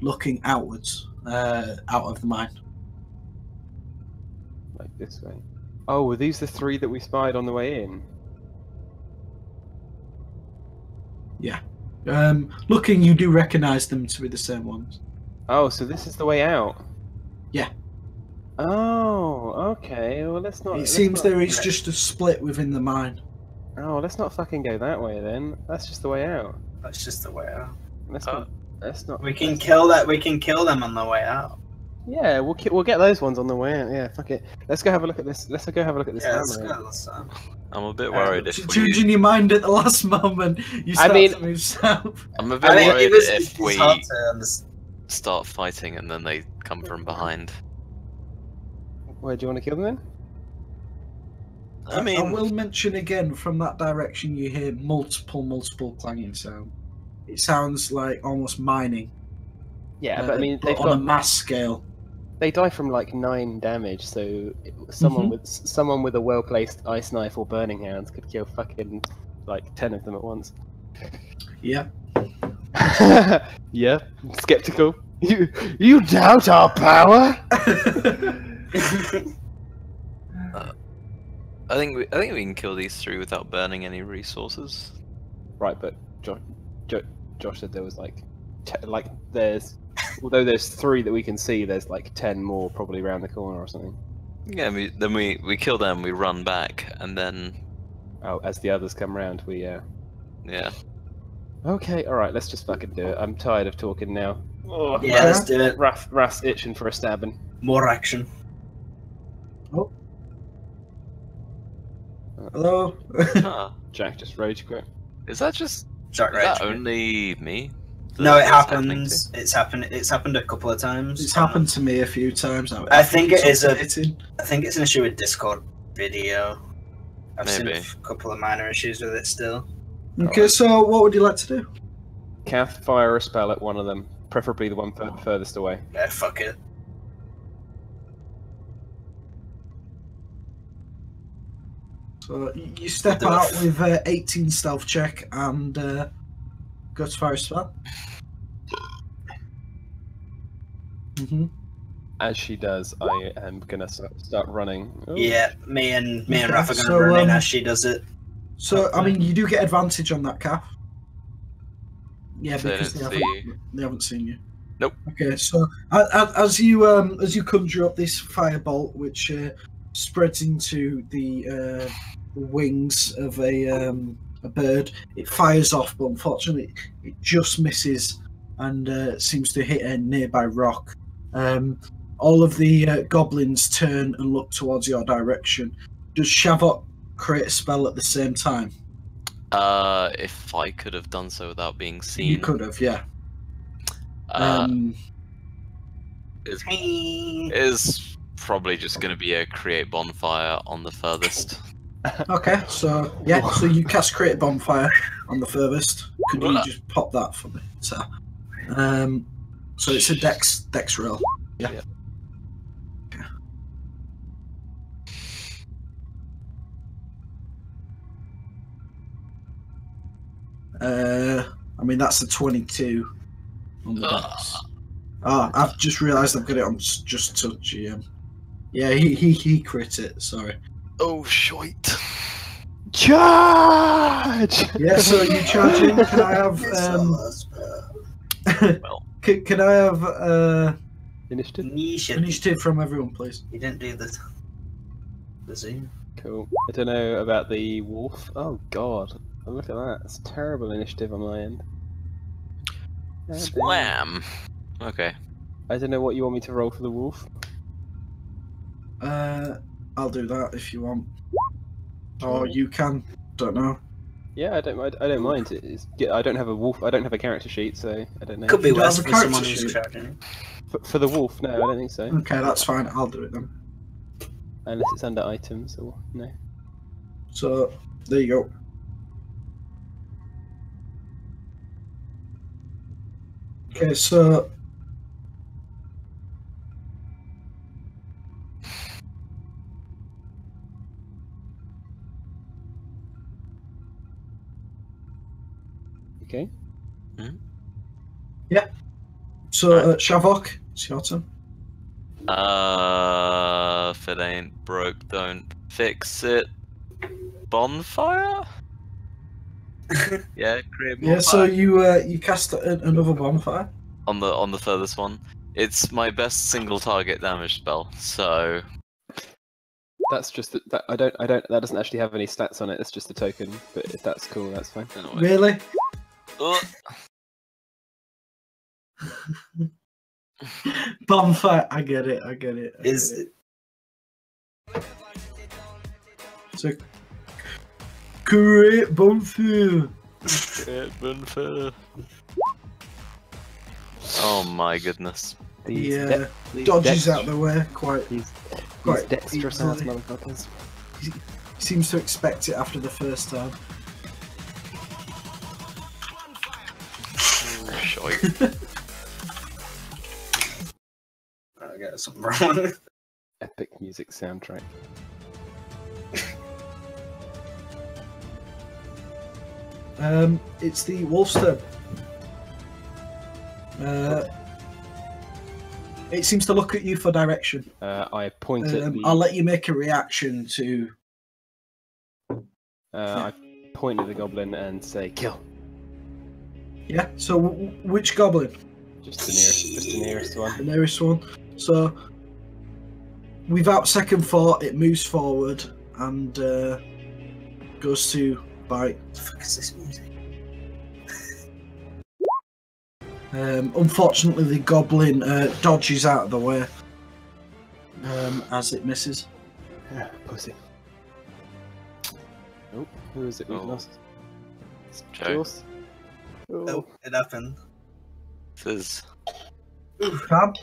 Speaker 1: looking outwards, out of the mine.
Speaker 3: Like this way. Oh, were these the 3 that we spied on the way in?
Speaker 1: Yeah. Looking, you do recognise them to be the same ones.
Speaker 3: Oh, so this is the way out?
Speaker 1: Yeah.
Speaker 3: Oh, okay. Well, let's not...
Speaker 1: It seems there is just a split within the mine.
Speaker 3: Oh, let's not fucking go that way then. That's just the way out.
Speaker 2: That's just the way out.
Speaker 3: Let's not...
Speaker 2: We can kill that. We can kill them on the way out.
Speaker 3: Yeah, we'll get those ones on the way out. Yeah, fuck it. Let's go have a look at this. Let's go have a look at this
Speaker 2: Yeah,
Speaker 3: hammer.
Speaker 2: let's go.
Speaker 5: I'm a bit worried if
Speaker 1: Changing your mind at the last moment, you start to move south.
Speaker 5: I'm a bit worried if we start fighting and then they come from behind.
Speaker 3: Where do you want to kill them then?
Speaker 5: I mean,
Speaker 1: I will mention again, from that direction you hear multiple clanging sound. It sounds like almost mining.
Speaker 3: Yeah, but I mean,
Speaker 1: but on a mass scale.
Speaker 3: They die from like 9 damage, so someone with a well-placed ice knife or burning hands could kill fucking like 10 of them at once.
Speaker 1: Yeah.
Speaker 3: Yeah, skeptical. You doubt our power?
Speaker 5: I think we can kill these 3 without burning any resources.
Speaker 3: Right, but Josh said there was although there's 3 that we can see, there's like 10 more probably around the corner or something.
Speaker 5: Yeah, then we kill them, we run back, and then...
Speaker 3: Oh, as the others come round, we,
Speaker 5: Yeah.
Speaker 3: Okay, alright, let's just fucking do it. I'm tired of talking now. Oh,
Speaker 2: Yeah, let's do it.
Speaker 3: Rath's itching for a stabbing.
Speaker 2: More action.
Speaker 1: Oh. Hello?
Speaker 5: Huh.
Speaker 3: Jack just rage quit.
Speaker 5: Is that just...
Speaker 2: Jack
Speaker 5: Is that
Speaker 2: rage.
Speaker 5: only me?
Speaker 2: No, it
Speaker 5: That's happening
Speaker 2: happens. It's happened a couple of times.
Speaker 1: It's happened to me a few times.
Speaker 2: I think it is
Speaker 1: hitting.
Speaker 2: I think it's an issue with Discord video. I've seen
Speaker 5: Maybe.
Speaker 2: a couple of minor issues with it still.
Speaker 1: Okay, so what would you like to do?
Speaker 3: Kath, fire a spell at one of them, preferably the one furthest away.
Speaker 2: Yeah, fuck it.
Speaker 1: So you step out with 18 stealth check and go to fire a spell.
Speaker 3: As she does, I am gonna start running. Ooh.
Speaker 2: Yeah, me and
Speaker 1: Okay,
Speaker 2: Raph are gonna
Speaker 1: so,
Speaker 2: run in as she does it.
Speaker 1: So I mean, you do get advantage on that cap. Yeah,
Speaker 5: They
Speaker 1: because
Speaker 5: don't
Speaker 1: they haven't seen you.
Speaker 5: Nope.
Speaker 1: Okay, so as you conjure up this firebolt, which spreads into the wings of a bird, it fires off, but unfortunately, it just misses and seems to hit a nearby rock. All of the goblins turn and look towards your direction. Does Shavok create a spell at the same time?
Speaker 5: If I could have done so without being seen.
Speaker 1: You could have, yeah.
Speaker 5: Is probably just going to be a create bonfire on the furthest.
Speaker 1: Okay, so yeah, so you cast create bonfire on the furthest. Could you just pop that for me? So it's a dex roll. Yeah.
Speaker 5: Yep.
Speaker 1: I mean that's a 22 on the dex. Oh, I've just realised I've got it on just touch. Yeah, he crit it. Sorry.
Speaker 5: Oh shite!
Speaker 3: Charge!
Speaker 1: Yeah, so you charge in. Can I have can I have initiative from everyone, please?
Speaker 2: You didn't do the zoom.
Speaker 3: Cool. I don't know about the wolf. Oh god. Oh, look at that. It's terrible initiative on my end.
Speaker 5: Swam! Okay.
Speaker 3: I don't know what you want me to roll for the wolf.
Speaker 1: I'll do that if you want. Or you can. Don't know.
Speaker 3: Yeah, I don't mind. I don't have a wolf. I don't have a character sheet, so I don't know.
Speaker 2: Could be
Speaker 1: You don't
Speaker 2: worse
Speaker 1: have a
Speaker 2: for someone
Speaker 1: character
Speaker 2: who's
Speaker 1: sheet?
Speaker 2: charging.
Speaker 3: For the wolf, no, I don't think so.
Speaker 1: Okay, that's fine. I'll do it then.
Speaker 3: Unless it's under items or no.
Speaker 1: So there you go. Okay, so
Speaker 3: Okay.
Speaker 1: yeah. So Shavok, it's your turn.
Speaker 5: If it ain't broke, don't fix it. Bonfire? Yeah, create bonfire.
Speaker 1: Yeah, so you cast another bonfire.
Speaker 5: On the furthest one. It's my best single target damage spell, so
Speaker 3: That's just that I don't that doesn't actually have any stats on it. It's just a token. But if that's cool, that's fine.
Speaker 5: anyway.
Speaker 1: Really? Bonfire. I get it. So create bonfire.
Speaker 5: Create bonfire. Oh my goodness.
Speaker 3: These
Speaker 1: Dodges out the way quite
Speaker 3: dexterous ass
Speaker 1: easily.
Speaker 3: motherfuckers.
Speaker 1: He seems to expect it after the first time.
Speaker 5: Oh, shite.
Speaker 2: I got something wrong.
Speaker 3: Epic music soundtrack.
Speaker 1: It's the Wolfstone. It seems to look at you for direction.
Speaker 3: I point at the.
Speaker 1: I'll let you make a reaction to.
Speaker 3: I point at the goblin and say, "Kill."
Speaker 1: Yeah. So which goblin?
Speaker 3: Just the nearest one.
Speaker 1: The nearest one. So without second thought, it moves forward and goes to bite.
Speaker 2: What the fuck is this music?
Speaker 1: Unfortunately, the goblin dodges out of the way as it misses.
Speaker 3: Yeah, pussy. Oh, who is it we've lost?
Speaker 5: It's Joe.
Speaker 2: Oh, it happened.
Speaker 5: This
Speaker 1: Cab?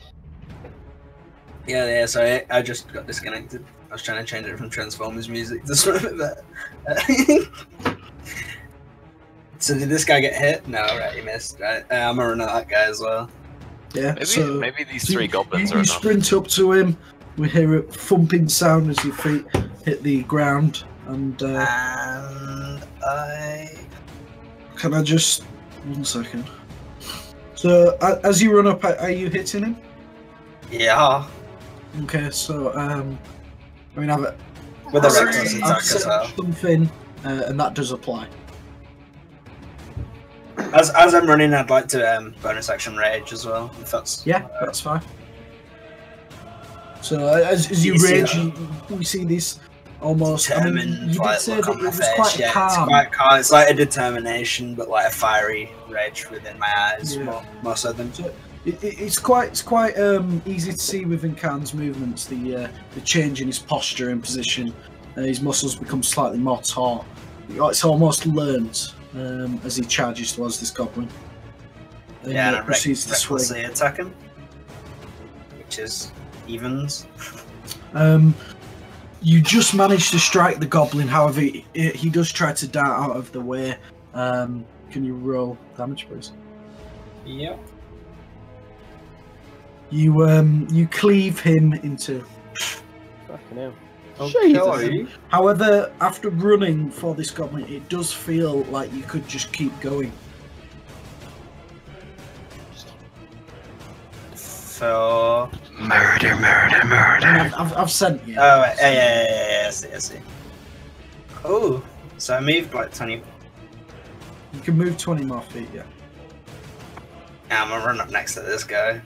Speaker 2: Yeah, sorry, I just got disconnected. I was trying to change it from Transformers music to something better. So did this guy get hit? No, right, he missed. Right, I'm gonna run at that guy as well.
Speaker 1: Yeah.
Speaker 5: maybe these three goblins are
Speaker 1: You
Speaker 5: enough.
Speaker 1: sprint up to him. We hear a thumping sound as your feet hit the ground, and
Speaker 2: I.
Speaker 1: can I just 1 second? So as you run up, are you hitting him?
Speaker 2: Yeah.
Speaker 1: Okay, so I mean, I've
Speaker 2: With a reckless attack as
Speaker 1: set
Speaker 2: well.
Speaker 1: something, and that does apply.
Speaker 2: As I'm running, I'd like to bonus action rage as well. If that's
Speaker 1: That's fine. So as you
Speaker 2: You see
Speaker 1: rage, we see this almost. I mean,
Speaker 2: determined.
Speaker 1: you did say
Speaker 2: Look
Speaker 1: that
Speaker 2: on
Speaker 1: it
Speaker 2: my
Speaker 1: was
Speaker 2: face.
Speaker 1: quite
Speaker 2: Yeah,
Speaker 1: calm.
Speaker 2: it's quite calm. It's like a determination, but like a fiery rage within my eyes.
Speaker 1: Yeah.
Speaker 2: More so than.
Speaker 1: It's quite easy to see within Khan's movements the change in his posture and position. His muscles become slightly more taut. It's almost learnt as he charges towards this goblin.
Speaker 2: Yeah, and
Speaker 1: proceeds to swing.
Speaker 2: recklessly attack him, which is evens.
Speaker 1: You just managed to strike the goblin. However, he does try to dart out of the way. Can you roll damage, please?
Speaker 2: Yep.
Speaker 1: You cleave him into.
Speaker 3: Fucking hell.
Speaker 2: Okay.
Speaker 1: However, after running for this goblin, it does feel like you could just keep going.
Speaker 2: So.
Speaker 5: Murder.
Speaker 1: And I've sent you.
Speaker 2: Oh, yeah. I see. Oh, so I moved like 20.
Speaker 1: You can move 20 more feet, yeah.
Speaker 2: I'm gonna run up next to this guy.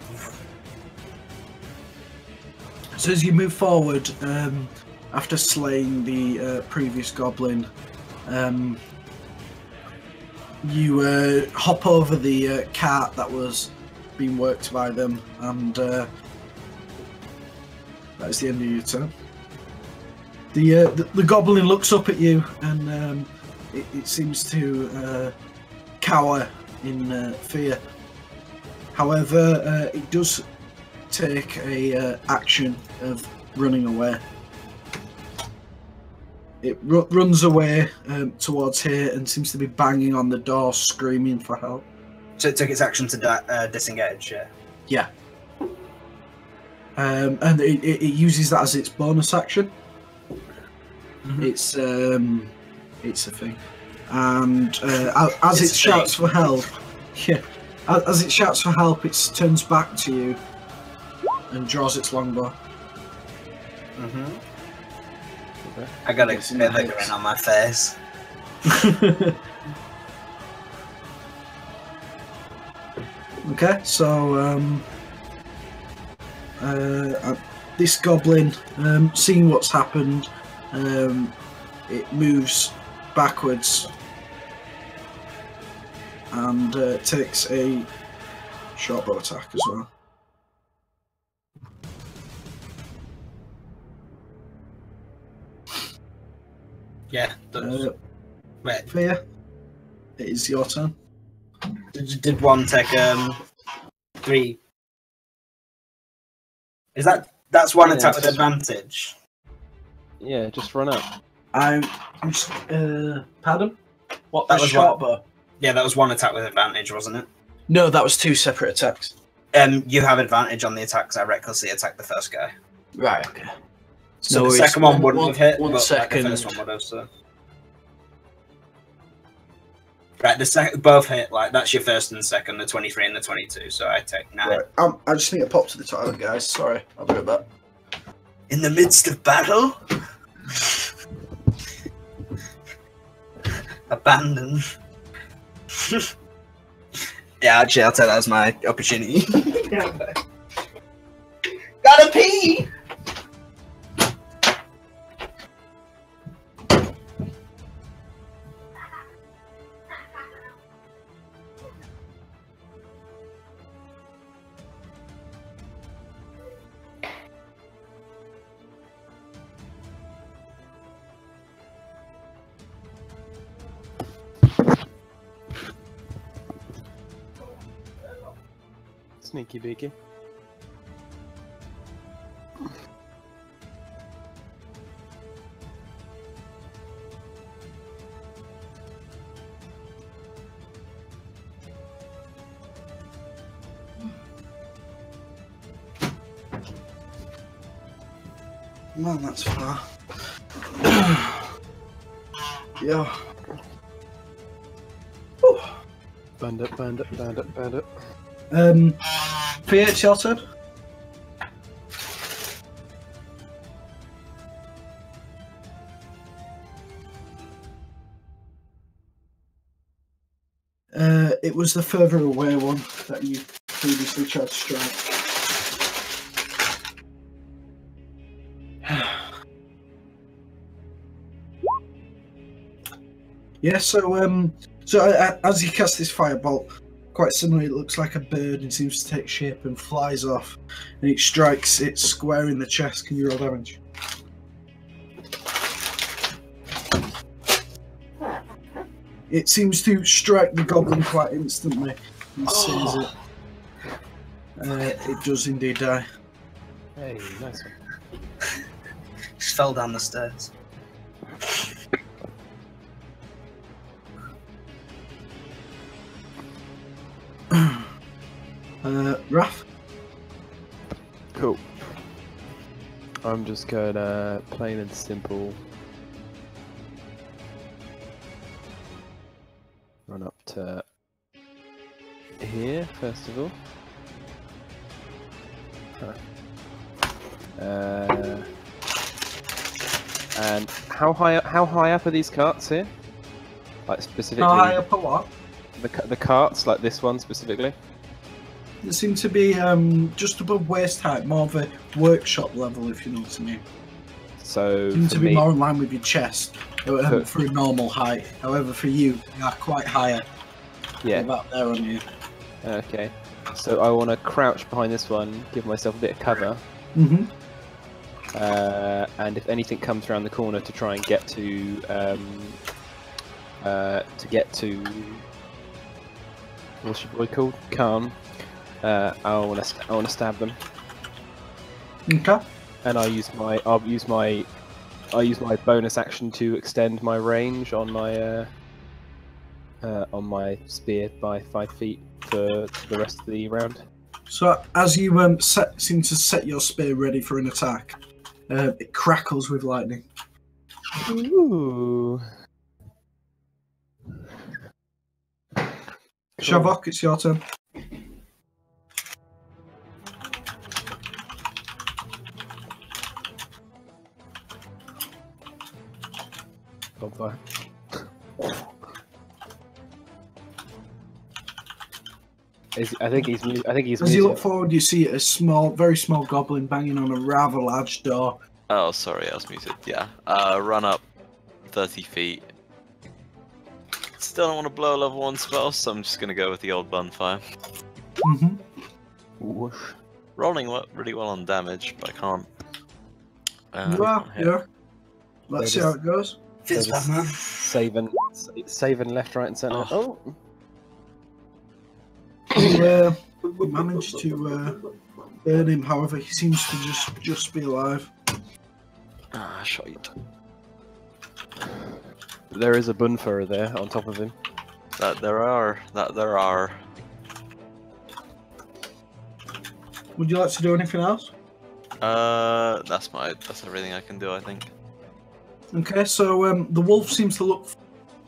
Speaker 1: So as you move forward, after slaying the previous goblin, you hop over the cart that was being worked by them, and that is the end of your turn. The goblin looks up at you, and it seems to cower in fear. However, it does take a action of running away. It runs away towards here and seems to be banging on the door, screaming for help.
Speaker 2: So it took its action to disengage, yeah.
Speaker 1: Yeah. And it uses that as its bonus action.
Speaker 2: Mm-hmm.
Speaker 1: It's a thing. And as it shouts for help, as it shouts for help, it turns back to you and draws its longbow.
Speaker 2: I got a
Speaker 1: Gets in the
Speaker 2: grin
Speaker 1: hips.
Speaker 2: on my face.
Speaker 1: Okay, so this goblin, seeing what's happened, it moves backwards and takes a short bow attack as well.
Speaker 2: Yeah. Wait,
Speaker 1: Fear, it is your turn.
Speaker 2: did one take 3? Is that's one
Speaker 3: Yeah,
Speaker 2: attack with
Speaker 3: it's-
Speaker 2: advantage?
Speaker 3: Yeah, just run up.
Speaker 1: Pardon? What,
Speaker 2: That
Speaker 1: the
Speaker 2: was
Speaker 1: short bow?
Speaker 2: Yeah, that was one attack with advantage, wasn't it?
Speaker 1: No, that was 2 separate attacks.
Speaker 2: You have advantage on the attacks. I recklessly attacked the first guy.
Speaker 1: Right, okay.
Speaker 2: So
Speaker 1: No
Speaker 2: the
Speaker 1: worries.
Speaker 2: second one wouldn't have hit,
Speaker 1: one
Speaker 2: but
Speaker 1: second.
Speaker 2: like the first one would have. So. Right, both hit. Like that's your first and second, the 23 and the 22. So I take 9.
Speaker 1: Right. I just need to pop to the toilet, guys. Sorry, I'll be right back.
Speaker 2: In the midst of battle, abandon. Yeah, actually, I'll take that as my opportunity. Gotta pee.
Speaker 3: Sneaky beaky.
Speaker 1: Man, that's far. Yeah. Whew.
Speaker 3: Bandit.
Speaker 1: Fia, it's your turn. It was the further away one that you previously tried to strike. Yeah, so as you cast this firebolt, quite similarly, it looks like a bird and seems to take shape and flies off, and it strikes it square in the chest. Can you roll damage? It seems to strike the goblin quite instantly and sees it. It does indeed die.
Speaker 3: Hey, nice one.
Speaker 2: Just fell down the stairs.
Speaker 1: Raph?
Speaker 3: Cool. I'm just gonna plain and simple run up to here first of all. And how high up are these carts here? Like specifically.
Speaker 1: How high up a what?
Speaker 3: The carts, like this one specifically.
Speaker 1: They seem to be just above waist height, more of a workshop level, if you know what I mean.
Speaker 3: So
Speaker 1: Seem to be
Speaker 3: me,
Speaker 1: more in line with your chest for a normal height. However, for you, they are quite higher.
Speaker 3: yeah.
Speaker 1: About there on you.
Speaker 3: Okay. So I want to crouch behind this one, give myself a bit of cover.
Speaker 1: Mm-hmm.
Speaker 3: And if anything comes around the corner to try and get to what's your boy called? Calm. I want to stab them.
Speaker 1: Okay.
Speaker 3: And I'll use my bonus action to extend my range on my spear by 5 feet for the rest of the round.
Speaker 1: So as you seem to set your spear ready for an attack, it crackles with lightning.
Speaker 3: Ooh.
Speaker 1: Shavok, it's your turn.
Speaker 3: Bonfire. I think he's.
Speaker 1: As you look forward, you see a very small goblin banging on a rather large door.
Speaker 5: Oh, sorry, I was muted. Yeah. Run up 30 feet. Still don't want to blow a level 1 spell, so I'm just going to go with the old bonfire.
Speaker 1: Mm-hmm.
Speaker 3: Whoosh.
Speaker 5: Rolling really well on damage, but I can't.
Speaker 1: Yeah. Let's see how it goes.
Speaker 2: Fits Batman.
Speaker 3: Saving left, right, and centre. Oh.
Speaker 1: You managed to burn him. However, he seems to just be alive.
Speaker 5: Ah, shite.
Speaker 3: There is a bonfire there on top of him.
Speaker 5: That there are.
Speaker 1: Would you like to do anything else?
Speaker 5: That's everything I can do, I think.
Speaker 1: Okay, so the wolf seems to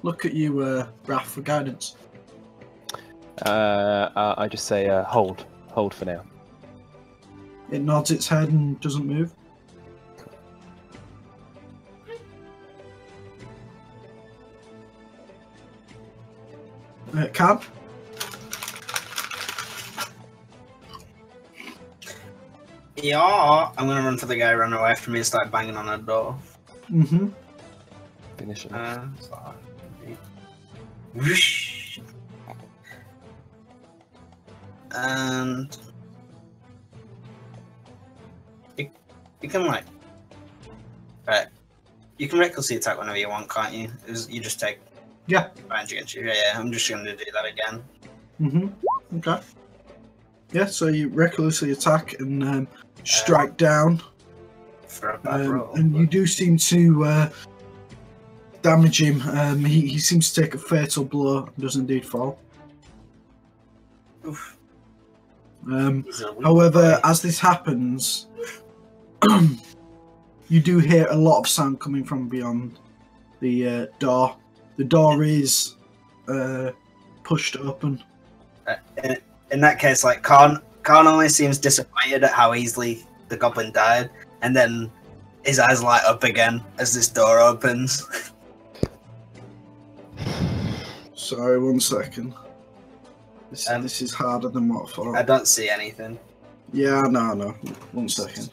Speaker 1: look at you, Raph, for guidance.
Speaker 3: I just say hold for now.
Speaker 1: It nods its head and doesn't move. Camp.
Speaker 2: Yeah, I'm gonna run for the guy who ran away from me and start banging on the door.
Speaker 1: Mm-hmm.
Speaker 3: Finish it.
Speaker 2: Whoosh. And you can like, right? You can recklessly attack whenever you want, can't you? You just take advantage against you. Yeah, I'm just gonna do that again.
Speaker 1: Mm-hmm. Okay. Yeah, so you recklessly attack and strike down.
Speaker 2: For a bad roll.
Speaker 1: And you do seem to damage him. He seems to take a fatal blow and does indeed fall.
Speaker 2: Oof.
Speaker 1: However, as this happens, you do hear a lot of sound coming from beyond the door. The door is pushed open.
Speaker 2: In that case, like Khan only seems disappointed at how easily the goblin died, and then his eyes light up again as this door opens.
Speaker 1: Sorry, 1 second. This is harder than what I thought.
Speaker 2: I don't see anything.
Speaker 1: Yeah, no. 1 second.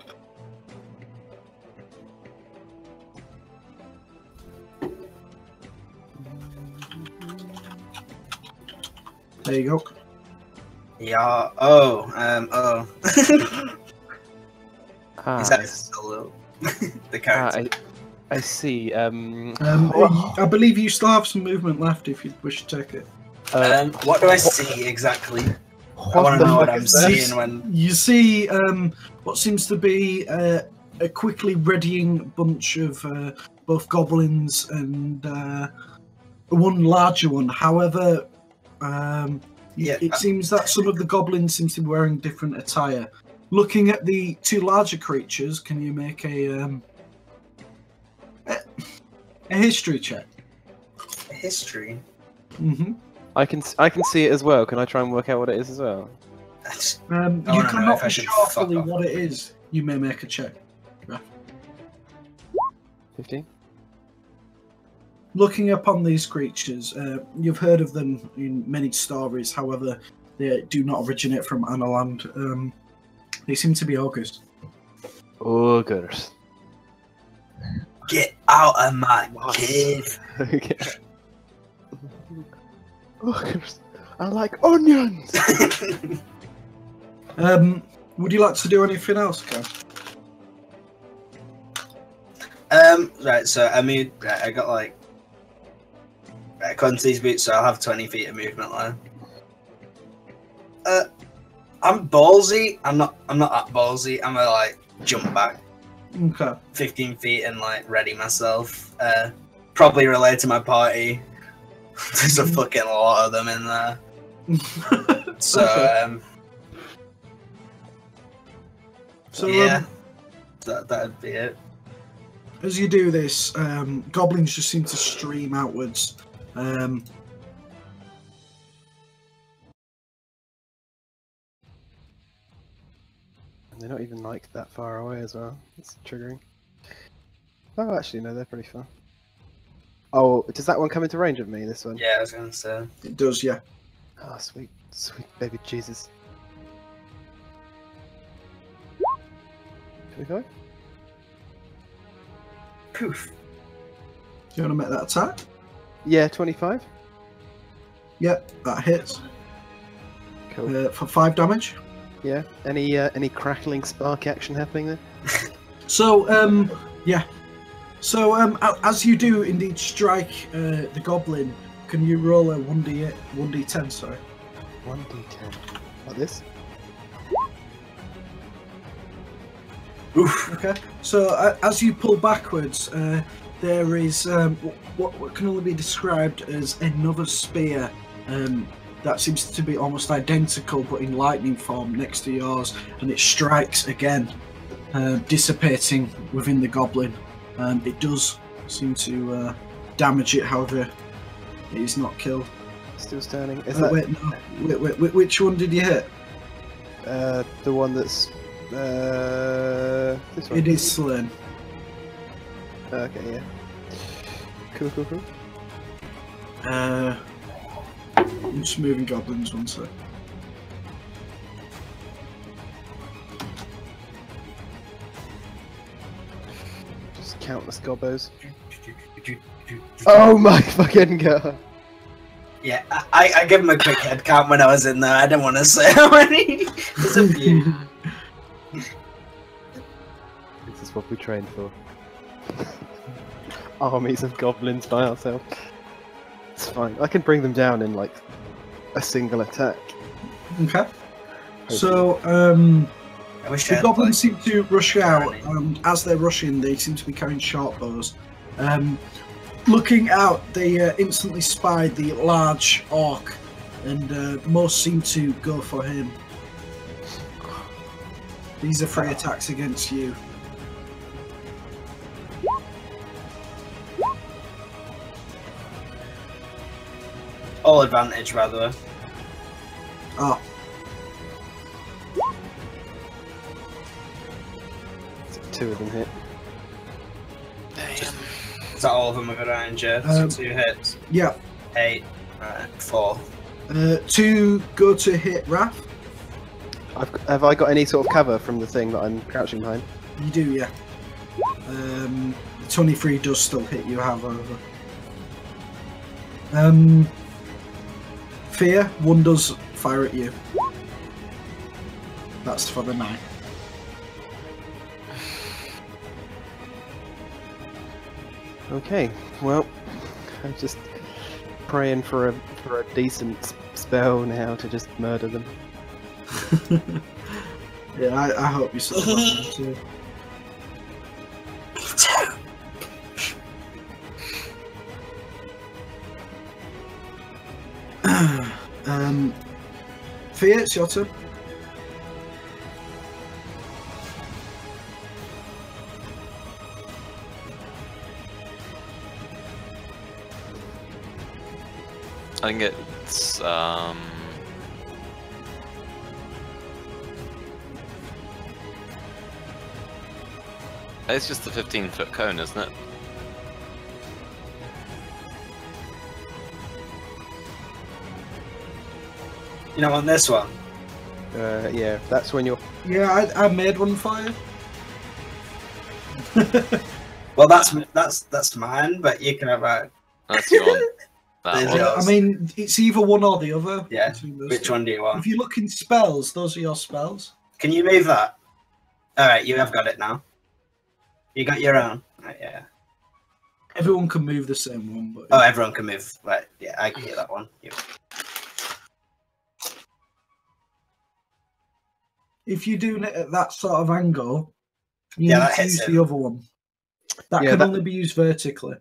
Speaker 1: There you go.
Speaker 2: Yeah. Oh. Is that still the character?
Speaker 3: I see.
Speaker 1: I believe you still have some movement left if you wish to take it.
Speaker 2: What do I see exactly? I want to know what I'm seeing when
Speaker 1: you see what seems to be a quickly readying bunch of both goblins and one larger one. However, it seems that some of the goblins seem to be wearing different attire. Looking at the two larger creatures, can you make a history check?
Speaker 2: A history?
Speaker 1: Mm-hmm.
Speaker 3: I can see it as well. Can I try and work out what it is as well?
Speaker 1: You cannot be sure fully what it is. You may make a check.
Speaker 3: 15.
Speaker 1: Looking upon these creatures, you've heard of them in many stories. However, they do not originate from Anoland. They seem to be ogres.
Speaker 3: Ogres.
Speaker 2: Get out of my cave.
Speaker 3: Okay. Ogres. I like onions.
Speaker 1: Would you like to do anything else, Cam?
Speaker 2: Right. So I mean, I got like. According to these boots, so I'll have 20 feet of movement line. I'm ballsy. I'm not that ballsy. I'm gonna like jump back.
Speaker 1: Okay.
Speaker 2: 15 feet and like ready myself. Probably relate to my party. There's a fucking lot of them in there. So
Speaker 1: okay.
Speaker 2: yeah, that'd be it.
Speaker 1: As you do this, goblins just seem to stream outwards.
Speaker 3: They're not even like that far away as well. It's triggering. Oh, actually, no, they're pretty far. Oh, does that one come into range of me? This one?
Speaker 2: Yeah, I was gonna say.
Speaker 1: It does, yeah.
Speaker 3: Oh, sweet, sweet baby Jesus. 25?
Speaker 2: Poof.
Speaker 1: Do you want to make that attack?
Speaker 3: Yeah, 25.
Speaker 1: Yep, that hits.
Speaker 3: Cool.
Speaker 1: For 5 damage.
Speaker 3: Yeah. Any crackling spark action happening there?
Speaker 1: So, yeah. So, as you do indeed strike the goblin, can you roll a 1d10, sorry?
Speaker 3: 1d10. Like this?
Speaker 1: Oof. Okay. So, as you pull backwards, there is what can only be described as another spear that seems to be almost identical but in lightning form next to yours, and it strikes again, dissipating within the goblin. It does seem to damage it, however, it is not killed.
Speaker 3: Still standing. Is
Speaker 1: Wait, no. Wait, which one did you hit?
Speaker 3: The one that's this one.
Speaker 1: It is slain.
Speaker 3: Okay, yeah. Cool.
Speaker 1: I'm just moving goblins one sec.
Speaker 3: Just countless gobbos. Oh my fucking god!
Speaker 2: Yeah, I gave him a quick head count when I was in there. I didn't want to say how many. There's a few.
Speaker 3: This is what we trained for. Armies of goblins by ourselves. It's fine. I can bring them down in like a single attack.
Speaker 1: Okay. So,
Speaker 2: I wish I
Speaker 1: the
Speaker 2: had,
Speaker 1: goblins
Speaker 2: like,
Speaker 1: seem to rush out,
Speaker 2: running.
Speaker 1: and as they're rushing, they seem to be carrying short bows. Looking out, they instantly spy the large orc, and most seem to go for him. These are 3 attacks against you.
Speaker 2: All advantage, by the way.
Speaker 1: Oh,
Speaker 3: So 2 of them hit.
Speaker 2: Is that all of them are good range? Yeah, so 2 hits.
Speaker 1: yeah.
Speaker 2: 8. Right, 4.
Speaker 1: 2 go to hit Raph.
Speaker 3: Have I got any sort of cover from the thing that I'm crouching behind?
Speaker 1: You do, yeah. 23 does still hit you, however. Fear, 1 does fire at you. That's for the 9.
Speaker 3: Okay, well, I'm just praying for a decent spell now to just murder them.
Speaker 1: Yeah, I hope you saw that too. Fear, it's your turn.
Speaker 5: I think it's it's just the 15-foot cone, isn't it?
Speaker 2: You know, on this one.
Speaker 3: Yeah, that's when you're...
Speaker 1: Yeah, I made one for you.
Speaker 2: Well, that's mine, but you can have a.
Speaker 5: That's your one. That
Speaker 2: There's
Speaker 5: one.
Speaker 2: yours.
Speaker 1: I mean, it's either one or the other.
Speaker 2: Yeah.
Speaker 1: between those
Speaker 2: Which
Speaker 1: two.
Speaker 2: one do you want?
Speaker 1: If you look in spells, those are your spells.
Speaker 2: Can you move that? Alright, you have got it now. You got your own. Right, yeah.
Speaker 1: Everyone can move the same one, but
Speaker 2: Oh, everyone can move. Right, yeah, I can get that one. You.
Speaker 1: if you're doing it at that sort of angle, you
Speaker 2: Yeah,
Speaker 1: need
Speaker 2: that
Speaker 1: to
Speaker 2: hits
Speaker 1: use
Speaker 2: him.
Speaker 1: the other one. That
Speaker 3: Yeah,
Speaker 1: can
Speaker 3: that-
Speaker 1: only be used vertically.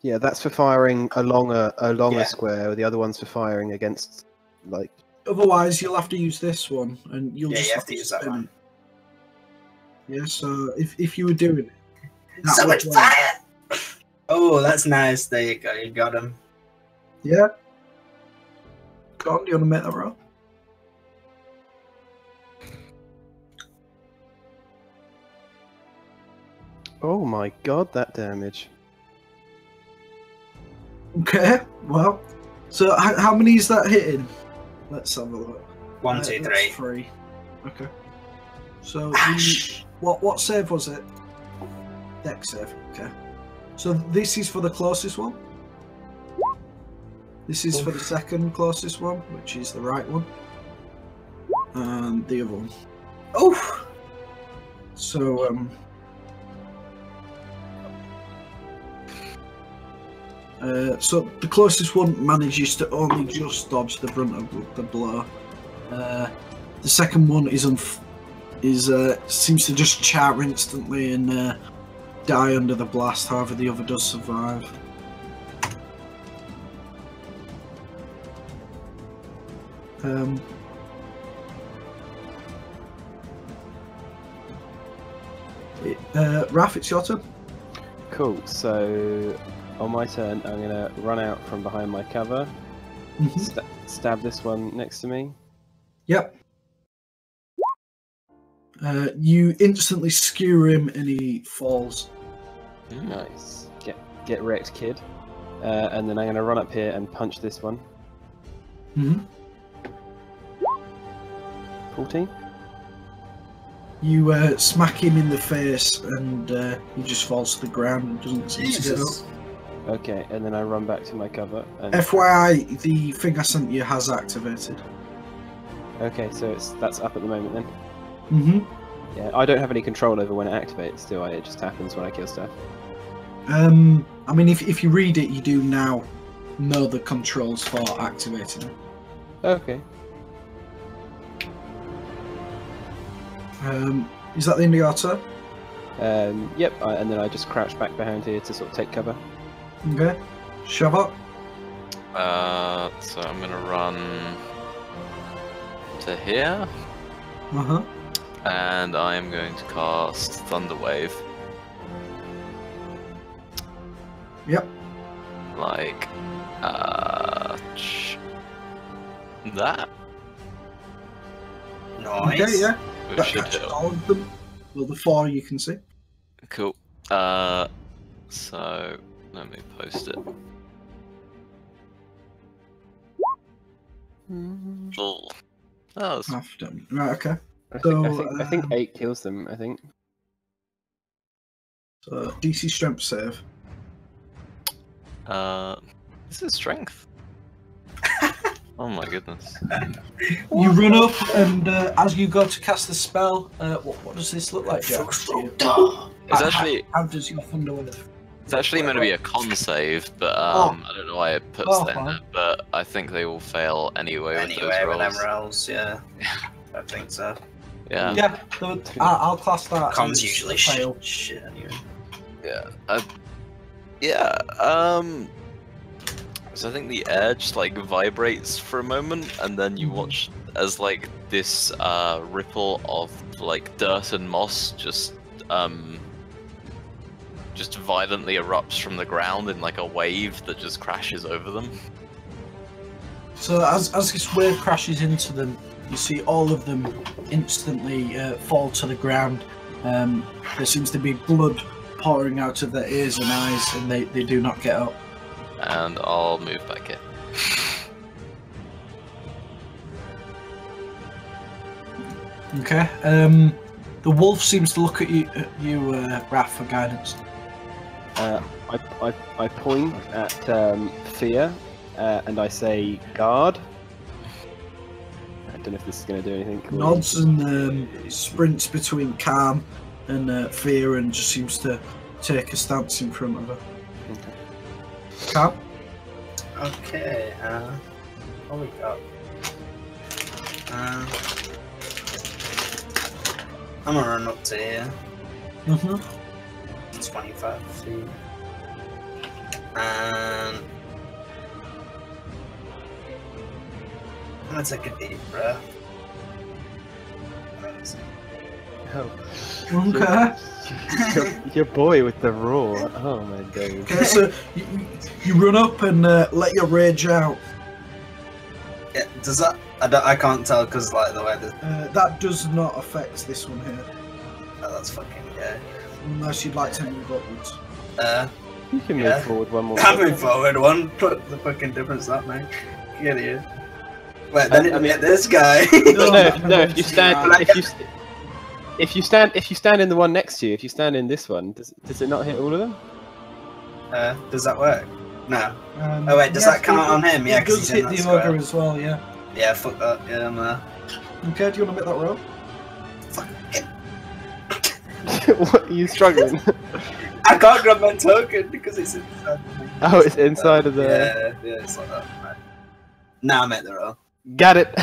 Speaker 3: Yeah, that's for firing along a
Speaker 2: Yeah.
Speaker 3: square. The other one's for firing against, like...
Speaker 1: Otherwise, you'll have to use this one, and you'll
Speaker 2: Yeah,
Speaker 1: just
Speaker 2: you have to use that
Speaker 1: spin
Speaker 2: one.
Speaker 1: it. Yeah, so if you were doing it, that
Speaker 2: So
Speaker 1: would
Speaker 2: much
Speaker 1: work.
Speaker 2: fire! Oh, that's nice. There you go. You got him.
Speaker 1: Yeah. Go on, do you want to make that roll?
Speaker 3: Oh my god, that damage.
Speaker 1: Okay, well, so how many is that hitting? Let's have a look.
Speaker 2: 1, 2,
Speaker 1: That's
Speaker 2: 3.
Speaker 1: 3. Okay. So
Speaker 2: Ash.
Speaker 1: what save was it? Dex save. Okay. So this is for the closest one. This is for the second closest one, which is the right one, and the other one.
Speaker 2: Oh,
Speaker 1: So so the closest one manages to only just dodge the brunt of the blow. The second one seems to just char instantly and die under the blast. However, the other does survive. Raph, it's your turn.
Speaker 3: Cool, so on my turn, I'm going to run out from behind my cover, stab this one next to me.
Speaker 1: Yep. You instantly skewer him and he falls.
Speaker 3: Nice. Get wrecked, kid. And then I'm going to run up here and punch this one. 14.
Speaker 1: You smack him in the face and he just falls to the ground and doesn't seem to get up.
Speaker 2: Jesus.
Speaker 3: Okay, and then I run back to my cover. And...
Speaker 1: FYI, the thing I sent you has activated.
Speaker 3: Okay, so that's up at the moment then. Yeah, I don't have any control over when it activates, do I? It just happens when I kill stuff.
Speaker 1: I mean, if you read it, you do now know the controls for activating it.
Speaker 3: Okay.
Speaker 1: Is that the end of your turn?
Speaker 3: Yep, and then I just crouch back behind here to sort of take cover.
Speaker 1: Okay. Shove up.
Speaker 5: So I'm gonna run to here.
Speaker 1: Uh-huh.
Speaker 5: And I am going to cast Thunder Wave.
Speaker 1: Yep.
Speaker 5: Like, that.
Speaker 2: Nice.
Speaker 1: Okay, yeah.
Speaker 5: Which
Speaker 1: That
Speaker 5: should
Speaker 1: catches
Speaker 5: hit.
Speaker 1: all of them. Well, the 4 you can see.
Speaker 5: Cool. So let me post it. Oh, that's
Speaker 1: Half done. Right, okay.
Speaker 3: I think 8 kills them, I think.
Speaker 1: So, DC strength save.
Speaker 5: this is strength. Oh my goodness.
Speaker 1: You run up, and as you go to cast the spell, what does this look like, Jack?
Speaker 5: It's actually
Speaker 1: How does your thunder wave?
Speaker 5: it's actually meant to be a con save, but I don't know why it puts that in there. But I think they will fail anyway.
Speaker 2: Anyway,
Speaker 5: with
Speaker 2: with
Speaker 5: those
Speaker 2: them
Speaker 5: rolls.
Speaker 2: rolls, yeah. I think so.
Speaker 5: Yeah.
Speaker 1: Yeah, I'll class that.
Speaker 2: Cons
Speaker 1: as
Speaker 2: usually
Speaker 1: a fail.
Speaker 2: shit anyway.
Speaker 5: Yeah. So I think the air just like vibrates for a moment, and then you watch as like this ripple of like dirt and moss just violently erupts from the ground in like a wave that just crashes over them.
Speaker 1: So as this wave crashes into them, you see all of them instantly fall to the ground. There seems to be blood pouring out of their ears and eyes, and they do not get up.
Speaker 5: And I'll move back in.
Speaker 1: Okay. The wolf seems to look at you, Raph, for guidance.
Speaker 3: I point at Thea, and I say, guard. I don't know if this is going to do anything.
Speaker 1: Nods and sprints between calm and fear, and just seems to take a stance in front of her.
Speaker 3: Okay.
Speaker 1: Calm?
Speaker 2: Okay, what we got? I'm gonna run up to here.
Speaker 1: Mm-hmm.
Speaker 2: 25 feet. And I'm gonna take a deep breath.
Speaker 3: Oh.
Speaker 1: Okay.
Speaker 3: Your boy with the roar. Oh my days.
Speaker 1: Okay, so you run up and let your rage out.
Speaker 2: Yeah, does that? I can't tell because like the way the.
Speaker 1: That does not affect this one here,
Speaker 2: Oh, that's fucking yeah.
Speaker 1: unless you'd like to move upwards.
Speaker 3: You can move forward one more.
Speaker 2: I'm moving forward one. Put the fucking difference that man. Get here. Wait, then I mean this guy.
Speaker 3: No. If you stand in the one next to you, if you stand in this one, does it not hit all of them?
Speaker 2: Does that work? No. Oh wait, does that count on him? Yeah,
Speaker 1: it does hit the ogre as well. Yeah.
Speaker 2: Yeah, fuck that. Yeah, I'm there.
Speaker 1: Okay, do you want to make that roll?
Speaker 3: What are you struggling?
Speaker 2: I can't grab my token because it's inside.
Speaker 3: Oh, it's inside of the.
Speaker 2: Yeah, it's like that. Right. Now I made the roll.
Speaker 3: Got it.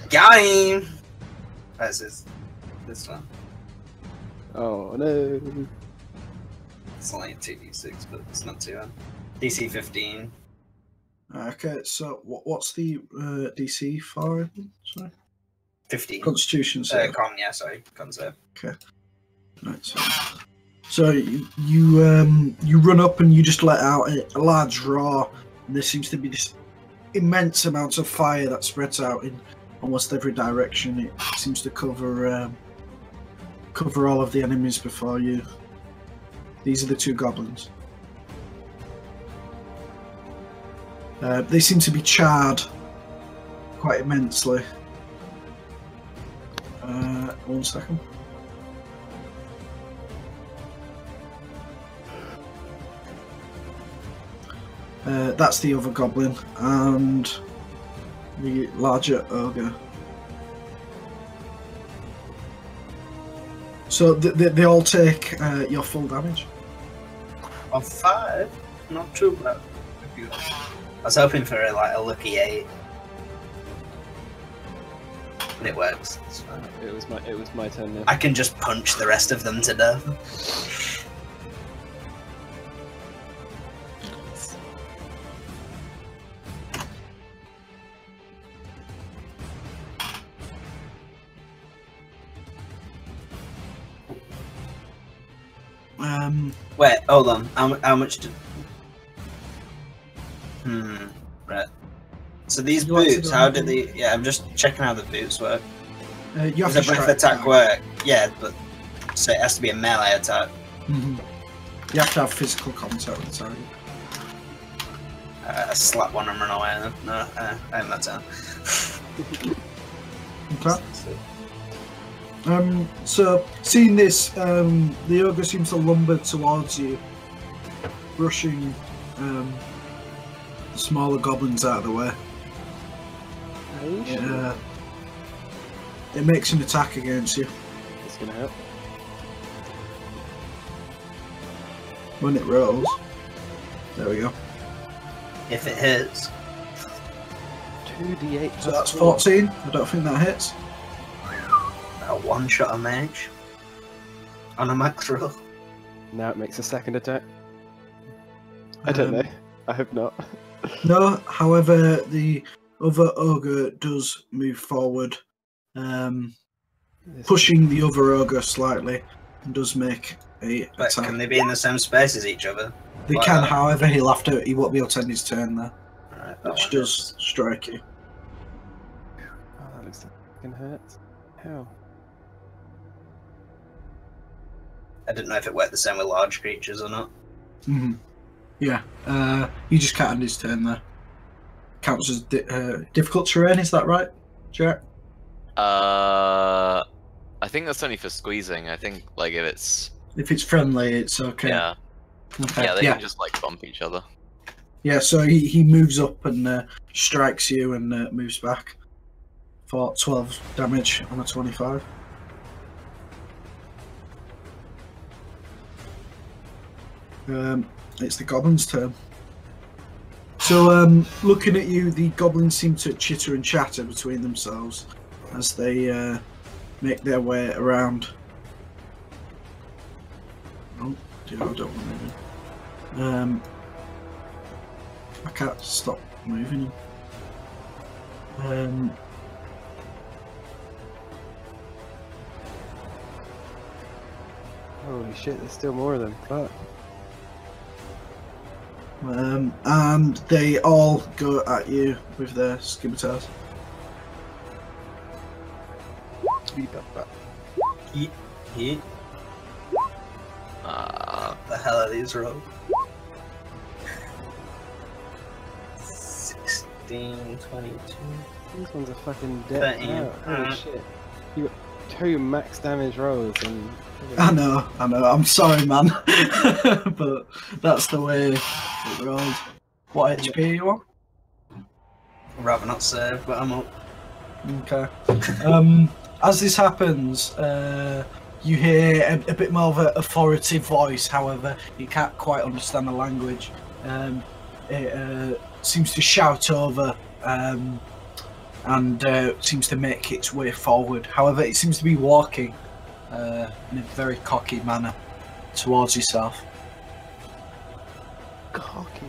Speaker 2: Got him. That's this one.
Speaker 3: Oh no.
Speaker 2: It's only a 2d6, but it's not too bad. DC 15.
Speaker 1: Okay, so what's the DC for it? Sorry.
Speaker 2: 15.
Speaker 1: Constitution save.
Speaker 2: Con, yeah, sorry. Con save.
Speaker 1: Okay. Right, so you run up and you just let out a large roar, and there seems to be this immense amount of fire that spreads out in almost every direction. It seems to cover all of the enemies before you. These are the 2 goblins. They seem to be charred quite immensely. 1 second. That's the other goblin and the larger ogre. So they all take your full damage.
Speaker 2: Of 5? Not too bad. I was hoping for like a lucky 8. It works. It's fine.
Speaker 3: It was my turn now.
Speaker 2: I can just punch the rest of them to death. Wait, hold on. How much did? Right. So these boots, how do they? Yeah, I'm just checking how the boots work.
Speaker 1: You have
Speaker 2: Does
Speaker 1: to
Speaker 2: a breath attack work? Yeah, but so it has to be a melee attack.
Speaker 1: You have to have physical contact with the target.
Speaker 2: I slap one and run away. Then. No, I am that turn.
Speaker 1: Okay. So seeing this, the ogre seems to lumber towards you, brushing the smaller goblins out of the way. It makes an attack against you.
Speaker 3: It's gonna help.
Speaker 1: When it rolls, there we go.
Speaker 2: If it hits.
Speaker 3: 2d8.
Speaker 1: So that's 14. I don't think that hits.
Speaker 2: A one-shot a mage on a max roll.
Speaker 3: Now it makes a second attack. I don't know. I hope not.
Speaker 1: No, however, the other ogre does move forward, pushing the other ogre slightly, and does make a
Speaker 2: But
Speaker 1: attack.
Speaker 2: can they be in the same space as each other?
Speaker 1: They
Speaker 2: Like
Speaker 1: can,
Speaker 2: that?
Speaker 1: however, he won't be able to end his turn there,
Speaker 2: Right, that
Speaker 1: which
Speaker 2: one
Speaker 1: does strike you.
Speaker 3: Oh, that looks like it can hurt. How?
Speaker 2: I didn't know if it worked the same with large creatures or not.
Speaker 1: Yeah, he just can't end his turn there. Counts as difficult terrain, is that right, Jack?
Speaker 5: I think that's only for squeezing. I think like if it's
Speaker 1: friendly, it's okay.
Speaker 5: yeah,
Speaker 1: Okay.
Speaker 5: yeah, they can just like bump each other.
Speaker 1: Yeah, so he moves up and strikes you and moves back for 12 damage on a 25. It's the goblin's turn. So, looking at you, the goblins seem to chitter and chatter between themselves as they make their way around. Oh, dear, I don't want to move. I can't stop moving.
Speaker 3: Holy shit, there's still more of them. Fuck.
Speaker 1: And they all go at you with their scimitars.
Speaker 2: Yeet. The hell are these rolls? 16, 22.
Speaker 3: These ones are fucking dead.
Speaker 2: 13.
Speaker 3: Oh, holy shit. You got 2 max damage rolls and...
Speaker 1: I know. I'm sorry, man, but that's the way it rolled. What HP are you on?
Speaker 2: I'd rather not save, but I'm up.
Speaker 1: Okay. As this happens, you hear a bit more of an authoritative voice. However, you can't quite understand the language. It seems to shout over and seems to make its way forward. However, it seems to be walking in a very cocky manner towards yourself.
Speaker 3: Cocky.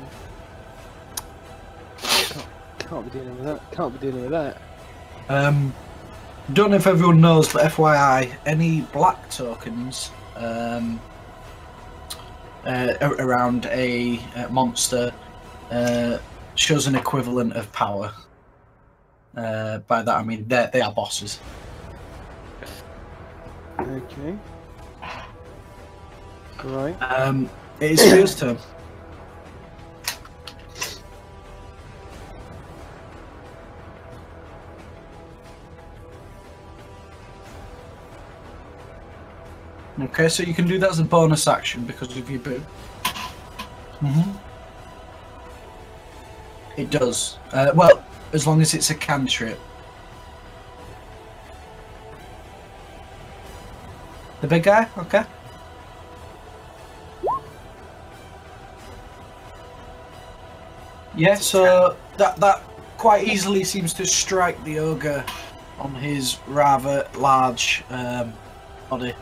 Speaker 3: Can't be dealing with that. Can't be dealing with that.
Speaker 1: Don't know if everyone knows, but FYI, any black tokens around a monster shows an equivalent of power. By that I mean they are bosses.
Speaker 3: Okay. Right.
Speaker 1: It is Fear's turn. Okay, so you can do that as a bonus action because of your boot. It does. Well, as long as it's a cantrip. The big guy? Okay. Yeah, so that quite easily seems to strike the ogre on his rather large body.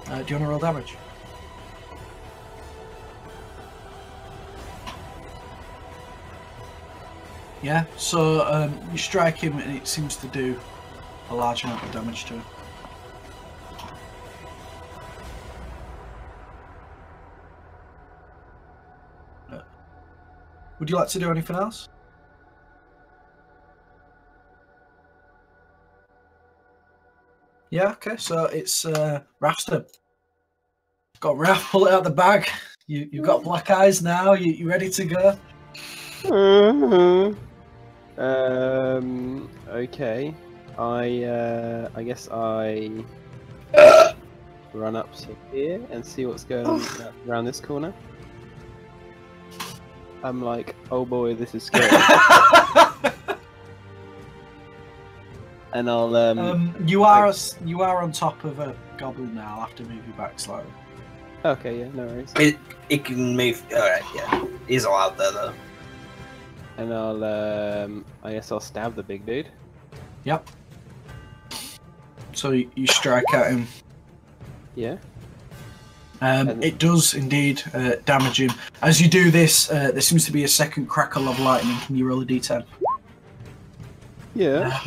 Speaker 1: Do you want to roll damage? Yeah, so you strike him and it seems to do a large amount of damage to him. Would you like to do anything else? Yeah, okay, so it's Rafton. Got Raph, pull it out the bag. You've got black eyes now, you ready to go?
Speaker 3: Okay. I guess I run up to here and see what's going on around this corner. I'm like, oh boy, this is scary. And I'll
Speaker 1: you are on top of a goblin now. I'll have to move you back slightly.
Speaker 3: Okay, yeah, no worries.
Speaker 2: It can move. Alright, yeah. He's allowed there though.
Speaker 3: And I'll I guess I'll stab the big dude.
Speaker 1: Yep. So you strike at him.
Speaker 3: Yeah.
Speaker 1: It does indeed damage him. As you do this, there seems to be a second crackle of lightning. Can you roll a d10?
Speaker 3: Yeah.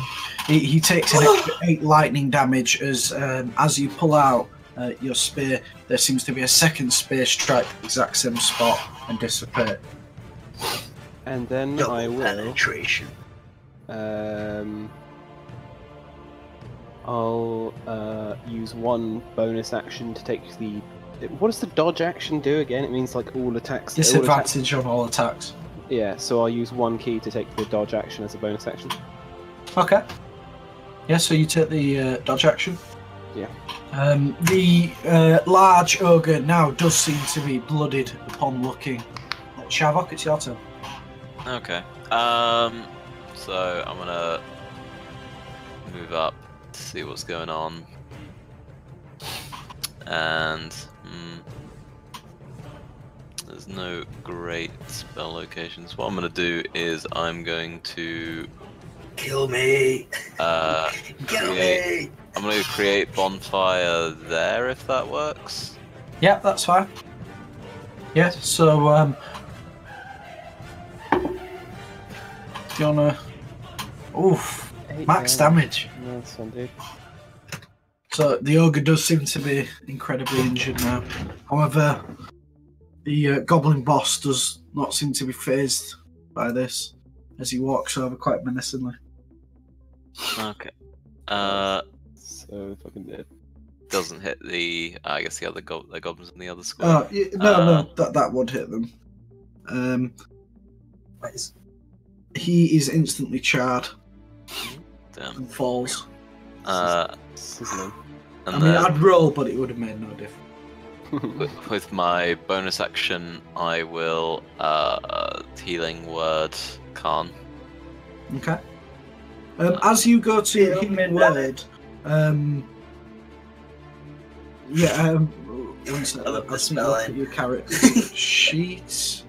Speaker 1: He takes an extra 8 lightning damage as you pull out your spear. There seems to be a second spear strike the exact same spot and disappear.
Speaker 3: And then
Speaker 2: Double
Speaker 3: I will.
Speaker 2: penetration.
Speaker 3: I'll use one bonus action to take the. What does the dodge action do again? It means like all attacks.
Speaker 1: Disadvantage on all attacks.
Speaker 3: Yeah, so I'll use one key to take the dodge action as a bonus action.
Speaker 1: Okay. Yeah, so you take the dodge action.
Speaker 3: Yeah.
Speaker 1: The large ogre now does seem to be blooded upon looking. Shavok, it's your turn.
Speaker 5: Okay. So I'm gonna move up to see what's going on, and there's no great spell locations. What I'm gonna do is I'm going to
Speaker 2: Kill me.
Speaker 5: Kill me. I'm gonna create bonfire there if that works.
Speaker 1: Yeah, that's fine. Yeah, so do you wanna? Oof, max damage.
Speaker 3: Nice one, dude.
Speaker 1: So the ogre does seem to be incredibly injured now. However, the goblin boss does not seem to be phased by this as he walks over quite menacingly.
Speaker 5: Okay.
Speaker 3: So fucking dead.
Speaker 5: Doesn't hit the. I guess the other the goblins in the other squad.
Speaker 1: Oh no, that would hit them. He is instantly charred
Speaker 5: Damn.
Speaker 1: and falls.
Speaker 3: Sizzling.
Speaker 5: And
Speaker 1: I mean,
Speaker 5: then
Speaker 1: I'd roll, but it would have made no difference.
Speaker 5: with my bonus action, I will healing word Khan.
Speaker 1: Okay. As you go to healing word, one second.
Speaker 2: I love the
Speaker 1: I'll see look at
Speaker 2: spelling.
Speaker 1: your character sheets.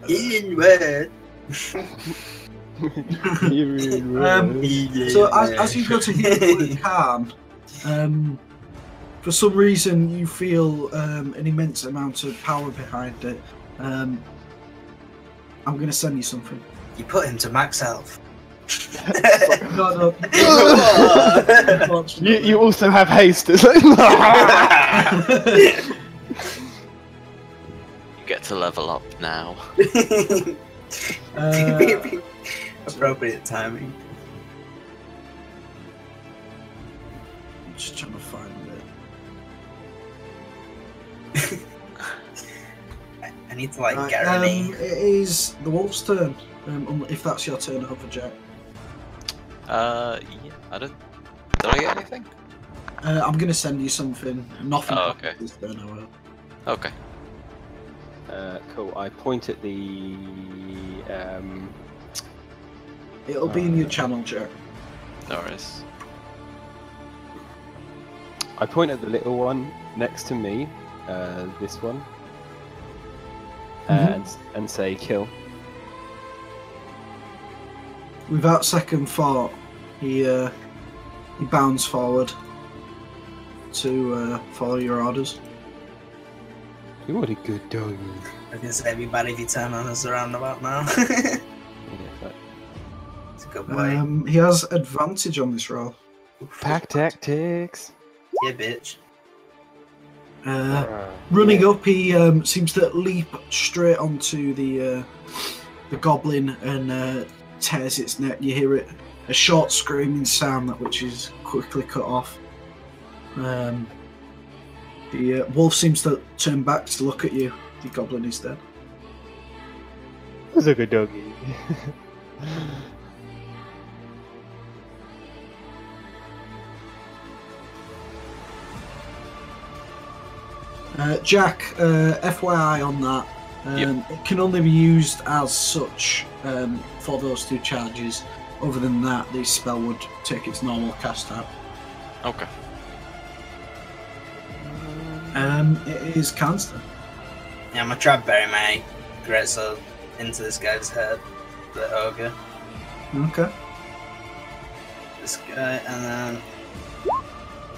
Speaker 2: Healing word.
Speaker 1: So as you go to healing word Khan, for some reason you feel an immense amount of power behind it. I'm going to send you something.
Speaker 2: You put him to max health.
Speaker 1: No.
Speaker 3: You also have haste.
Speaker 5: You get to level up now.
Speaker 2: Appropriate timing.
Speaker 1: I'm just trying to find it.
Speaker 2: I need to like
Speaker 1: Right,
Speaker 2: get a name.
Speaker 1: it is the wolf's turn. If that's your turn over, Jack.
Speaker 5: Yeah, I don't. Did I get anything?
Speaker 1: I'm going to send you something. Nothing.
Speaker 5: Oh, okay.
Speaker 1: This turn, however.
Speaker 5: Okay.
Speaker 3: Cool. I point at the.
Speaker 1: It'll be in your channel, Jack.
Speaker 5: No worries.
Speaker 3: I point at the little one next to me, this one, and say kill.
Speaker 1: Without second thought, He bounds forward to follow your orders.
Speaker 3: What a good dog.
Speaker 2: I can say everybody if you turn on us around about now. It's a good way.
Speaker 1: He has advantage on this roll.
Speaker 3: Pack tactics.
Speaker 2: Yeah, bitch.
Speaker 1: Running up, he seems to leap straight onto the goblin and tears its neck. You hear it, a short screaming sound which is quickly cut off. The wolf seems to turn back to look at you. The goblin is dead.
Speaker 3: Who's a good doggy?
Speaker 1: Jack, FYI on that, it can only be used as such for those 2 charges. Other than that, the spell would take its normal cast out.
Speaker 5: Okay.
Speaker 1: It is Canster.
Speaker 2: Yeah, I'm gonna try to bury my greatsword into this guy's head, the ogre.
Speaker 1: Okay.
Speaker 2: This guy, and then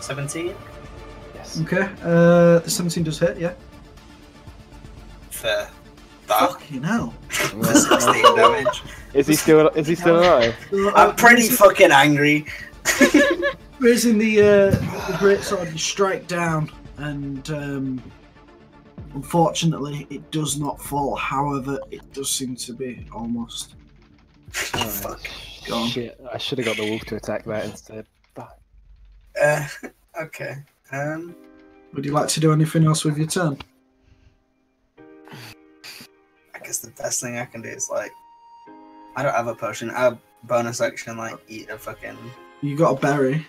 Speaker 2: 17
Speaker 3: Yes.
Speaker 1: Okay. The 17 does hit, yeah.
Speaker 2: for that.
Speaker 1: Fucking hell.
Speaker 2: For 16 damage.
Speaker 3: Is he still alive?
Speaker 2: I'm pretty fucking angry.
Speaker 1: Raising the greatsword, you strike down, and unfortunately, it does not fall. However, it does seem to be almost.
Speaker 2: Fuck.
Speaker 1: Gone.
Speaker 3: Shit, I should have got the wolf to attack that instead. Fuck.
Speaker 2: Okay.
Speaker 1: Would you like to do anything else with your turn?
Speaker 2: I guess the best thing I can do is like, I don't have a potion. I have bonus action like eat a fucking.
Speaker 1: You got a berry.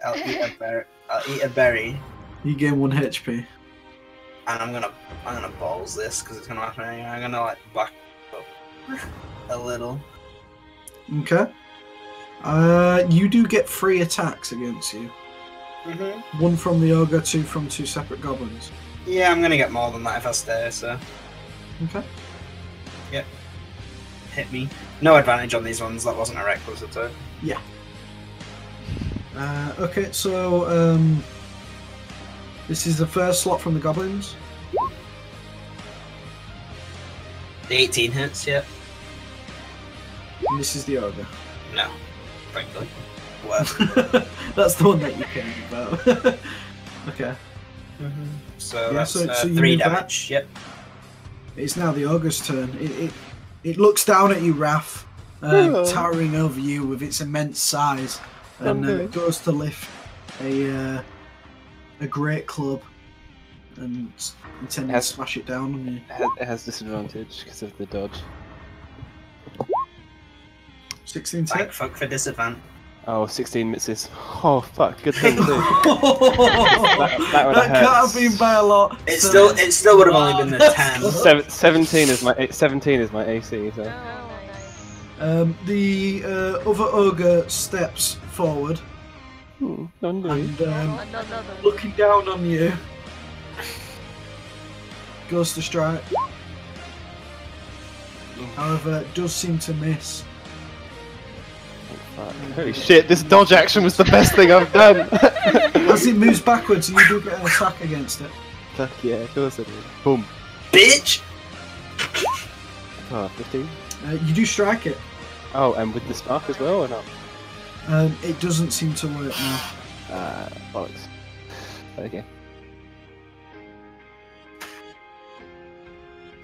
Speaker 2: I'll eat a berry. I'll eat a berry,
Speaker 1: You gain 1 HP.
Speaker 2: and I'm gonna balls this because it's gonna happen anyway. I'm gonna like back up a little.
Speaker 1: Okay. You do get 3 attacks against you.
Speaker 2: Mhm.
Speaker 1: 1 from the ogre, 2 from 2 separate goblins.
Speaker 2: Yeah, I'm gonna get more than that if I stay. So
Speaker 1: Okay.
Speaker 2: hit me. No advantage on these ones. That wasn't a reckless attack.
Speaker 1: Okay, so this is the first slot from the goblins.
Speaker 2: The 18 hits. Yep.
Speaker 1: And this is the ogre.
Speaker 2: No. Frankly. Well.
Speaker 1: That's the one that you care about. Okay.
Speaker 2: So
Speaker 1: Yeah,
Speaker 2: that's
Speaker 1: so you
Speaker 2: 3
Speaker 1: move back.
Speaker 2: damage. Yep.
Speaker 1: It's now the ogre's turn. It looks down at you, Raph, towering over you with its immense size, and it goes to lift a great club and intending to smash it down on you.
Speaker 3: It has disadvantage because of the dodge.
Speaker 1: 16
Speaker 2: Thank
Speaker 1: hit.
Speaker 2: fuck for disadvantage.
Speaker 3: Oh, 16 misses. Oh fuck, good thing too.
Speaker 1: That
Speaker 3: that would've
Speaker 1: can't have been by a lot.
Speaker 2: It still would have only been the 10.
Speaker 3: 17 is my AC. So.
Speaker 4: Oh, nice.
Speaker 1: The other ogre steps forward
Speaker 3: Don't do it.
Speaker 1: and looking down on you, goes to strike. However, it does seem to miss.
Speaker 3: Holy shit, this dodge action was the best thing I've done!
Speaker 1: As it moves backwards, you do get an attack against it.
Speaker 3: Fuck yeah, of course I did. Boom.
Speaker 2: Bitch!
Speaker 3: Oh, 15?
Speaker 1: You do strike it.
Speaker 3: Oh, and with the spark as well, or not?
Speaker 1: It doesn't seem to work now.
Speaker 3: Bollocks. Okay.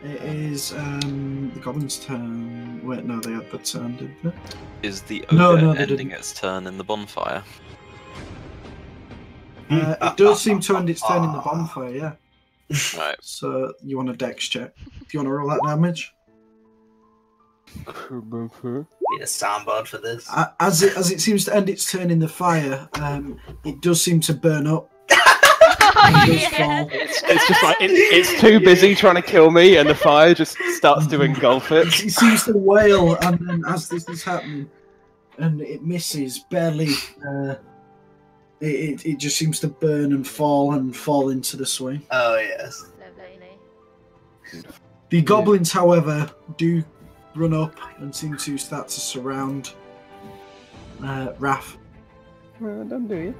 Speaker 1: It is the goblin's turn. Wait, no, they had the turn, didn't they?
Speaker 5: Is the ogre
Speaker 1: No, they
Speaker 5: ending
Speaker 1: didn't.
Speaker 5: its turn in the bonfire?
Speaker 1: It does seem to end its turn in the bonfire, yeah.
Speaker 5: Right.
Speaker 1: So you want a dex check. If you want to roll that damage.
Speaker 2: Need a soundboard for this.
Speaker 1: As it seems to end its turn in the fire, it does seem to burn up. It does fall.
Speaker 3: It's just like, it's too busy trying to kill me, and the fire just starts to engulf it.
Speaker 1: It seems to wail, and then as this is happening, and it misses barely. It just seems to burn and fall into the swing.
Speaker 2: Oh yes.
Speaker 1: The goblins, however, do run up and seem to start to surround Raph.
Speaker 3: Don't do it.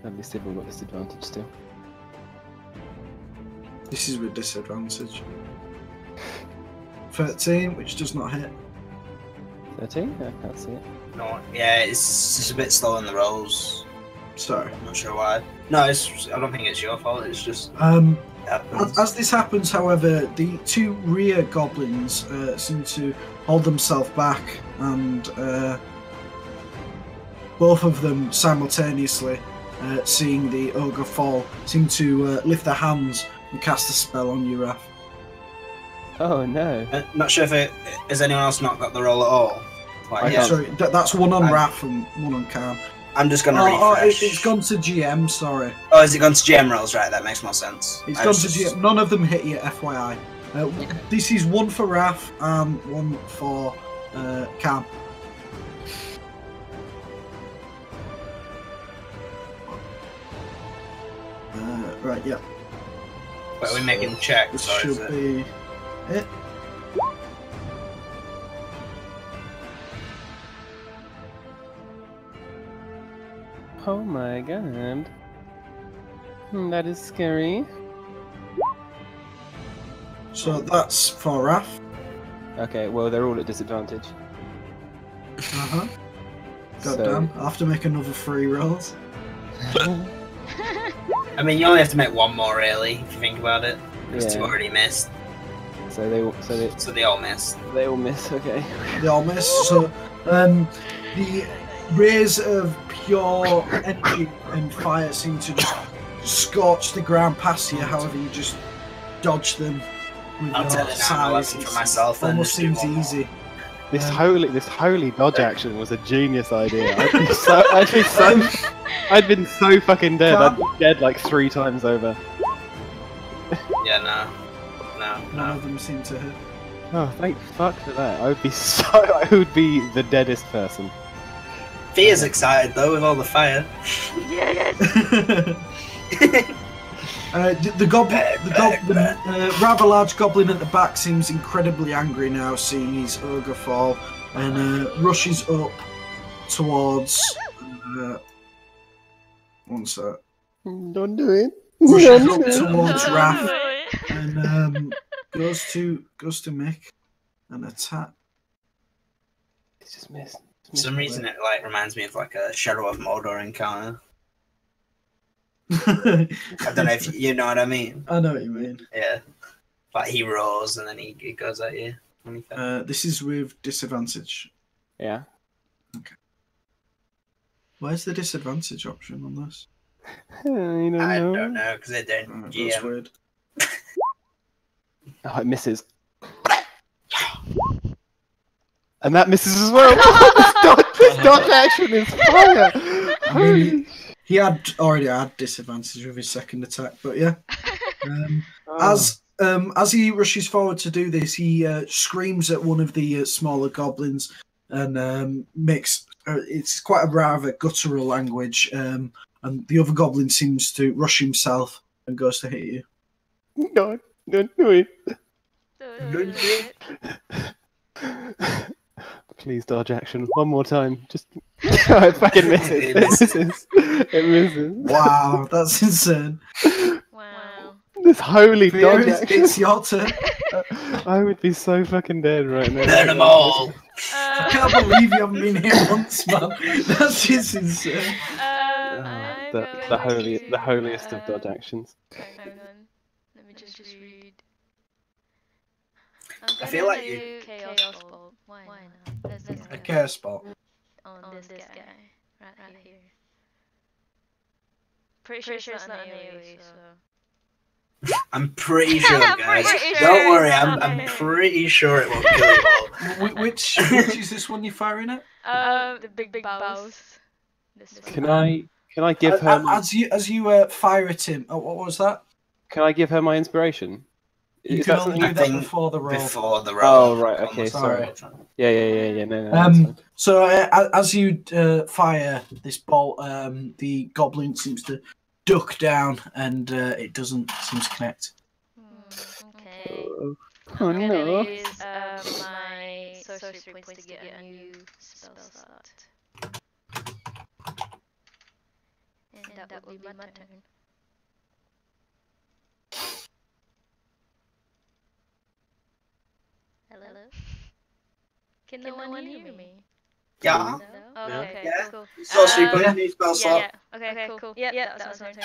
Speaker 3: At least they've all got disadvantage still.
Speaker 1: This is with disadvantage. 13, which does not hit.
Speaker 3: 13? I can't see it.
Speaker 2: No, yeah, it's just a bit slow on the rolls.
Speaker 1: Sorry.
Speaker 2: I'm not sure why. No, I don't think it's your fault. It's just.
Speaker 1: As this happens, however, the two rear goblins seem to hold themselves back, and both of them simultaneously, seeing the ogre fall, seem to lift their hands and cast a spell on you, Raph.
Speaker 3: Oh no.
Speaker 2: Not sure if has anyone else not got the roll at all. Like,
Speaker 1: Sorry, that's one on Raph and one on Cam.
Speaker 2: I'm just going to refresh.
Speaker 1: It's gone to GM, sorry.
Speaker 2: Oh, has it gone to GM rolls? Right, that makes more sense.
Speaker 1: It's gone to GM. None of them hit you, FYI. This is one for Raph and one for Cam. Right, yeah.
Speaker 2: But are we making checks?
Speaker 1: This should be it.
Speaker 3: Oh my god. That is scary.
Speaker 1: So that's for Raph.
Speaker 3: Okay, well they're all at disadvantage.
Speaker 1: God damn, I'll have to make another 3 rolls.
Speaker 2: I mean, you only have to make one more, really, if you think about it. Because 2 already missed.
Speaker 3: So they all
Speaker 2: missed.
Speaker 3: They all miss, okay.
Speaker 1: They all miss. So the rays of pure energy and fire seem to just scorch the ground past you. However, you just dodge them with
Speaker 2: I'll
Speaker 1: your
Speaker 2: tell you now,
Speaker 1: size.
Speaker 2: for myself.
Speaker 1: Almost seems easy.
Speaker 3: This holy dodge action was a genius idea. I'd been so fucking dead. I'd been dead like 3 times over.
Speaker 2: Yeah, no.
Speaker 1: None of them seem to hit.
Speaker 3: Oh, thank fuck for that. I would be the deadest person.
Speaker 2: Fia's excited though with all the fire.
Speaker 4: Yes.
Speaker 1: The rather large goblin at the back seems incredibly angry now, seeing his ogre fall, and rushes up towards. One sec.
Speaker 3: Don't do it.
Speaker 1: Rushes up towards Raph, and goes to Mick and attack.
Speaker 3: It's just missed.
Speaker 2: For some reason, it like reminds me of like a Shadow of Mordor encounter. I don't know if you know what I mean.
Speaker 1: I know what you mean.
Speaker 2: Yeah, like he roars and then he goes at you.
Speaker 1: This is with disadvantage.
Speaker 3: Yeah.
Speaker 1: Okay. Where's the disadvantage option on this?
Speaker 3: I don't
Speaker 2: know because they don't.
Speaker 1: That's weird.
Speaker 3: Oh, it misses. And that misses as well. This dodge action is fire.
Speaker 1: He had already had disadvantage with his second attack, but yeah. As he rushes forward to do this, he screams at one of the smaller goblins and makes it's quite a rather guttural language. And the other goblin seems to rush himself and goes to hit you.
Speaker 3: No, don't do it.
Speaker 4: Don't do it.
Speaker 3: Please dodge action one more time. Just it fucking misses. It misses. It misses.
Speaker 1: Wow, that's insane.
Speaker 4: Wow.
Speaker 3: This holy dodge action.
Speaker 1: It's your turn.
Speaker 3: I would be so fucking dead right now.
Speaker 2: Burn them all.
Speaker 1: I can't believe you haven't been here once, man. That's just insane.
Speaker 3: The holiest of dodge actions.
Speaker 4: Hang on. Let me just read.
Speaker 2: I feel like you.
Speaker 4: Chaos Ball. Why not?
Speaker 1: A chaos spot.
Speaker 4: On this guy. Right here. Pretty sure it's not an AoE, so.
Speaker 2: I'm pretty sure, guys. Don't worry, I'm pretty sure it won't kill you all.
Speaker 1: Which is this one you're firing at?
Speaker 4: The big bows.
Speaker 3: Can I give her
Speaker 1: as you fire at him? Oh, what was that?
Speaker 3: Can I give her my inspiration?
Speaker 1: You can only do that before the roll.
Speaker 2: Before the roll.
Speaker 3: Oh right, okay, sorry. Yeah. No.
Speaker 1: So as you fire this bolt, the goblin seems to duck down, and it doesn't seem to connect.
Speaker 4: Okay.
Speaker 3: Oh
Speaker 4: I'm
Speaker 3: no.
Speaker 4: gonna use my sorcery points to get a new spell slot. And that would be my turn. Hello? Can no one hear me?
Speaker 2: Yeah.
Speaker 4: No? Oh, okay,
Speaker 2: Yeah.
Speaker 4: cool.
Speaker 2: Sorcery point, new spell slot.
Speaker 4: Yeah. Okay, cool. Yeah, that was my turn.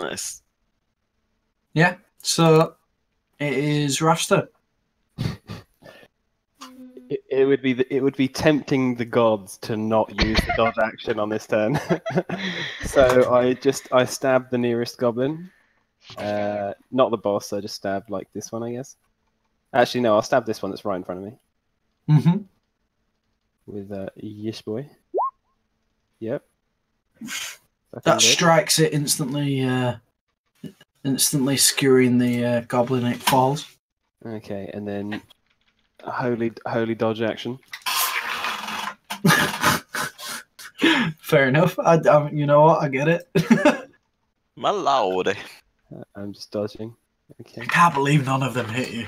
Speaker 5: Nice.
Speaker 1: Yeah. So it is Rafster.
Speaker 3: It would be tempting the gods to not use the dodge action on this turn. So I stabbed the nearest goblin. Not the boss, I just stabbed like this one, I guess. Actually, no, I'll stab this one that's right in front of me.
Speaker 1: Mm-hmm.
Speaker 3: With yes boy. Yep.
Speaker 1: That strikes it instantly, instantly skewering the goblin. It falls.
Speaker 3: Okay, and then holy dodge action.
Speaker 1: Fair enough. You know what? I get it.
Speaker 5: My lord.
Speaker 3: I'm just dodging. Okay.
Speaker 1: I can't believe none of them hit you.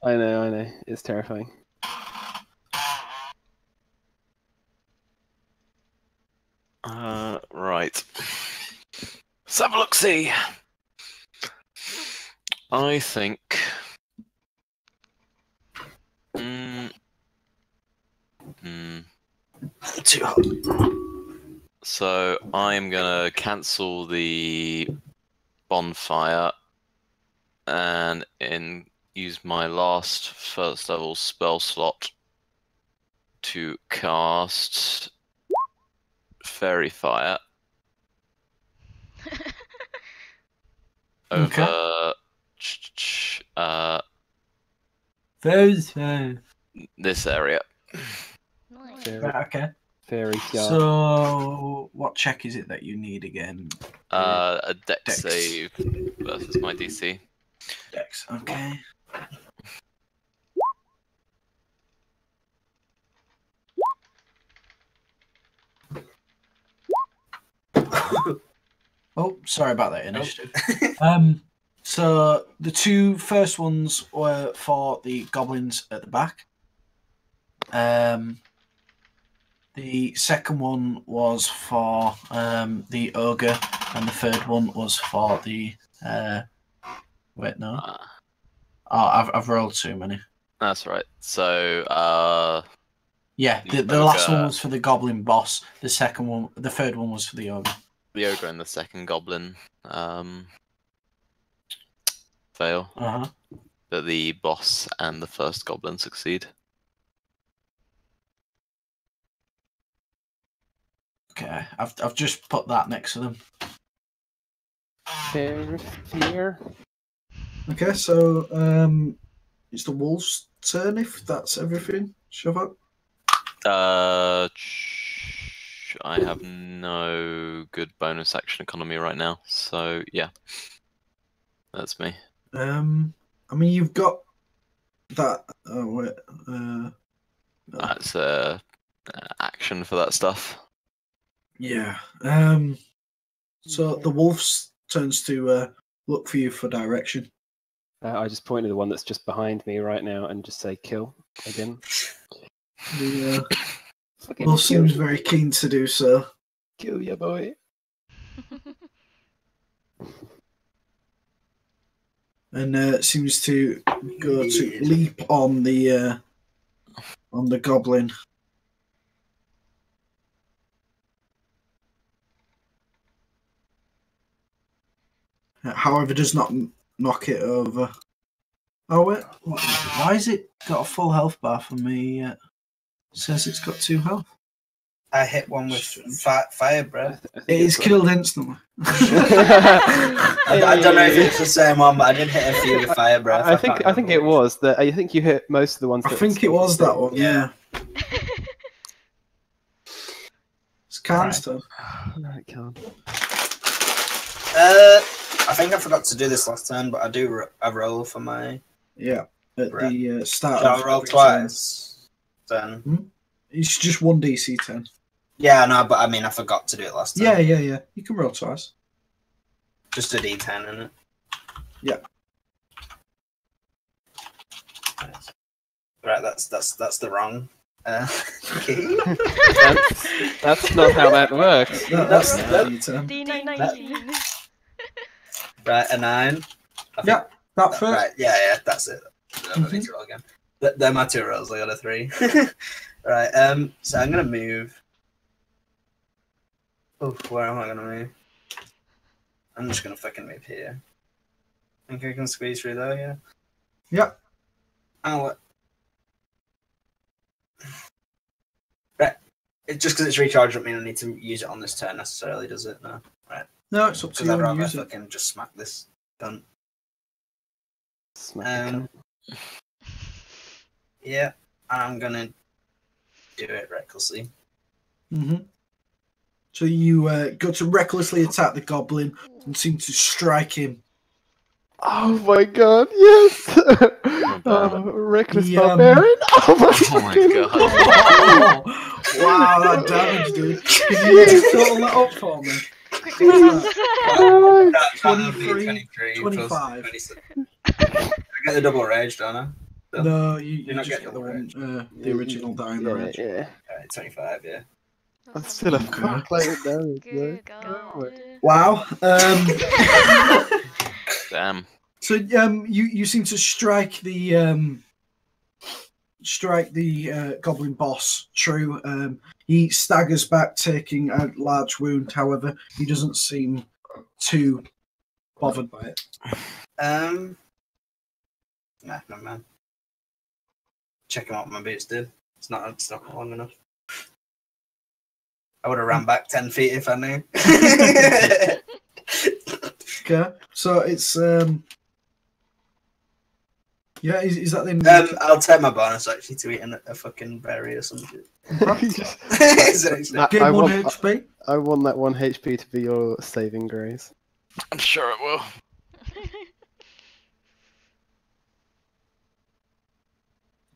Speaker 3: I know. It's terrifying.
Speaker 5: Right. Let's have a look. See. I think.
Speaker 1: Too hot.
Speaker 5: So I'm gonna cancel the bonfire and use my last first level spell slot to cast Fairy Fire over this area.
Speaker 4: Nice.
Speaker 1: Right, okay.
Speaker 3: Fairy fire.
Speaker 1: So, what check is it that you need again?
Speaker 5: A dex
Speaker 1: Dex.
Speaker 5: save versus my DC.
Speaker 1: Dex. Okay. Oh, sorry about that initiative. So the two first ones were for the goblins at the back. The second one was for the ogre, and the third one was for the. Wait, no. Oh, I've rolled too many.
Speaker 5: That's right. So,
Speaker 1: yeah, the last one was for the goblin boss. The third one was for the ogre.
Speaker 5: The ogre and the second goblin fail, but the boss and the first goblin succeed.
Speaker 1: Okay, I've just put that next to them.
Speaker 3: Fear.
Speaker 1: Okay, so it's the wolf's turn if that's everything. Shove up.
Speaker 5: I have no good bonus action economy right now, so yeah, that's me.
Speaker 1: I mean, you've got that. Oh wait.
Speaker 5: That's action for that stuff.
Speaker 1: Yeah. So the wolf's turns to look for you for direction.
Speaker 3: I just point to the one that's just behind me right now and just say kill again.
Speaker 1: The wolf seems very keen to do so.
Speaker 3: Kill ya, boy.
Speaker 1: And seems to go to leap on the goblin. However, does not knock it over. Oh wait, why has it got a full health bar for me? It says it's got 2 health.
Speaker 2: I hit one with fire breath.
Speaker 1: It is killed instantly.
Speaker 2: I don't know if it's the same one, but I did hit a few with fire breath.
Speaker 3: I think it was that. I think you hit most of the ones.
Speaker 1: I think it was that one. Yeah. It's Khan's turn.
Speaker 3: Right, Khan.
Speaker 2: I think I forgot to do this last turn, but I do a roll for my.
Speaker 1: Yeah. At the start.
Speaker 2: Shall I roll twice? Then.
Speaker 1: It's just 1 DC 10.
Speaker 2: Yeah, no, but I mean, I forgot to do it last time.
Speaker 1: Yeah. You can roll twice.
Speaker 2: Just a D10, isn't it?
Speaker 1: Yeah.
Speaker 2: Right, that's the wrong key.
Speaker 3: That's not how that works.
Speaker 1: That's your turn.
Speaker 4: D19.
Speaker 2: Right, a 9.
Speaker 1: Yeah, that first.
Speaker 2: Right, yeah, that's it. I don't need to roll again. They're my 2 rolls. I got a 3. Right, so I'm gonna move. Oh, where am I gonna move? I'm just gonna fucking move here. Think I can squeeze through there, yeah?
Speaker 1: Yep.
Speaker 2: Right. Just because it's recharged doesn't mean I need to use it on this turn necessarily, does it? No. Right.
Speaker 1: No, it's up to
Speaker 2: Because
Speaker 1: you
Speaker 2: I'd
Speaker 1: when
Speaker 2: rather
Speaker 1: you use it.
Speaker 2: fucking just smack this gun.
Speaker 3: Smack the cunt.
Speaker 2: Yeah, I'm gonna do it recklessly.
Speaker 1: So you go to recklessly attack the goblin and seem to strike him.
Speaker 3: Oh my god, yes! Reckless barbarian? Oh my
Speaker 5: god.
Speaker 1: Wow, that damage, dude. Can you total that up for me?
Speaker 4: Quick,
Speaker 2: That
Speaker 1: 23,
Speaker 2: 25.
Speaker 1: 25.
Speaker 2: I get the double rage, don't I?
Speaker 1: No, you
Speaker 2: not
Speaker 1: just
Speaker 2: get
Speaker 1: get the
Speaker 2: double
Speaker 1: one,
Speaker 2: rage.
Speaker 1: the original dying rage.
Speaker 3: Yeah.
Speaker 2: Alright, 25, yeah.
Speaker 3: That's still a fuck load of damage, though.
Speaker 4: Good God.
Speaker 1: Wow.
Speaker 5: Damn.
Speaker 1: So you seem to strike the goblin boss. True. He staggers back, taking a large wound. However, he doesn't seem too bothered by it.
Speaker 2: Nah, no man. Checking what my boots did. It's not long enough. I would have ran back 10 feet if I knew.
Speaker 1: Okay, so it's yeah. Is that the
Speaker 2: I'll take my bonus actually to eating a fucking berry or something.
Speaker 1: Gain 1 HP?
Speaker 3: I want that 1 HP to be your saving grace.
Speaker 5: I'm sure it will.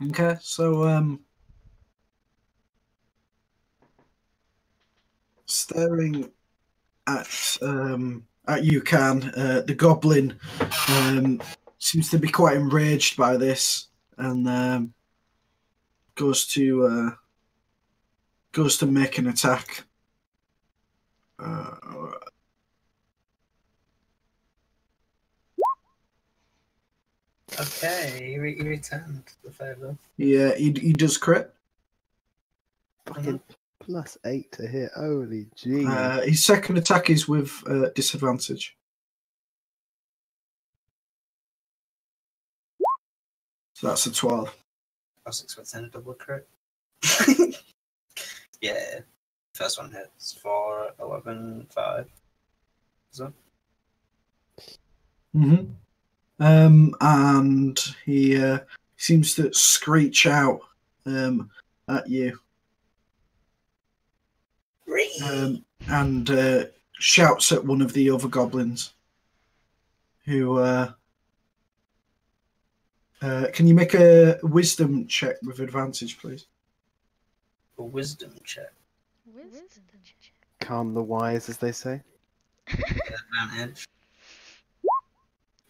Speaker 1: Okay, so staring at you, Can, the goblin seems to be quite enraged by this and goes to make an attack.
Speaker 2: Okay, he returned the favour.
Speaker 1: Yeah, he does crit.
Speaker 3: Fucking +8 to hit. Holy gee.
Speaker 1: His second attack is with disadvantage. So that's a 12.
Speaker 2: I was expecting a double crit. Yeah. First one hits for 11, 5. Is that?
Speaker 1: And he seems to screech out at you. And shouts at one of the other goblins. Who can you make a wisdom check with advantage, please?
Speaker 2: A wisdom check.
Speaker 4: Wisdom check.
Speaker 3: Calm the wise, as they say.
Speaker 2: Advantage.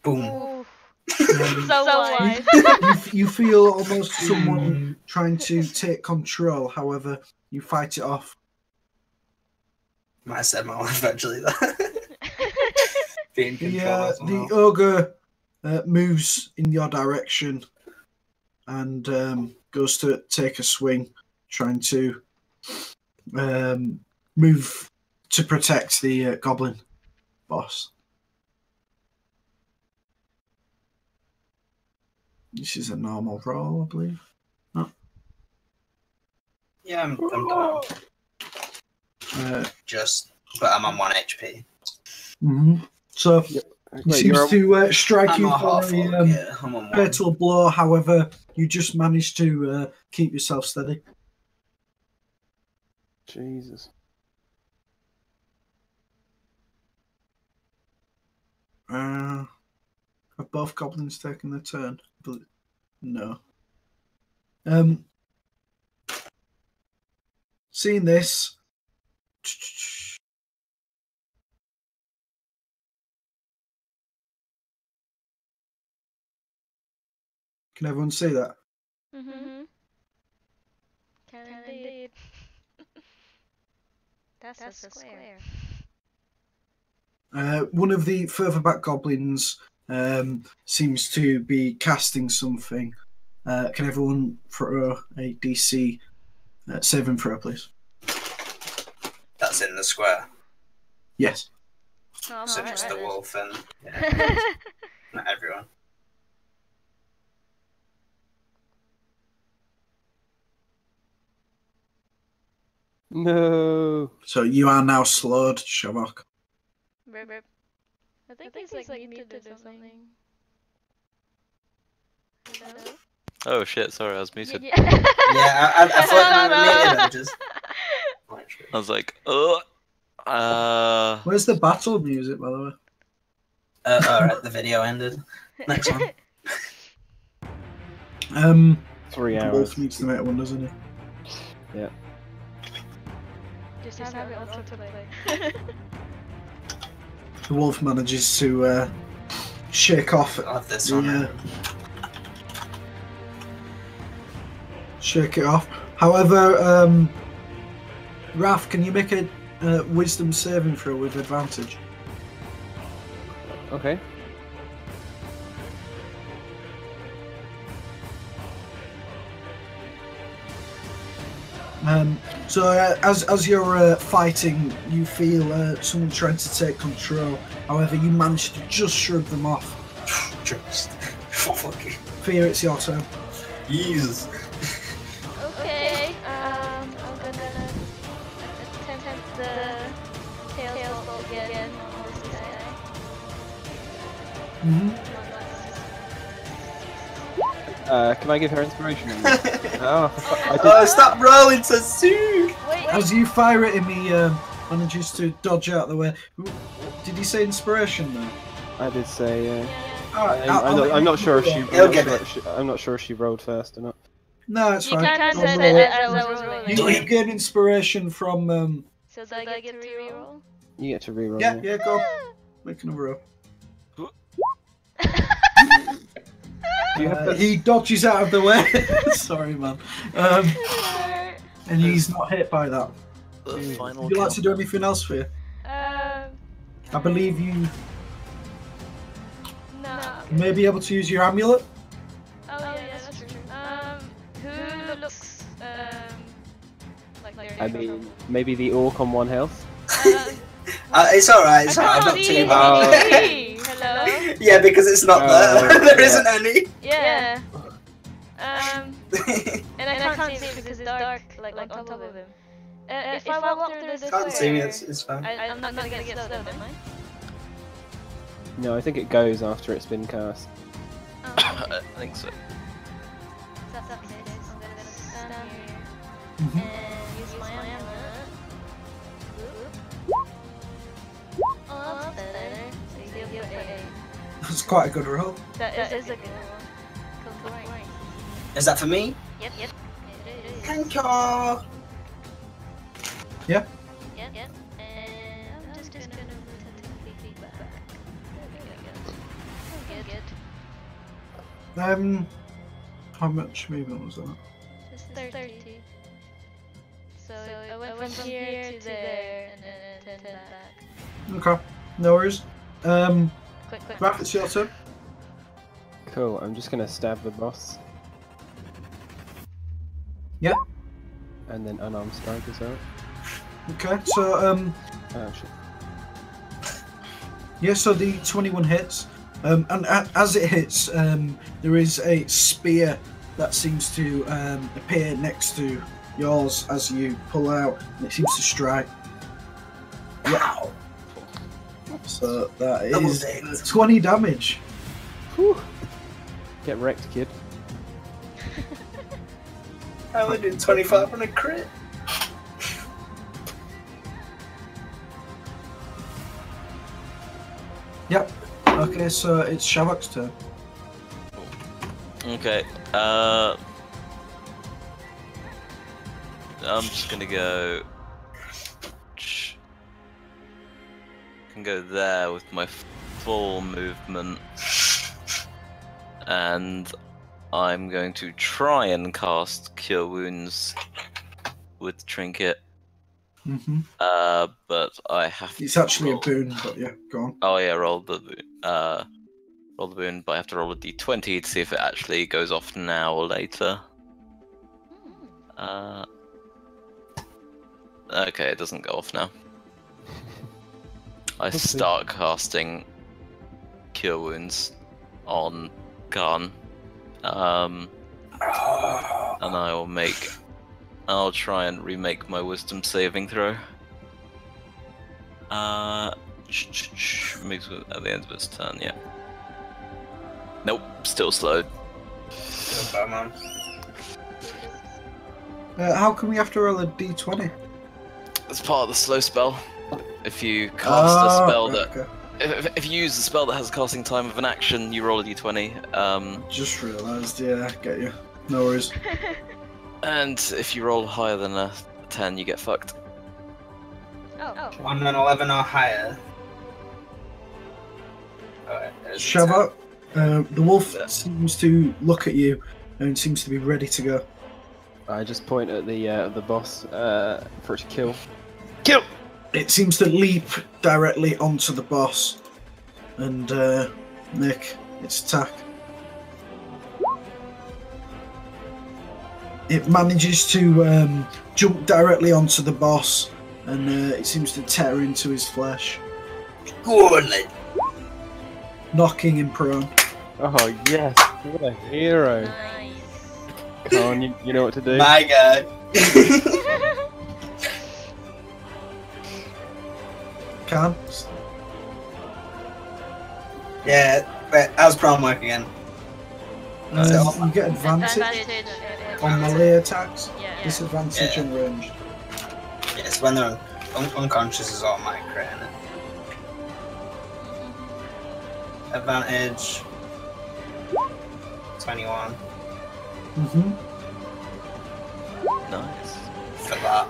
Speaker 2: Boom.
Speaker 4: Ooh. So wise.
Speaker 1: You feel almost someone trying to take control. However, you fight it off.
Speaker 2: Might have said my wife actually. Being control.
Speaker 1: The ogre moves in your direction and goes to take a swing, trying to move to protect the goblin boss. This is a normal roll, I believe. Oh.
Speaker 2: Yeah, I'm down. But I'm on 1 HP.
Speaker 1: So he seems to strike you for a fatal blow. However, you just managed to keep yourself steady.
Speaker 3: Jesus.
Speaker 1: Have both goblins taken their turn? No. Seeing this, can everyone see that?
Speaker 4: Mm-hmm. Can indeed. That's a square.
Speaker 1: One of the further back goblins seems to be casting something. Can everyone throw a DC saving throw, please?
Speaker 2: That's in the square.
Speaker 1: Yes.
Speaker 4: Oh,
Speaker 2: So
Speaker 4: right,
Speaker 2: just the
Speaker 4: then.
Speaker 2: wolf and yeah, not everyone.
Speaker 3: No.
Speaker 1: So you are now slowed, Shavok.
Speaker 4: Rip. I think he's like muted or something. Hello?
Speaker 5: Oh shit! Sorry, I was muted.
Speaker 4: Yeah.
Speaker 2: Yeah, I thought you were muted. Just.
Speaker 5: I was like, oh.
Speaker 1: Where's the battle music, by the way?
Speaker 2: Alright, the video ended. Next one.
Speaker 3: 3
Speaker 1: The
Speaker 3: hours.
Speaker 1: wolf needs to make one, doesn't he?
Speaker 3: Yeah.
Speaker 4: Just have it on autoplay.
Speaker 1: The wolf manages to shake off
Speaker 2: I'll have this one.
Speaker 1: Shake it off. However, Raf, can you make a wisdom saving throw with advantage?
Speaker 3: Okay.
Speaker 1: So as you're fighting, you feel someone trying to take control. However, you manage to just shrug them off.
Speaker 2: Just. Fucking.
Speaker 1: Fear, it's your turn.
Speaker 2: Jesus.
Speaker 4: Okay, I'm gonna attempt the tail bolt again on this guy.
Speaker 3: Can I give her inspiration? Oh, I did.
Speaker 2: Oh, stop rolling so soon!
Speaker 4: Wait,
Speaker 1: As you fire at him, he manages to dodge out of the way. Did he say inspiration then?
Speaker 3: I did say.
Speaker 1: Alright,
Speaker 3: I'm not sure if she.
Speaker 2: He'll get it.
Speaker 3: I'm not sure if she rolled first or not.
Speaker 1: No, it's
Speaker 4: you
Speaker 1: fine.
Speaker 4: kind of
Speaker 1: Don't
Speaker 4: said
Speaker 1: roll.
Speaker 4: it as I was rolling.
Speaker 1: You gain inspiration from.
Speaker 4: So do I get to reroll?
Speaker 3: You get to reroll.
Speaker 1: Yeah, go. Make another roll.
Speaker 3: Do you have the-
Speaker 1: He dodges out of the way. Sorry, man. And he's not hit by that.
Speaker 5: The final
Speaker 1: Would you like
Speaker 5: kill.
Speaker 1: to do anything else for you? I believe you
Speaker 4: No.
Speaker 1: may be able to use your amulet.
Speaker 4: Oh yeah, that's true. Who looks like they're
Speaker 3: I
Speaker 4: in
Speaker 3: mean,
Speaker 4: trouble?
Speaker 3: maybe the orc on 1 health.
Speaker 2: It's alright, it's
Speaker 4: I
Speaker 2: alright, I'm
Speaker 4: can't
Speaker 2: not
Speaker 4: see
Speaker 2: too bad.
Speaker 4: anything. Hello?
Speaker 2: Yeah, because it's not there. There
Speaker 3: yeah.
Speaker 2: isn't any.
Speaker 4: Yeah. And I can't see it because it's dark, like on top of him. If I walk through this
Speaker 2: Can't see me,
Speaker 4: square,
Speaker 2: it's fine.
Speaker 4: I'm not gonna get slowed, am I?
Speaker 3: No, I think it goes after it's been cast.
Speaker 4: Oh,
Speaker 5: I think so.
Speaker 4: that's okay. I'm gonna stand here
Speaker 1: Mhm.
Speaker 4: and use my amulet. Oh, that's better. So you heal for 8.
Speaker 1: That's quite a good roll.
Speaker 4: That is a good one. Come to point.
Speaker 2: Is that for me?
Speaker 4: Yep. It is.
Speaker 2: Thank you.
Speaker 4: Yep. And I'm just gonna tentatively back. There we go. Good.
Speaker 1: How much movement was that?
Speaker 4: It's 30. So I went from here to there and then 10 back.
Speaker 1: Okay, no worries.
Speaker 4: Quick.
Speaker 1: Raph, it's your turn.
Speaker 3: Cool. I'm just gonna stab the boss.
Speaker 1: Yeah.
Speaker 3: And then unarmed strike as well.
Speaker 1: Okay, so
Speaker 3: Oh shit.
Speaker 1: yeah, so the 21 hits, and as it hits, there is a spear that seems to appear next to yours as you pull out, and it seems to strike.
Speaker 2: Wow.
Speaker 1: So that
Speaker 2: Double
Speaker 1: is
Speaker 2: six.
Speaker 1: 20 damage.
Speaker 3: Whew. Get wrecked, kid.
Speaker 2: I only did 25 on a crit.
Speaker 1: Yep. Okay, so it's Shavok's turn.
Speaker 5: Okay. I'm just gonna go. Can go there with my full movement, and I'm going to try and cast Cure Wounds with Trinket.
Speaker 1: Mm-hmm.
Speaker 5: But I have
Speaker 1: It's
Speaker 5: to
Speaker 1: actually
Speaker 5: roll.
Speaker 1: a boon, but yeah, go on.
Speaker 5: Oh yeah, roll the boon, but I have to roll a d20 to see if it actually goes off now or later. Okay, it doesn't go off now. I start casting Cure Wounds on Garn. And I'll try and remake my wisdom saving throw. Makes it at the end of its turn, yeah. Nope, still slowed.
Speaker 1: How come we have to roll a d20?
Speaker 5: It's part of the slow spell. If you cast a spell
Speaker 1: right,
Speaker 5: that...
Speaker 1: okay.
Speaker 5: If you use a spell that has a casting time of an action, you roll a d20.
Speaker 1: Just realised, yeah, get you. No worries.
Speaker 5: And if you roll higher than a 10, you get fucked.
Speaker 4: Oh.
Speaker 2: On an 11 or higher. Alright,
Speaker 1: Shava, the wolf seems to look at you and seems to be ready to go.
Speaker 3: I just point at the boss for it to kill. Kill!
Speaker 1: It seems to leap directly onto the boss and make its attack. It manages to jump directly onto the boss and it seems to tear into his flesh,
Speaker 2: Go on, then.
Speaker 1: knocking him prone.
Speaker 3: Oh yes, what a hero!
Speaker 4: Nice.
Speaker 3: Come on, you know what to do.
Speaker 2: My guy.
Speaker 1: Can.
Speaker 2: Yeah, but how's prom work again?
Speaker 1: You get advantage on melee attacks,
Speaker 4: Yeah.
Speaker 1: disadvantage
Speaker 2: Yeah.
Speaker 1: on ranged.
Speaker 2: Yes, when they're unconscious is automatic crit, innit? Advantage 21
Speaker 1: Mm-hmm.
Speaker 5: Nice.
Speaker 2: for that.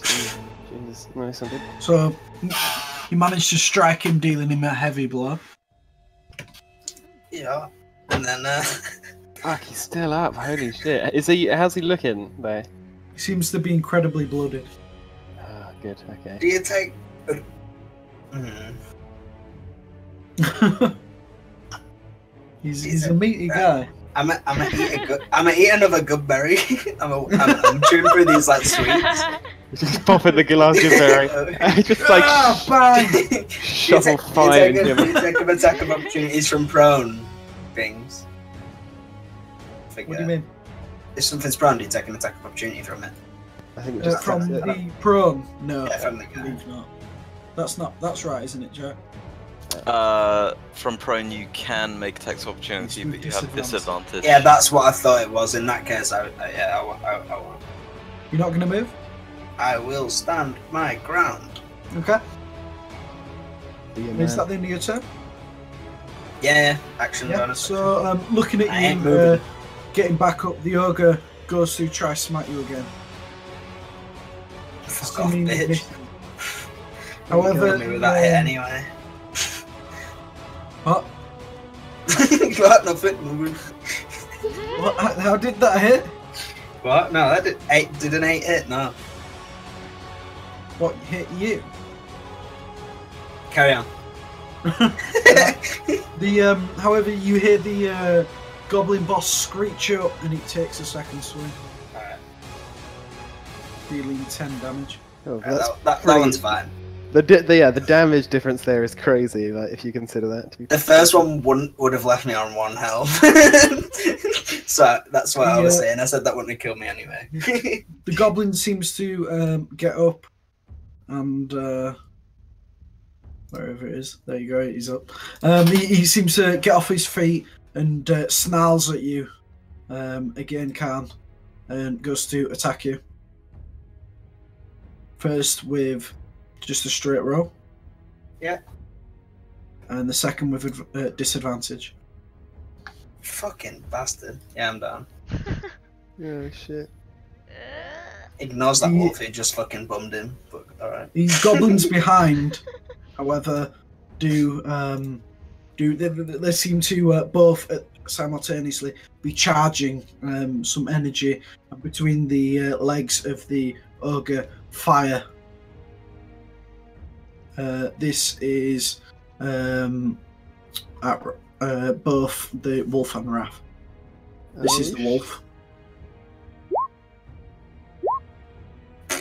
Speaker 3: Jesus, nice and good.
Speaker 1: So you managed to strike him, dealing him a heavy blow.
Speaker 2: Yeah. And then
Speaker 3: Fuck, he's still up. Holy shit! Is he? How's he looking there?
Speaker 1: He seems to be incredibly blooded.
Speaker 3: Oh, good. Okay.
Speaker 2: do you take
Speaker 1: He's a meaty guy.
Speaker 2: I'm gonna eat another good berry. I'm chewing through these like sweets.
Speaker 3: Just popping the Gallantaria berry. Just like
Speaker 1: bang!
Speaker 3: shovel fire into him.
Speaker 2: You take an attack of opportunities from prone things.
Speaker 1: What do you mean?
Speaker 2: If something's prone, do you take an attack of opportunity from it?
Speaker 3: I think it just
Speaker 1: From
Speaker 3: attacks it.
Speaker 1: the prone? No,
Speaker 2: Yeah, from the
Speaker 1: I
Speaker 2: guy.
Speaker 1: believe not. That's right, isn't it, Jack?
Speaker 5: From prone you can make attacks of opportunity,
Speaker 1: It's
Speaker 5: but you have disadvantage.
Speaker 2: Yeah, that's what I thought it was. In that case, I won't.
Speaker 1: You're not gonna move?
Speaker 2: I will stand my ground.
Speaker 1: Okay.
Speaker 3: Be a
Speaker 1: Is
Speaker 3: man.
Speaker 1: that the end of your turn?
Speaker 2: Yeah, action
Speaker 1: Yeah.
Speaker 2: bonus.
Speaker 1: So looking at
Speaker 2: I ain't
Speaker 1: you,
Speaker 2: moving.
Speaker 1: getting back up, the ogre goes to try smite you again.
Speaker 2: Fuck off,
Speaker 1: Assuming you
Speaker 2: bitch.
Speaker 1: miss.
Speaker 2: You'll
Speaker 1: However,
Speaker 2: kill me with that hit anyway.
Speaker 1: What?
Speaker 2: What? Nothing.
Speaker 1: What? How did that hit?
Speaker 2: What? No, that did an 8 hit. No.
Speaker 1: What hit you?
Speaker 2: Carry on.
Speaker 1: However, you hear the goblin boss screech up, and he takes a second swing,
Speaker 2: Alright.
Speaker 1: dealing 10 damage.
Speaker 3: Oh, that's
Speaker 2: That
Speaker 3: pretty-
Speaker 2: one's fine.
Speaker 3: the damage difference there is crazy. Like if you consider that. To be
Speaker 2: The first one would have left me on 1 health. So that's what I was saying. I said that wouldn't have killed me anyway.
Speaker 1: The goblin seems to get up, and wherever it is, there you go. He's up. He seems to get off his feet and snarls at you again, Khan, and goes to attack you. First with just a straight roll.
Speaker 2: Yeah.
Speaker 1: And the second with disadvantage.
Speaker 2: Fucking bastard. Yeah, I'm down.
Speaker 3: Oh shit.
Speaker 2: Ignores that
Speaker 1: Yeah.
Speaker 2: wolf who just fucking bummed him. But alright.
Speaker 1: These goblins behind, however, they seem to both simultaneously be charging some energy between the legs of the ogre fire. This is at both the wolf and Raph. This is the wolf,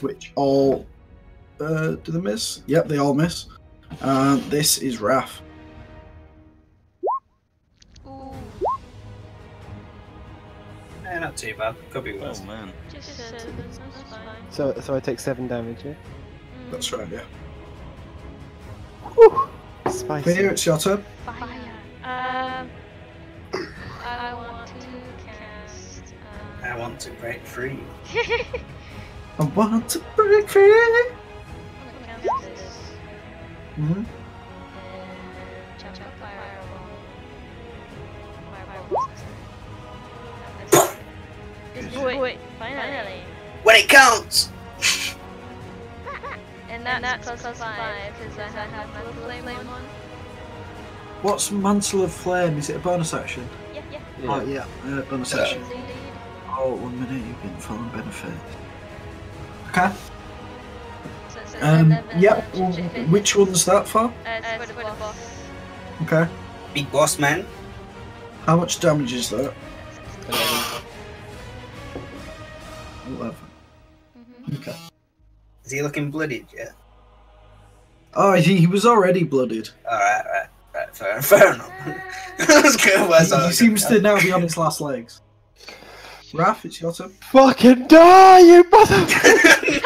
Speaker 1: which all do they miss? Yep, they all miss. And this is Raph.
Speaker 2: Not too bad. Could be worse.
Speaker 5: Oh man.
Speaker 3: So I take 7 damage, yeah?
Speaker 1: That's right, yeah.
Speaker 3: Whew. Spicy.
Speaker 1: Here, it's your turn.
Speaker 4: Fire. I want to cast.
Speaker 2: I want to break free.
Speaker 1: I want to break free.
Speaker 4: I'm gonna cast this.
Speaker 1: Mm-hmm.
Speaker 4: Chop fireball. Wait, finally.
Speaker 2: When it counts!
Speaker 4: And that's plus 5 because I have my flame on.
Speaker 1: What's Mantle of Flame? Is it a bonus action?
Speaker 4: Yeah.
Speaker 1: Oh, yeah, bonus action.
Speaker 4: Indeed.
Speaker 1: Oh, 1 minute, you get full benefit. Okay.
Speaker 4: So
Speaker 1: Yep, which one's that for?
Speaker 4: it's for the boss.
Speaker 1: Okay.
Speaker 2: Big boss man.
Speaker 1: How much damage is that? 11. Okay.
Speaker 2: Is he looking bloodied yet?
Speaker 1: Oh, he was already blooded.
Speaker 2: Alright, fair enough. That's good.
Speaker 1: He seems to now be on its last legs. Raph, it's your turn.
Speaker 3: Fucking die, you motherfucker!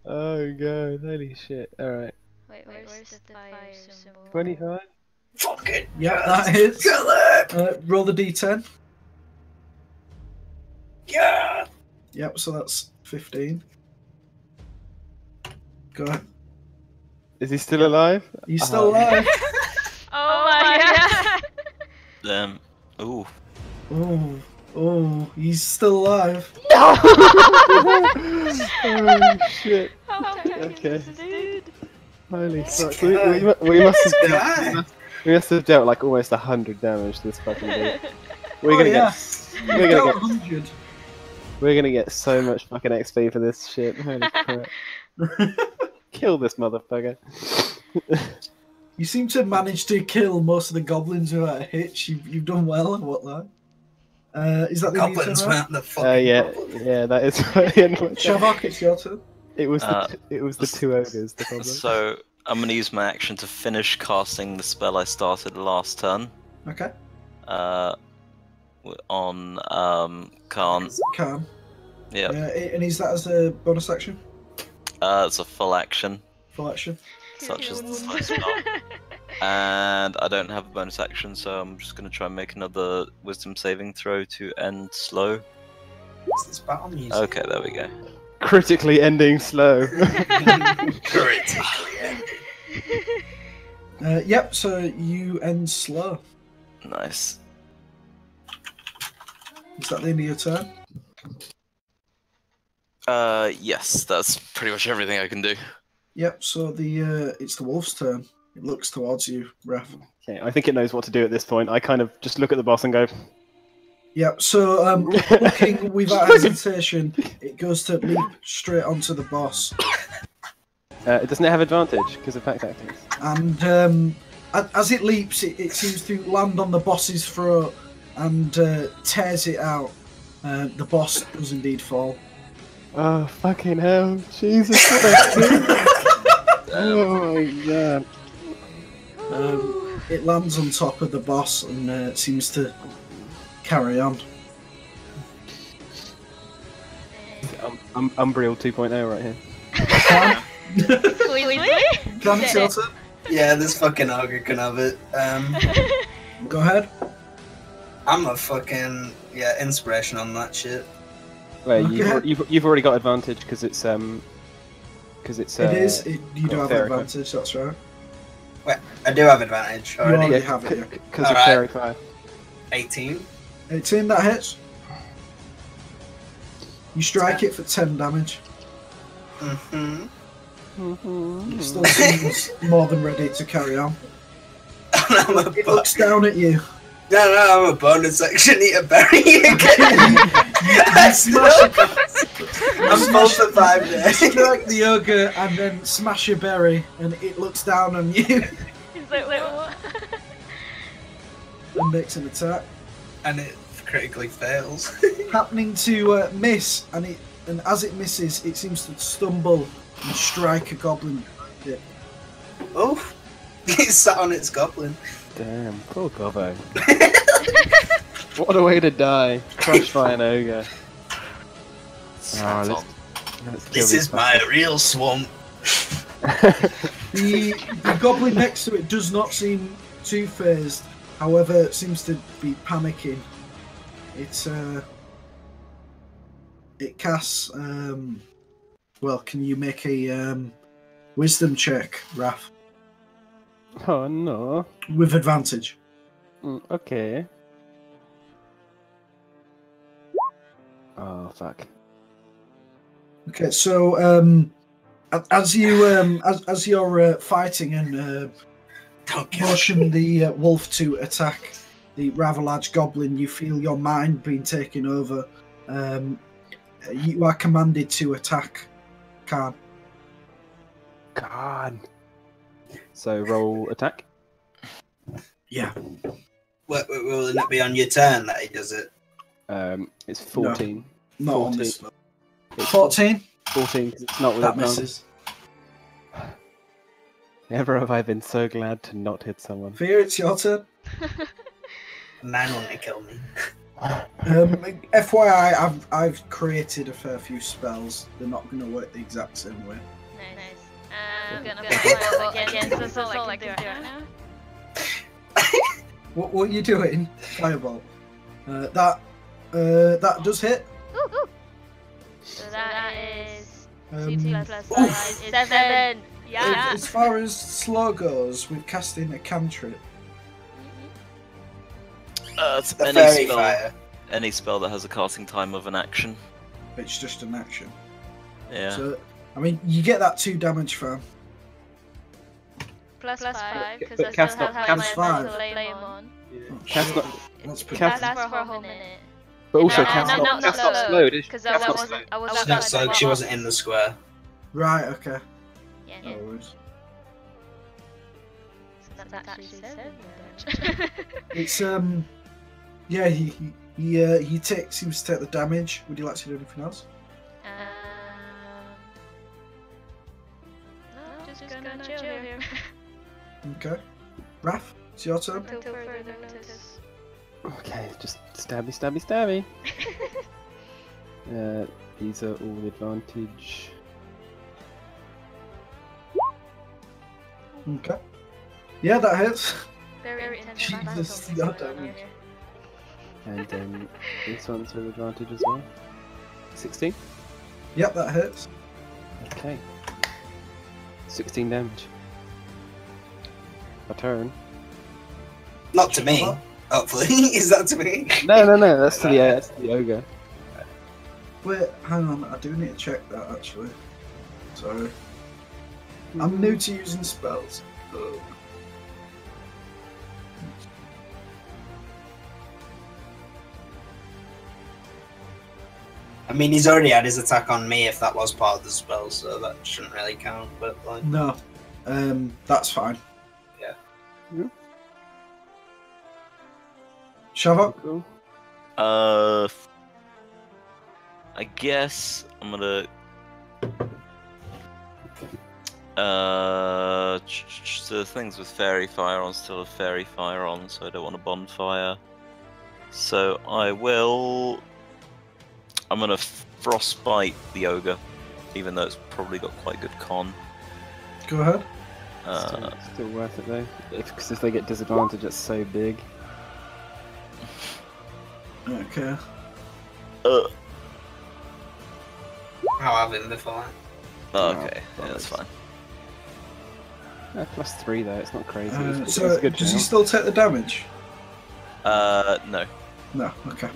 Speaker 3: Oh god, holy shit. Alright.
Speaker 4: Wait, where's the fire symbol?
Speaker 3: 25?
Speaker 2: Fuck it.
Speaker 1: Yeah, that hits.
Speaker 2: Kill it!
Speaker 1: Roll the d10.
Speaker 2: Yeah!
Speaker 1: Yep, so that's 15. Go ahead.
Speaker 3: Is he still alive?
Speaker 1: He's still alive.
Speaker 4: Oh my god!
Speaker 5: Ooh.
Speaker 1: Oh, he's still alive.
Speaker 3: Oh shit. Okay. Holy fuck. We must have dealt like almost 100 damage to this fucking dude. We're gonna get so much fucking XP for this shit. Holy crap. Kill this motherfucker.
Speaker 1: You seem to have managed to kill most of the goblins without a hitch. You've done well and whatnot. Is that the
Speaker 2: Goblins,
Speaker 1: turn, right?
Speaker 2: man. The fucking
Speaker 3: yeah, that is right.
Speaker 1: Shavak, it's your turn.
Speaker 3: It was the 2 ogres, the problem.
Speaker 5: So I'm gonna use my action to finish casting the spell I started last turn.
Speaker 1: Okay.
Speaker 5: On Khan.
Speaker 1: Khan.
Speaker 5: Yeah.
Speaker 1: And is that as a bonus action?
Speaker 5: It's a full action,
Speaker 1: Full action.
Speaker 5: such as the slow spell. And I don't have a bonus action, so I'm just gonna try and make another wisdom saving throw to end slow.
Speaker 2: What's this battle music?
Speaker 5: Okay, there we go.
Speaker 3: Critically ending slow.
Speaker 2: Critically ending.
Speaker 1: Yep, so you end slow.
Speaker 5: Nice.
Speaker 1: Is that the end of your turn?
Speaker 5: Yes, that's pretty much everything I can do.
Speaker 1: Yep, so it's the wolf's turn. It looks towards you, Raph.
Speaker 3: Okay, I think it knows what to do at this point. I kind of just look at the boss and go,
Speaker 1: Yep, so looking without hesitation, it goes to leap straight onto the boss.
Speaker 3: doesn't it have advantage because of pack tactics?
Speaker 1: And as it leaps, it seems to land on the boss's throat and tears it out. The boss does indeed fall.
Speaker 3: Oh, fucking hell. Jesus Christ. Oh my god.
Speaker 1: It lands on top of the boss and seems to carry on.
Speaker 3: Umbriel 2.0 right here.
Speaker 1: Can it's your turn?
Speaker 2: Yeah, this fucking ogre can have it.
Speaker 1: Go ahead.
Speaker 2: I'm a fucking inspiration on that shit.
Speaker 3: Wait,
Speaker 1: Okay.
Speaker 3: you've already got advantage because it's because it's.
Speaker 1: You do have
Speaker 3: fairy
Speaker 1: advantage. That's right.
Speaker 2: Wait, I do have advantage
Speaker 1: You
Speaker 2: already.
Speaker 1: already have it. Yeah.
Speaker 3: because of
Speaker 2: Alright.
Speaker 3: fairy fire.
Speaker 2: 18.
Speaker 1: 18, that hits. You strike it for 10 damage.
Speaker 2: Mm-hmm.
Speaker 1: It still seems more than ready to carry on.
Speaker 2: I'm a
Speaker 1: It looks down at you.
Speaker 2: No, I'm a bonus action eat a berry again. I'm full for 5 days.
Speaker 1: You strike the ogre and then smash a berry, and it looks down on you
Speaker 4: He's like, what?
Speaker 1: and makes an attack.
Speaker 2: And it critically fails.
Speaker 1: Happening to miss, and as it misses, it seems to stumble and strike a goblin.
Speaker 2: Oh, it sat on its goblin.
Speaker 3: Damn, poor Gobbo. What a way to die. Crushed by an ogre.
Speaker 5: Hands on.
Speaker 3: Let's kill
Speaker 2: This
Speaker 3: these
Speaker 2: is my real swamp.
Speaker 1: The goblin next to it does not seem too phased, however, it seems to be panicking. It casts. Well, can you make a wisdom check, Raph,
Speaker 3: Oh no.
Speaker 1: with advantage?
Speaker 3: Okay. Oh fuck.
Speaker 1: Okay, so as you're fighting and motion the wolf to attack the rather large goblin, you feel your mind being taken over. You are commanded to attack Khan.
Speaker 3: God. So roll attack.
Speaker 1: Yeah.
Speaker 2: Will it be on your turn that he does it?
Speaker 3: It's 14.
Speaker 1: Not
Speaker 3: 14.
Speaker 1: on this spell.
Speaker 3: It's
Speaker 1: 14?
Speaker 3: 14 'cause it's not with
Speaker 1: That
Speaker 3: advantage.
Speaker 1: misses.
Speaker 3: Never have I been so glad to not hit someone.
Speaker 1: Fear, it's your turn.
Speaker 2: 9 won't kill me.
Speaker 1: FYI, I've created a fair few spells. They're not going to work the exact same way.
Speaker 4: Nice. I'm gonna fireball again, so that's all I can do right now.
Speaker 1: What are you doing? Fireball. That does hit.
Speaker 4: Ooh. So that is 2 plus 5
Speaker 1: oof.
Speaker 4: is 7. Yeah.
Speaker 1: As far as slow goes, with casting a cantrip.
Speaker 5: It's
Speaker 2: The fairy
Speaker 5: spell,
Speaker 2: fire.
Speaker 5: any spell that has a casting time of an action.
Speaker 1: It's just an action.
Speaker 5: Yeah.
Speaker 1: So, I mean, you get that 2 damage from.
Speaker 4: Plus 5, because
Speaker 3: but
Speaker 4: I
Speaker 3: cast
Speaker 4: still
Speaker 3: not-
Speaker 4: have
Speaker 1: cast
Speaker 4: my
Speaker 1: five.
Speaker 4: mental flame on.
Speaker 1: Oh,
Speaker 3: Cast
Speaker 1: shit.
Speaker 3: not,
Speaker 1: That's
Speaker 4: It
Speaker 1: pretty
Speaker 3: Cast-
Speaker 4: lasts for a whole minute.
Speaker 3: but also
Speaker 4: No,
Speaker 3: cast
Speaker 4: no,
Speaker 3: not,
Speaker 4: no,
Speaker 3: cast
Speaker 4: no,
Speaker 3: not
Speaker 4: no.
Speaker 3: slowed. Is
Speaker 4: Because
Speaker 3: cast
Speaker 4: I
Speaker 3: not
Speaker 4: was
Speaker 3: slowed.
Speaker 2: She's not so she wasn't in the square.
Speaker 1: Right, okay.
Speaker 4: Yeah.
Speaker 1: No worries.
Speaker 4: So that's actually 7
Speaker 1: It's yeah, he seems to take the damage. Would you like to do anything else?
Speaker 4: No, just gonna chill here.
Speaker 1: Okay. Raph, it's your turn.
Speaker 4: Until further notice.
Speaker 3: Okay, just stabby. These are all advantage.
Speaker 1: Okay. Yeah, that hits.
Speaker 4: Very intense.
Speaker 1: Jesus,
Speaker 4: battle
Speaker 1: no
Speaker 4: going on
Speaker 1: damage.
Speaker 4: here.
Speaker 3: And then this one's with advantage as well. 16?
Speaker 1: Yep, that hits.
Speaker 3: Okay. 16 damage. A turn.
Speaker 2: Not to me.
Speaker 1: What?
Speaker 2: Hopefully. Is that to me?
Speaker 3: No, that's to the ogre.
Speaker 1: Wait, hang on. I do need to check that actually. Sorry. I'm new to using spells. Oh.
Speaker 2: I mean, he's already had his attack on me if that was part of the spell, so that shouldn't really count, but like...
Speaker 1: No, that's fine.
Speaker 2: Yeah.
Speaker 3: Yeah.
Speaker 1: Shava?
Speaker 3: Cool.
Speaker 5: I guess I'm gonna. The things with fairy fire on still have fairy fire on, so I don't want a bonfire. So I'm gonna frostbite the ogre, even though it's probably got quite good con.
Speaker 1: Go ahead.
Speaker 3: Still worth it though. Because if they get disadvantage, it's so big.
Speaker 1: Okay.
Speaker 5: Oh,
Speaker 2: How I've been before.
Speaker 5: okay, yeah, that's fine.
Speaker 3: +3 though, it's not crazy. It's
Speaker 1: So,
Speaker 3: a good
Speaker 1: does he
Speaker 3: count.
Speaker 1: still take the damage?
Speaker 5: No.
Speaker 1: No, okay.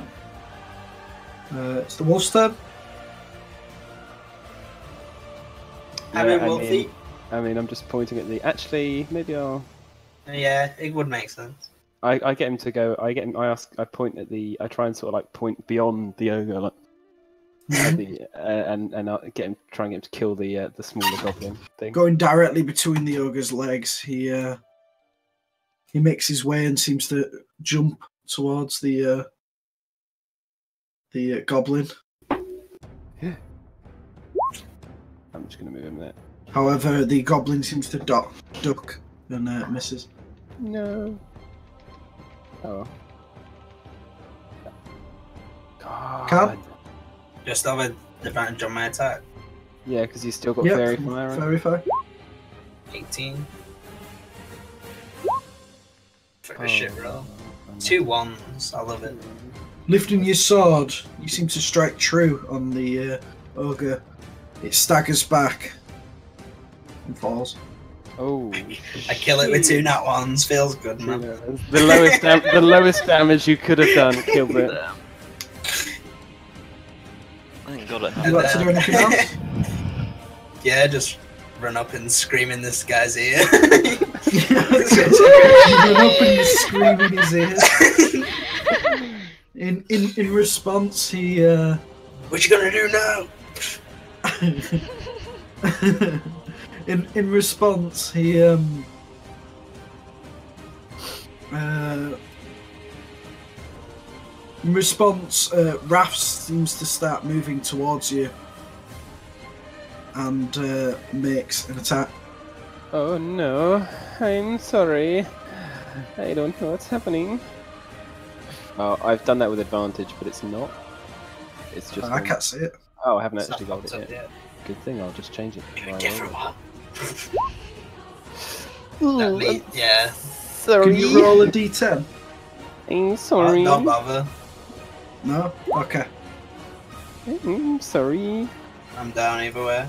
Speaker 1: It's the wolf's turn.
Speaker 2: I mean, Wolfie.
Speaker 3: I mean, I'm just pointing at the. Actually, maybe I'll.
Speaker 2: Yeah, it would make sense.
Speaker 3: I get him to go. I get him. I point at the. I try and sort of like point beyond the ogre, like, at the, and I'll get him. Try and get him to kill the smaller goblin thing.
Speaker 1: Going directly between the ogre's legs, he makes his way and seems to jump towards the goblin.
Speaker 3: Yeah. I'm just gonna move him there.
Speaker 1: However, the goblin seems to duck and misses.
Speaker 3: No. Oh. God.
Speaker 1: Can?
Speaker 2: Just have an advantage on my attack.
Speaker 3: Yeah, because he's still got
Speaker 1: Yep,
Speaker 3: fairy fire. Right?
Speaker 1: Fairy fire.
Speaker 2: 18. For a shit roll. 2 1s. I love it.
Speaker 1: Lifting your sword, you seem to strike true on the ogre. It staggers back and falls.
Speaker 3: Oh.
Speaker 2: I kill it with 2 nat 1s. Feels good, man.
Speaker 3: The lowest damage you could have done killed it.
Speaker 5: I ain't got it.
Speaker 1: Would you like to do anything else?
Speaker 2: Yeah, just run up and scream in this guy's ear.
Speaker 1: You run up and you scream in his ears. In response, he
Speaker 2: What you gonna do now?
Speaker 1: in response, he Raph seems to start moving towards you and makes an attack.
Speaker 3: Oh no, I'm sorry. I don't know what's happening. Oh, I've done that with advantage, but it's not. It's just.
Speaker 1: I can't see it.
Speaker 3: Oh, I haven't
Speaker 2: It's
Speaker 3: actually
Speaker 2: not
Speaker 3: got it
Speaker 2: popped up
Speaker 3: yet. Good thing, I'll just change it.
Speaker 2: Be a different one.
Speaker 3: Ooh,
Speaker 2: Yeah.
Speaker 3: sorry.
Speaker 1: Can you roll a d10?
Speaker 3: I'm sorry.
Speaker 2: Not bother.
Speaker 1: No? Okay.
Speaker 3: I'm sorry.
Speaker 2: I'm down either way.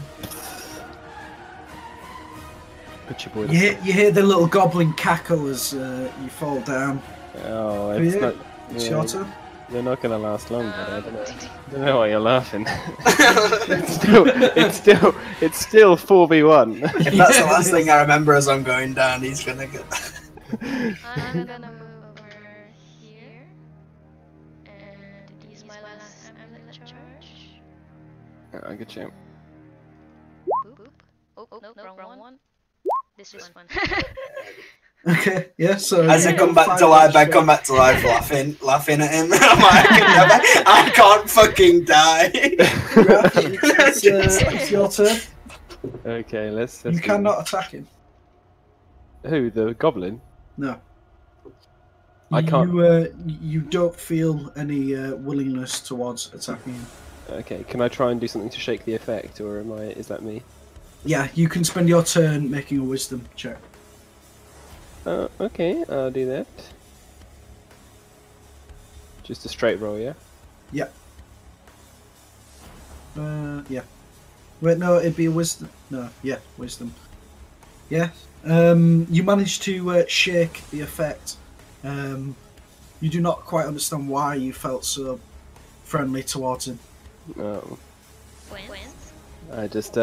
Speaker 3: Put your boy.
Speaker 1: You hear the little goblin cackle as you fall down.
Speaker 3: Oh, it's not.
Speaker 1: It's
Speaker 3: yeah,
Speaker 1: your turn.
Speaker 3: They're not gonna last long, but I don't know why you're laughing. it's still 4v1.
Speaker 2: If that's the last thing I remember as I'm going down, he's gonna get.
Speaker 4: I'm gonna move over here. And use my last amulet charge.
Speaker 3: I get you.
Speaker 4: Boop. Oh, no, wrong one. This is one.
Speaker 1: Okay, yeah, so...
Speaker 2: As I come back to life, laughing at him. I'm like, I can't fucking die.
Speaker 1: It's your turn.
Speaker 3: Okay, let's
Speaker 1: You cannot attack him.
Speaker 3: Who? The goblin?
Speaker 1: No.
Speaker 3: I can't.
Speaker 1: You don't feel any willingness towards attacking him.
Speaker 3: Okay, can I try and do something to shake the effect, or is that me?
Speaker 1: Yeah, you can spend your turn making a wisdom check.
Speaker 3: Okay, I'll do that. Just a straight roll, yeah?
Speaker 1: Yeah. Yeah. Wait, no, it'd be a wisdom. No, yeah, wisdom. Yeah. You managed to shake the effect. You do not quite understand why you felt so friendly towards him.
Speaker 3: Oh.
Speaker 4: When?
Speaker 3: I just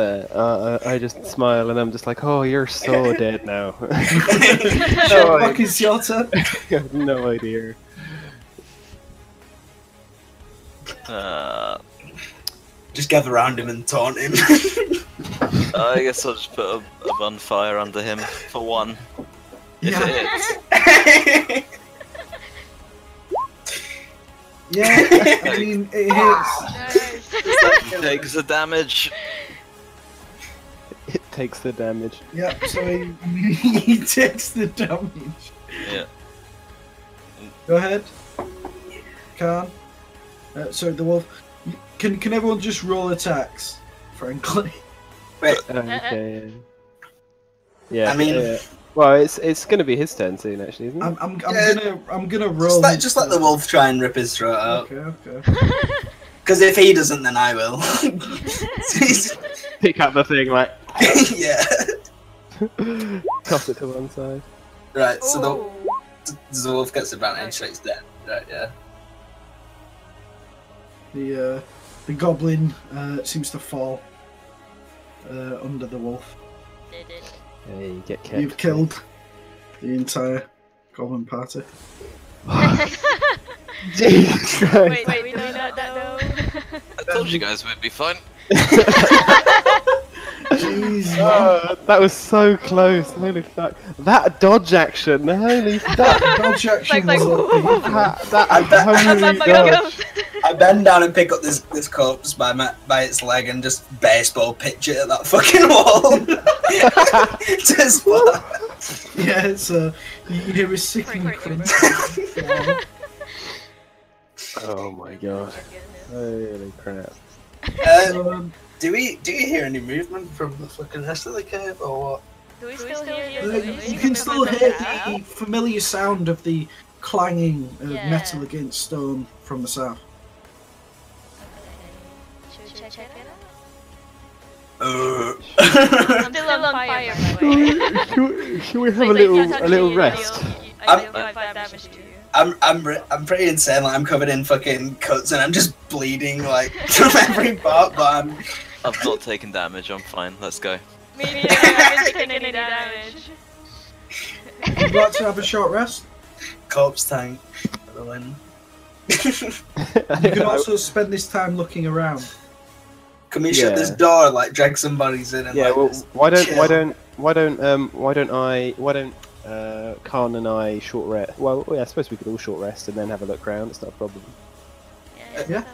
Speaker 3: smile and I'm just like, oh, you're so dead now.
Speaker 1: What is your turn?
Speaker 3: I have no idea.
Speaker 2: Just gather around him and taunt him.
Speaker 5: I guess I'll just put a bonfire under him for one. If
Speaker 1: Yeah.
Speaker 5: it hits.
Speaker 1: Yeah, I mean, it hits.
Speaker 4: Nice.
Speaker 5: Takes the damage.
Speaker 3: It takes the damage.
Speaker 1: Yeah, so he takes the damage.
Speaker 5: Yeah.
Speaker 1: Go ahead. Khan. Sorry, the wolf. Can everyone just roll attacks, frankly?
Speaker 2: Wait,
Speaker 3: Okay. Yeah.
Speaker 2: I mean-
Speaker 3: well, it's gonna be his turn soon, actually, isn't it?
Speaker 1: I'm gonna roll.
Speaker 2: just let the wolf try and rip his throat out.
Speaker 1: Okay.
Speaker 2: Because if he doesn't, then I will.
Speaker 3: Pick up the thing, like,
Speaker 2: Yeah.
Speaker 3: toss it to one side.
Speaker 2: Right, so
Speaker 4: Oh.
Speaker 2: the wolf gets advantage, so it's dead. Right, yeah.
Speaker 1: The goblin keems to fall under the wolf.
Speaker 3: Hey, get kept.
Speaker 1: You've killed the entire Goblin party.
Speaker 3: Jesus Christ.
Speaker 4: Wait, we know that though.
Speaker 5: I told you guys we'd be fine.
Speaker 1: Jeez, man.
Speaker 3: Oh, that was so close. Holy fuck. That dodge action. Holy fuck.
Speaker 1: Dodge action
Speaker 4: Like,
Speaker 1: was
Speaker 3: That holy dodge.
Speaker 2: I bend down and pick up this corpse by its leg and just baseball pitch it at that fucking wall. Just
Speaker 1: yeah, it's you hear a sickening crunch.
Speaker 3: Oh my god. Holy crap.
Speaker 2: do you hear any movement from the fucking rest of the cave or what?
Speaker 4: Do we still hear
Speaker 1: You can still hear the familiar sound of the clanging of
Speaker 4: Yeah.
Speaker 1: metal against stone from the south.
Speaker 4: Should we check it out?
Speaker 2: Uh.
Speaker 4: I'm still on fire, by the way.
Speaker 3: Should we have a little rest?
Speaker 4: I deal 5 damage to you.
Speaker 2: I'm pretty insane. Like I'm covered in fucking cuts and I'm just bleeding like from every part. But
Speaker 5: I've not taken damage, I'm fine, let's go.
Speaker 4: Me neither, I haven't taken any damage.
Speaker 1: Would you like to have a short rest?
Speaker 2: corpse tank for the win.
Speaker 1: You can also spend this time looking around.
Speaker 2: Can we shut this door? Like drag some bodies in and
Speaker 3: Yeah,
Speaker 2: like,
Speaker 3: well,
Speaker 2: just
Speaker 3: why don't Khan and I short rest? Well, yeah, I suppose we could all short rest and then have a look round. It's not a problem.
Speaker 1: Yeah.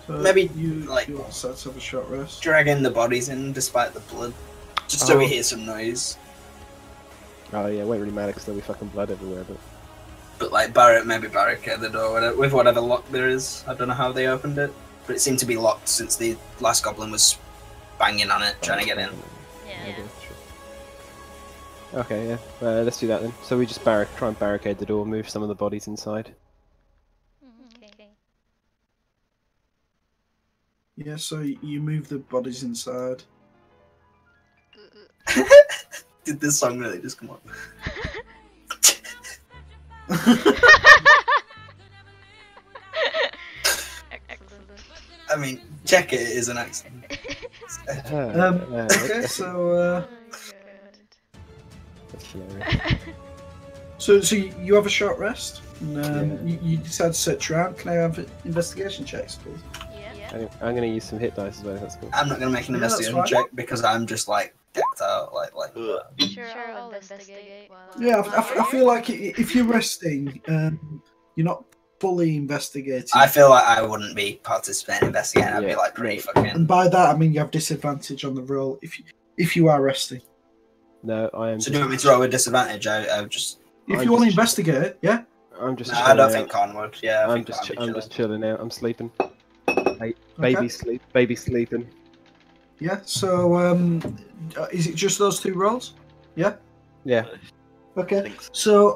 Speaker 1: So
Speaker 2: Maybe,
Speaker 1: you
Speaker 2: like-
Speaker 1: you also have a short rest.
Speaker 2: drag in the bodies in despite the blood, just so we hear some noise.
Speaker 3: Oh yeah, it won't really matter because there'll be fucking blood everywhere.
Speaker 2: But like maybe barricade the door with whatever lock there is. I don't know how they opened it, but it seemed to be locked since the last goblin was banging on it, trying to get in.
Speaker 4: Yeah.
Speaker 3: Okay, yeah. Let's do that then. So we just try and barricade the door, move some of the bodies inside.
Speaker 4: Okay.
Speaker 1: Yeah, so you move the bodies inside.
Speaker 2: Did this song really just come up?
Speaker 4: Excellent.
Speaker 2: I mean, check it is an accent.
Speaker 1: Okay, so
Speaker 3: That's hilarious.
Speaker 1: so you have a short rest, and you decide to search around. Can I have investigation checks, please?
Speaker 4: Yeah.
Speaker 3: I'm gonna use some hit dice as well. That's cool.
Speaker 2: I'm not gonna make an
Speaker 1: Yeah, that's
Speaker 2: investigation
Speaker 1: fine.
Speaker 2: check because I'm just like decked out, like.
Speaker 4: Sure, I'll investigate.
Speaker 1: Yeah, I feel like if you're resting, you're not fully investigating.
Speaker 2: I feel like I wouldn't be participating in investigating. I'd be like pretty
Speaker 1: And
Speaker 2: fucking.
Speaker 1: by that I mean you have disadvantage on the roll if you are resting.
Speaker 3: No, I am.
Speaker 2: So do you want me to roll with disadvantage? I just.
Speaker 1: If
Speaker 3: I'm
Speaker 1: you want to
Speaker 3: just-
Speaker 1: investigate, yeah.
Speaker 3: I'm just.
Speaker 2: No, I
Speaker 3: chilling
Speaker 2: don't
Speaker 3: out.
Speaker 2: think Con would. Yeah, I
Speaker 3: I'm
Speaker 2: think
Speaker 3: just.
Speaker 2: Con would
Speaker 3: I'm
Speaker 2: be
Speaker 3: just chilling out. I'm sleeping.
Speaker 1: Okay.
Speaker 3: Baby sleep. Baby sleeping.
Speaker 1: Yeah. So is it just those two rolls? Yeah.
Speaker 3: Yeah.
Speaker 1: Okay.
Speaker 5: Thanks.
Speaker 1: So,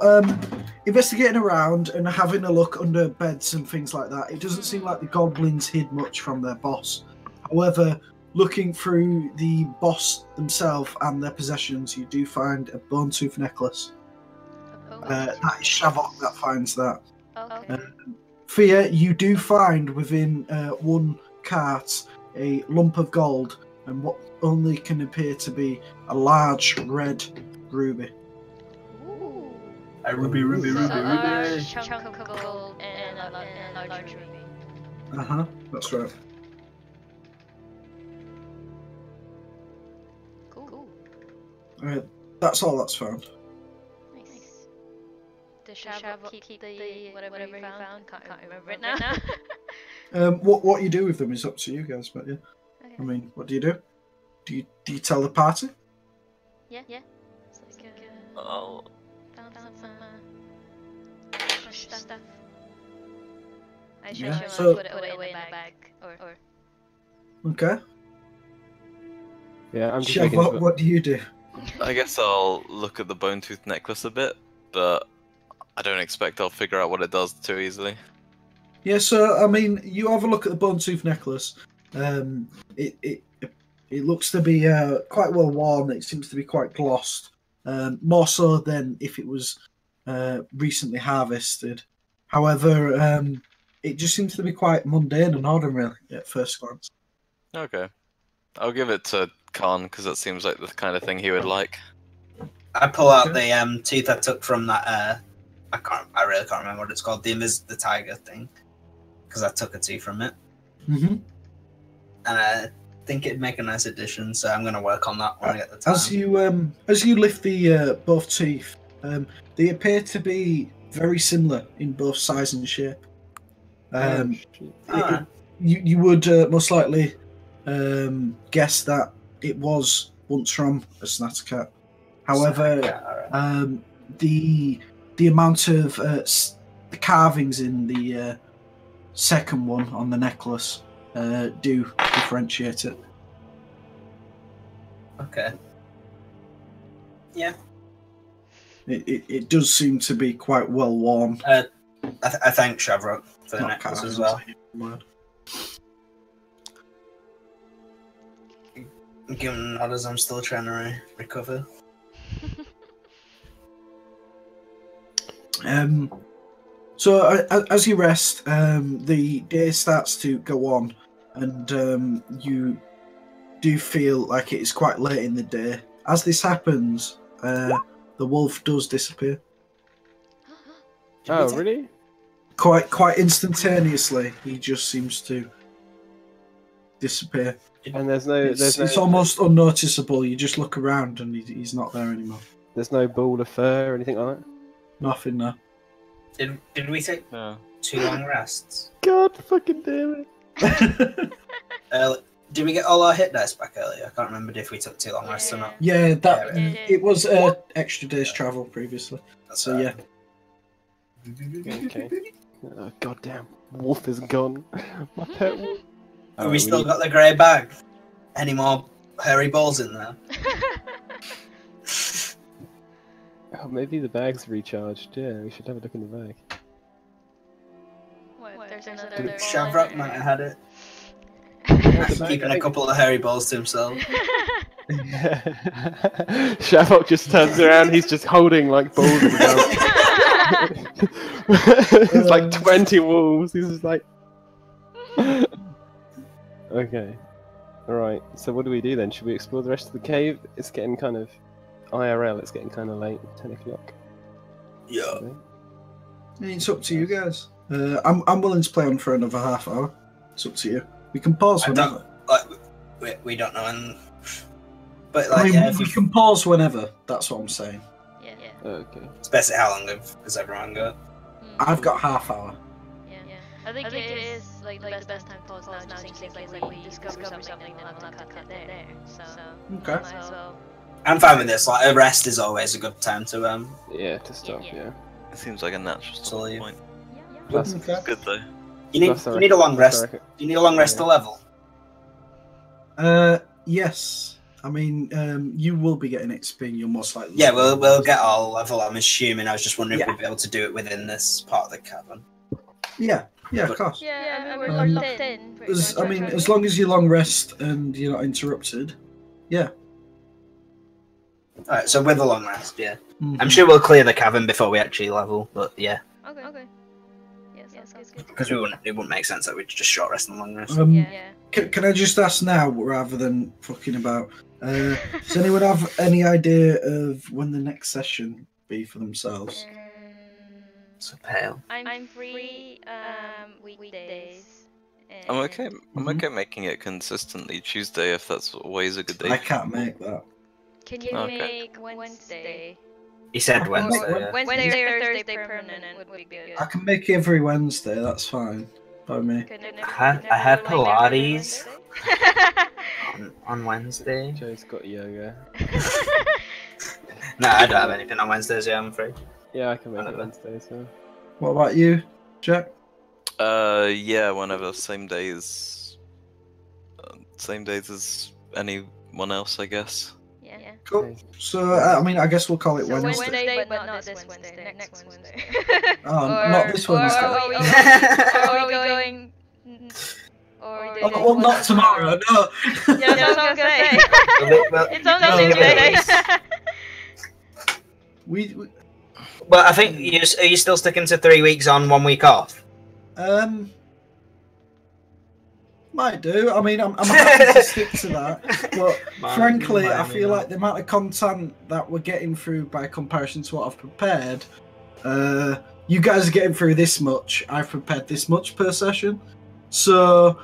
Speaker 1: investigating around and having a look under beds and things like that, it doesn't seem like the goblins hid much from their boss. However, looking through the boss themselves and their possessions, you do find a bone tooth necklace. That is Shavok that finds that.
Speaker 4: Okay.
Speaker 1: Fia, you do find within one cart a lump of gold and what only can appear to be a large red ruby.
Speaker 4: Ooh.
Speaker 2: A ruby.
Speaker 4: So a large chunk of gold and a large ruby.
Speaker 1: That's right.
Speaker 4: Cool.
Speaker 1: That's all that's found.
Speaker 4: Nice. Does Shavok keep the whatever he found? Can't remember it now.
Speaker 1: What you do with them is up to you guys, but yeah.
Speaker 4: Okay.
Speaker 1: I mean, what do? Do you tell the party?
Speaker 4: Yeah. It's like
Speaker 5: Oh,
Speaker 4: found some fresh stuff. I should
Speaker 1: Yeah,
Speaker 4: put
Speaker 1: so-
Speaker 4: it away in the bag. Or
Speaker 1: Okay.
Speaker 3: Yeah. I'm just
Speaker 1: Shav,
Speaker 3: making.
Speaker 1: what do you do?
Speaker 5: I guess I'll look at the bone tooth necklace a bit, but I don't expect I'll figure out what it does too easily.
Speaker 1: Yeah, so I mean, you have a look at the bone tooth necklace. It looks to be quite well worn. It seems to be quite glossed, more so than if it was recently harvested. However, it just seems to be quite mundane and ordinary at first glance.
Speaker 5: Okay. I'll give it to Khan, because that seems like the kind of thing he would like.
Speaker 2: I pull out the tooth I took from that. I really can't remember what it's called. The tiger thing, because I took a tooth from it.
Speaker 1: Mm-hmm.
Speaker 2: And I think it'd make a nice addition, so I'm going to work on that when I get the time.
Speaker 1: As you lift the both teeth, they appear to be very similar in both size and shape. You would most likely guess that it was once from a Snattercat. However, the amount of the carvings in the second one on the necklace do differentiate it.
Speaker 2: Okay. Yeah.
Speaker 1: It does seem to be quite well worn.
Speaker 2: I thank Shavrock for the necklace as well. Give him a nod as I'm still trying to recover.
Speaker 1: So as you rest, the day starts to go on, and you do feel like it is quite late in the day. As this happens, the wolf does disappear.
Speaker 3: Oh, really?
Speaker 1: Quite instantaneously, he just seems to disappear.
Speaker 3: And there's no.
Speaker 1: It's almost unnoticeable. You just look around, and he's not there anymore.
Speaker 3: There's no ball of fur or anything like that.
Speaker 1: Nothing there.
Speaker 2: Did we take 2 long rests?
Speaker 3: God fucking damn it!
Speaker 2: Did we get all our hit dice back earlier? I can't remember if we took 2 long rests or not.
Speaker 1: Yeah, it was extra day's travel previously. So yeah.
Speaker 3: Okay. Oh, goddamn, wolf is gone. My pet wolf.
Speaker 2: Have we still got the grey bag? Any more hairy balls in there?
Speaker 3: Oh, maybe the bag's recharged. Yeah, we should have a look in the bag.
Speaker 4: What, there's another
Speaker 2: Shavrock might have had it. Keeping a couple of hairy balls to himself.
Speaker 3: Shavrock just turns around, he's just holding like balls in the mouth. It's like 20 wolves, he's just like... Okay. Alright, so what do we do then? Should we explore the rest of the cave? It's getting kind of... IRL, it's getting kind of late, 10 o'clock.
Speaker 2: Yeah.
Speaker 1: It's up to you guys. I'm willing to play on for another half hour. It's up to you. We can pause whenever.
Speaker 2: We don't know when... But
Speaker 1: we can pause whenever, that's what I'm saying.
Speaker 4: Yeah.
Speaker 3: Okay.
Speaker 2: It's basically how long has everyone got?
Speaker 1: I've got half hour.
Speaker 4: Yeah. I think it is like the best time to pause now, just in case like we discover something and we'll have to cut it there. So
Speaker 1: okay.
Speaker 4: might as well.
Speaker 2: I'm fine with this. Like a rest is always a good time to
Speaker 3: Yeah, to stop. Yeah.
Speaker 5: It seems like a natural starting point.
Speaker 3: Plus,
Speaker 1: Okay.
Speaker 5: Good though.
Speaker 2: You need a long rest. Do you need a long rest to level?
Speaker 1: Yes. I mean, you will be getting XP, and you'll most likely.
Speaker 2: Yeah, we'll get our level. I'm assuming. I was just wondering if we'd be able to do it within this part of the cavern.
Speaker 1: Yeah, of course.
Speaker 4: Yeah, we're locked in.
Speaker 1: As long as you long rest and you're not interrupted. Yeah.
Speaker 2: Alright, so with a long rest, yeah.
Speaker 1: Mm-hmm.
Speaker 2: I'm sure we'll clear the cavern before we actually level, but yeah.
Speaker 4: Okay. Yes, sounds good.
Speaker 2: Because it wouldn't make sense that we'd just short rest and long rest.
Speaker 1: Can I just ask now, rather than fucking about? Does anyone have any idea of when the next session be for themselves?
Speaker 2: So pale.
Speaker 4: I'm free weekdays.
Speaker 5: I'm okay. I'm okay making it consistently Tuesday if that's always a good day.
Speaker 1: I can't make that.
Speaker 4: Can you make Wednesday?
Speaker 2: He said Wednesday.
Speaker 4: Wednesday or Thursday permanent would be good.
Speaker 1: I can make every Wednesday. That's fine by me.
Speaker 2: I had Pilates on Wednesday.
Speaker 3: Joe's got yoga.
Speaker 2: No, I don't have anything on Wednesdays. Yeah, I'm free.
Speaker 3: Yeah, I can make it Wednesday. So.
Speaker 1: What about you, Jack?
Speaker 5: Yeah, whenever same days as anyone else, I guess.
Speaker 4: Yeah.
Speaker 1: Cool. So, I mean, I guess we'll call it Wednesday.
Speaker 4: Wednesday, but not this Wednesday. Next Wednesday.
Speaker 1: Oh, not this Wednesday.
Speaker 4: Are we going?
Speaker 1: Well, not tomorrow. No.
Speaker 4: Yeah, that's what I'm gonna say. It's only Tuesday.
Speaker 2: Well, I think are you still sticking to 3 weeks on, 1 week off?
Speaker 1: Might do. I mean, I'm happy to stick to that. But frankly, I feel like the amount of content that we're getting through by comparison to what I've prepared, you guys are getting through this much. I've prepared this much per session. So,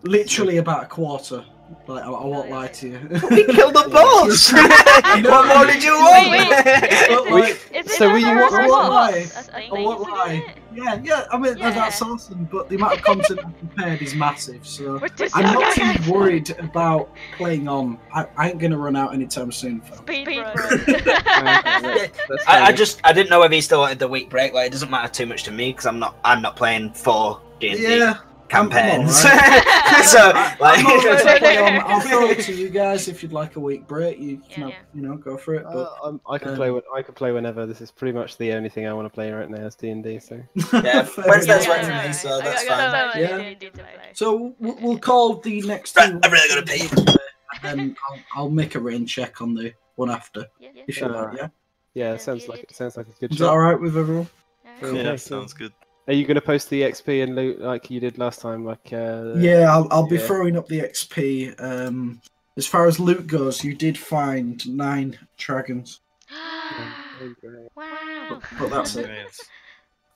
Speaker 1: literally about a quarter. Like, I won't lie to you.
Speaker 2: We killed the boss! What more did you want?
Speaker 3: So we
Speaker 1: I
Speaker 4: I
Speaker 1: won't lie. Yeah, I mean, that's awesome, but the amount of content I've prepared is massive, so I'm not too worried about playing on. I ain't gonna run out anytime soon.
Speaker 2: I didn't know whether he still wanted the week break. Like, it doesn't matter too much to me because I'm not playing 4 D&D campaigns. So, like,
Speaker 1: I'll throw it to you guys if you'd like a week break. You can go for it. But
Speaker 3: I can play whenever. This is pretty much the only thing I want to play right now is D&D. So
Speaker 2: yeah, Wednesday's work for me, so that's fine.
Speaker 1: Yeah. So we'll call the next two.
Speaker 2: Right, I've really got to pee.
Speaker 1: And then I'll make a rain check on the one after. If you like, yeah.
Speaker 3: Yeah, it sounds like a good
Speaker 1: Is
Speaker 3: shot.
Speaker 1: that all right with everyone?
Speaker 5: Yeah, sounds good.
Speaker 3: Are you going to post the XP and loot like you did last time?
Speaker 1: Yeah, I'll be throwing up the XP. As far as loot goes, you did find 9 dragons.
Speaker 4: Wow.
Speaker 1: But that's it.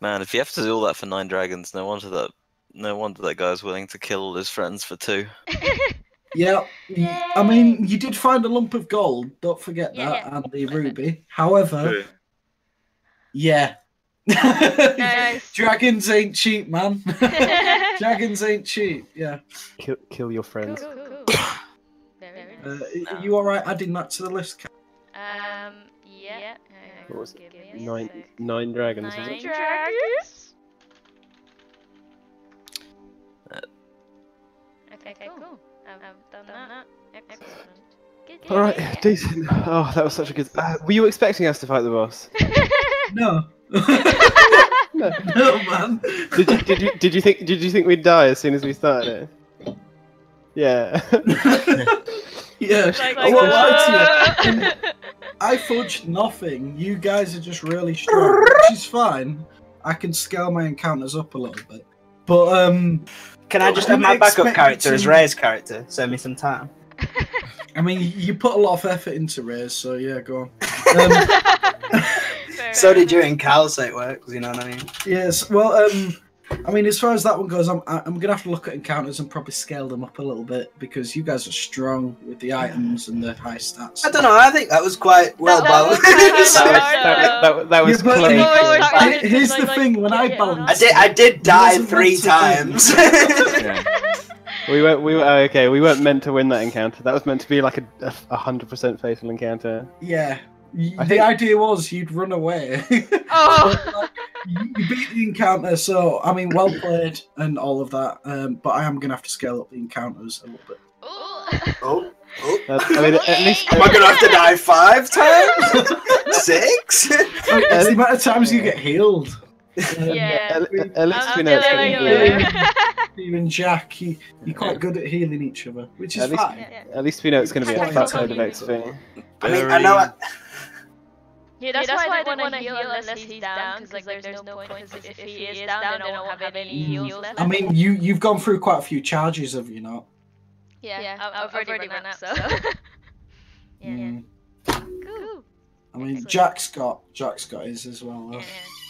Speaker 5: Man, if you have to do all that for 9 dragons, no wonder that guy's willing to kill all his friends for 2.
Speaker 1: Yeah, I mean, you did find a lump of gold. Don't forget that, and the ruby. However,
Speaker 4: Nice.
Speaker 1: Dragons ain't cheap, man. Dragons ain't cheap. Yeah.
Speaker 3: Kill your friends.
Speaker 4: Cool. Very nice.
Speaker 1: Are you all right adding that to the list?
Speaker 4: Yeah.
Speaker 3: What was it? 9 dragons. Was
Speaker 4: 9
Speaker 3: it?
Speaker 4: dragons. Okay, cool. I've done that. Excellent. Good.
Speaker 3: All right, decent. Oh, that was such a good. Were you expecting us to fight the boss?
Speaker 1: No. No, man.
Speaker 3: Did you think we'd die as soon as we started it? Yeah.
Speaker 1: Yeah. I won't lie to you. I fudged nothing. You guys are just really strong, which is fine. I can scale my encounters up a little bit, but
Speaker 2: can I just have my backup character as Ray's character? Save me some time.
Speaker 1: I mean, you put a lot of effort into Ray's, so yeah, go on.
Speaker 2: So did you in Cal, so it works, you know what I mean?
Speaker 1: Yes, well, I mean, as far as that one goes, I'm gonna have to look at encounters and probably scale them up a little bit because you guys are strong with the items and the high stats.
Speaker 2: I don't know. I think that was quite well balanced.
Speaker 3: That was close.
Speaker 1: Here's the thing: when I balanced,
Speaker 2: I did die 3 times.
Speaker 3: We weren't meant to win that encounter. That was meant to be like a 100% fatal encounter.
Speaker 1: Yeah. The idea was you'd run away.
Speaker 4: Oh.
Speaker 1: You beat the encounter, so I mean, well played and all of that. But I am gonna have to scale up the encounters a little bit.
Speaker 2: Oh.
Speaker 3: I mean, at least
Speaker 2: am I gonna have to die 5 times? 6?
Speaker 1: It's the amount of times you get healed.
Speaker 4: Yeah.
Speaker 3: At least we know it's going to be.
Speaker 1: You and Jack, you're quite good at healing each other, which is fine.
Speaker 3: At least we know it's going to be a fuckload of XP.
Speaker 2: I mean, I know.
Speaker 4: Yeah, that's why I didn't want to heal unless he's down, because like there's no point, because if he is down, then I won't have any heals left.
Speaker 1: I mean, you've gone through quite a few charges, have you not?
Speaker 4: Yeah, I've already run out, so. Yeah. Cool.
Speaker 1: I mean, Jack's got his as well.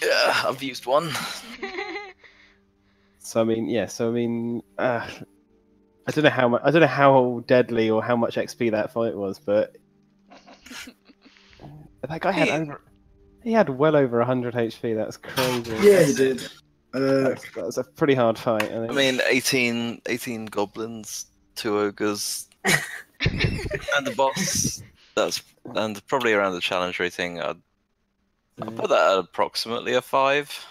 Speaker 5: Yeah, I've used one.
Speaker 3: So I mean, I don't know how deadly or how much XP that fight was, but that guy had well over 100 HP. That's crazy.
Speaker 1: Yeah, he did.
Speaker 3: That was a pretty hard fight.
Speaker 5: I mean, 18 goblins, 2 ogres, and the boss. And probably around the challenge rating, I'll put that at approximately a 5.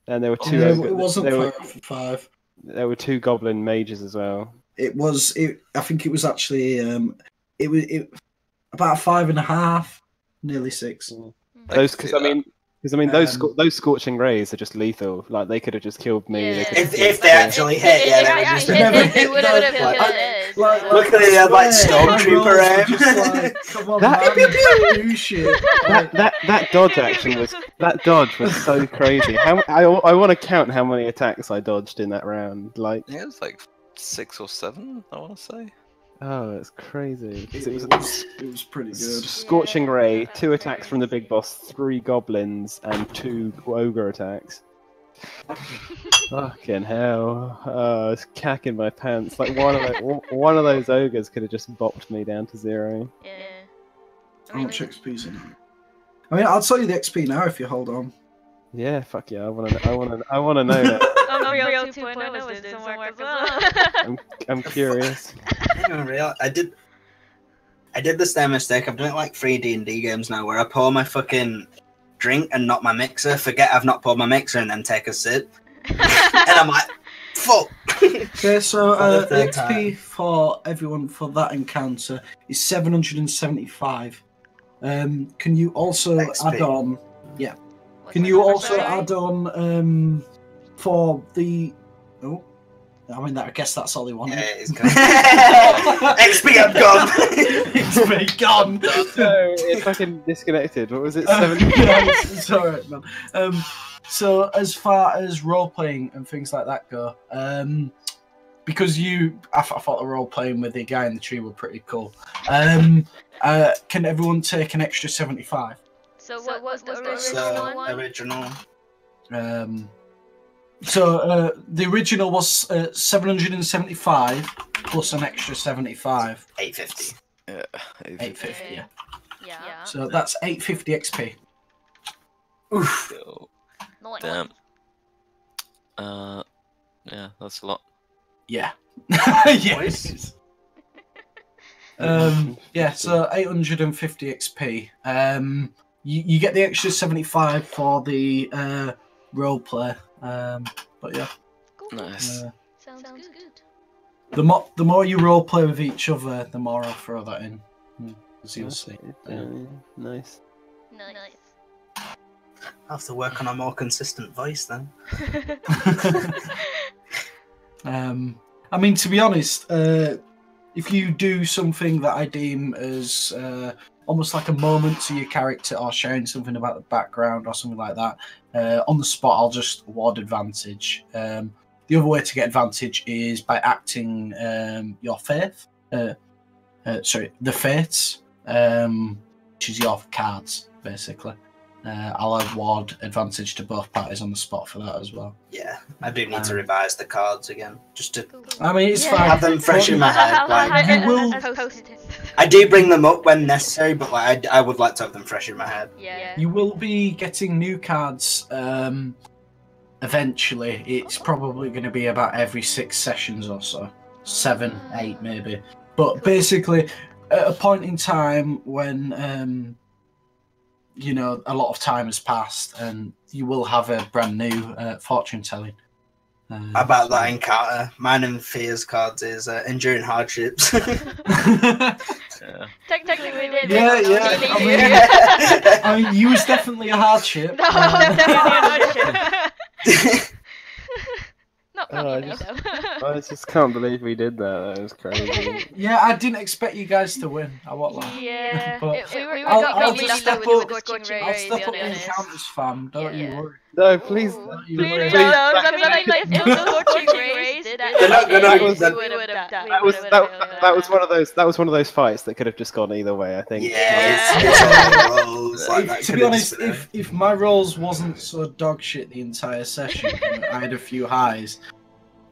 Speaker 3: And there were 2.
Speaker 1: It wasn't 5.
Speaker 3: There were 2 goblin mages as well.
Speaker 1: I think it was actually it was about 5.5, nearly 6. Those scorching rays are just lethal. Like they could have just killed me.
Speaker 4: Yeah.
Speaker 2: If they actually hit,
Speaker 4: they would have killed us.
Speaker 2: Luckily, they had like stormtrooper aim.
Speaker 1: Come on,
Speaker 3: that dodge was so crazy. I want to count how many attacks I dodged in that round. Like
Speaker 5: it was like 6 or 7, I want to say.
Speaker 3: Oh, it's crazy.
Speaker 1: It was pretty good.
Speaker 3: Scorching Ray, 2 attacks from the big boss, 3 goblins, and 2 ogre attacks. Fucking hell! Oh, I was cacking my pants. Like one of those ogres could have just bopped me down to 0.
Speaker 4: Yeah.
Speaker 1: How much XP's in it? I mean, I'll tell you the XP now if you hold on.
Speaker 3: Yeah, fuck yeah! I wanna know now.
Speaker 4: Unreal 2.0 is doing some work as well.
Speaker 3: I'm curious.
Speaker 2: Unreal. I did the same mistake. I'm doing like 3 D&D games now, where I pour my fucking drink and not my mixer. Forget I've not poured my mixer, and then take a sip. And I'm like, fuck.
Speaker 1: Okay, so the XP for everyone for that encounter is 775. Can you also add on? Yeah. Can you also add on for the? Oh, I mean, I guess that's all they wanted.
Speaker 2: Yeah, it's gonna... XP, I'm gone.
Speaker 1: XP gone.
Speaker 3: So it's fucking disconnected. What was it? 7?
Speaker 1: It's alright, man. So as far as role playing and things like that go, because I thought the role playing with the guy in the tree were pretty cool. Can everyone take an extra 75?
Speaker 4: So what was the original one?
Speaker 2: Original.
Speaker 1: So the original was 775 plus an extra 75.
Speaker 2: 850.
Speaker 5: Yeah,
Speaker 1: 850. Yeah.
Speaker 4: Yeah.
Speaker 1: So that's 850 XP.
Speaker 2: Oof.
Speaker 5: Damn. Yeah, that's a lot.
Speaker 1: Yeah. Yes. Yeah. So 850 XP. You get the extra 75 for the roleplay. But yeah.
Speaker 5: Nice.
Speaker 4: Sounds good.
Speaker 1: The more you roleplay with each other, the more I'll throw that in. As you'll see.
Speaker 3: Nice.
Speaker 4: Nice.
Speaker 2: I'll have to work on a more consistent voice then.
Speaker 1: I mean, to be honest, if you do something that I deem as almost like a moment to your character or sharing something about the background or something like that, on the spot, I'll just award advantage. The other way to get advantage is by acting your faith. The fates, which is your cards, basically. I'll award advantage to both parties on the spot for that as well.
Speaker 2: Yeah, I do need to revise the cards again, just to.
Speaker 1: I mean, it's fine.
Speaker 2: Have them fresh in my head. Like,
Speaker 1: you will.
Speaker 2: I do bring them up when necessary, but like I would like to have them fresh in my head.
Speaker 4: Yeah.
Speaker 1: You will be getting new cards eventually. It's probably going to be about every 6 sessions or so. 7, 8 maybe. But basically, at a point in time when you know, a lot of time has passed, and you will have a brand new fortune telling.
Speaker 2: About that encounter, mine and Fear's cards is enduring hardships.
Speaker 5: Yeah.
Speaker 4: Technically, we did.
Speaker 1: I mean, you was definitely a hardship.
Speaker 4: No, definitely a hardship. Not
Speaker 3: I just can't believe we did that. That was crazy.
Speaker 1: Yeah, I didn't expect you guys to win. I won't lie.
Speaker 4: Yeah.
Speaker 1: But
Speaker 4: I'll
Speaker 1: just step up the encounters, fam. Don't you worry.
Speaker 3: No, please.
Speaker 4: Please, that
Speaker 3: was one of those fights that could have just gone either way, I think.
Speaker 1: To be honest, if my rolls wasn't so dog shit the entire session, I had a few highs,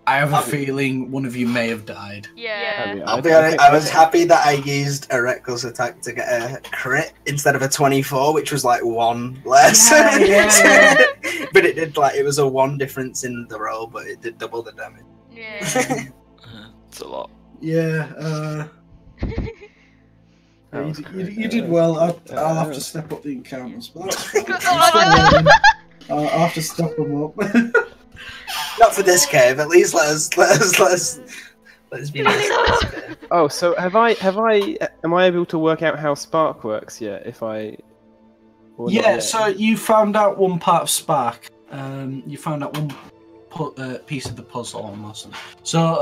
Speaker 1: I have a feeling one of you may have died.
Speaker 4: Yeah.
Speaker 2: I'll be honest, I was happy that I used a reckless attack to get a crit instead of a 24, which was like 1 less.
Speaker 1: Yeah.
Speaker 2: But it did it was a 1 difference in the roll, but it did double the damage.
Speaker 4: Yeah.
Speaker 5: It's a lot.
Speaker 1: Yeah. You did well. I'll have to step up the encounters. I'll have to step them up.
Speaker 2: Not for this cave. At least let's be nice.
Speaker 3: Oh, so am I able to work out how Spark works yet?
Speaker 1: So you found out one part of Spark. You found out one piece of the puzzle almost. So,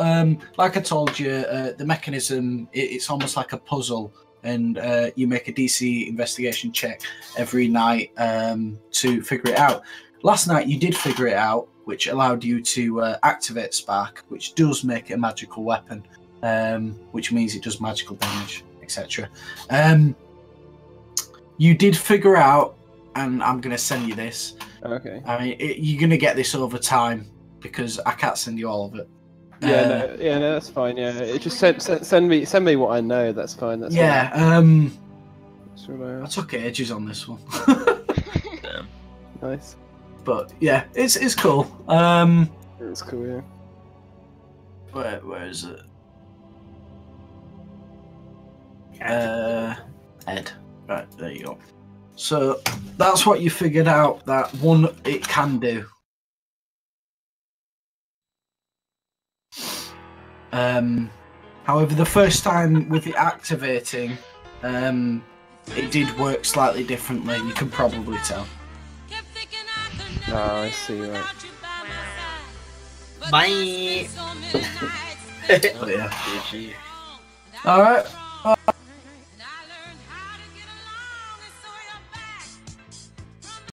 Speaker 1: like I told you, the mechanism it's almost like a puzzle, and you make a DC investigation check every night to figure it out. Last night you did figure it out. which allowed you to activate Spark, which does make it a magical weapon, which means it does magical damage, etc. You did figure out, and I'm going to send you this.
Speaker 3: Okay.
Speaker 1: I mean, you're going to get this over time because I can't send you all of it.
Speaker 3: Yeah, no, that's fine. Yeah, it just send me what I know. That's fine. That's
Speaker 1: yeah.
Speaker 3: Fine.
Speaker 1: I took ages on this one.
Speaker 5: Damn.
Speaker 3: Nice.
Speaker 1: But yeah, it's cool.
Speaker 3: It's cool. Yeah.
Speaker 1: Where is it? Ed. Right, there you go. So that's what you figured out that one it can do. However, the first time with it activating, it did work slightly differently. You can probably tell.
Speaker 3: Oh, I see. Right.
Speaker 2: Bye.
Speaker 1: But yeah.
Speaker 5: GG.
Speaker 1: All right.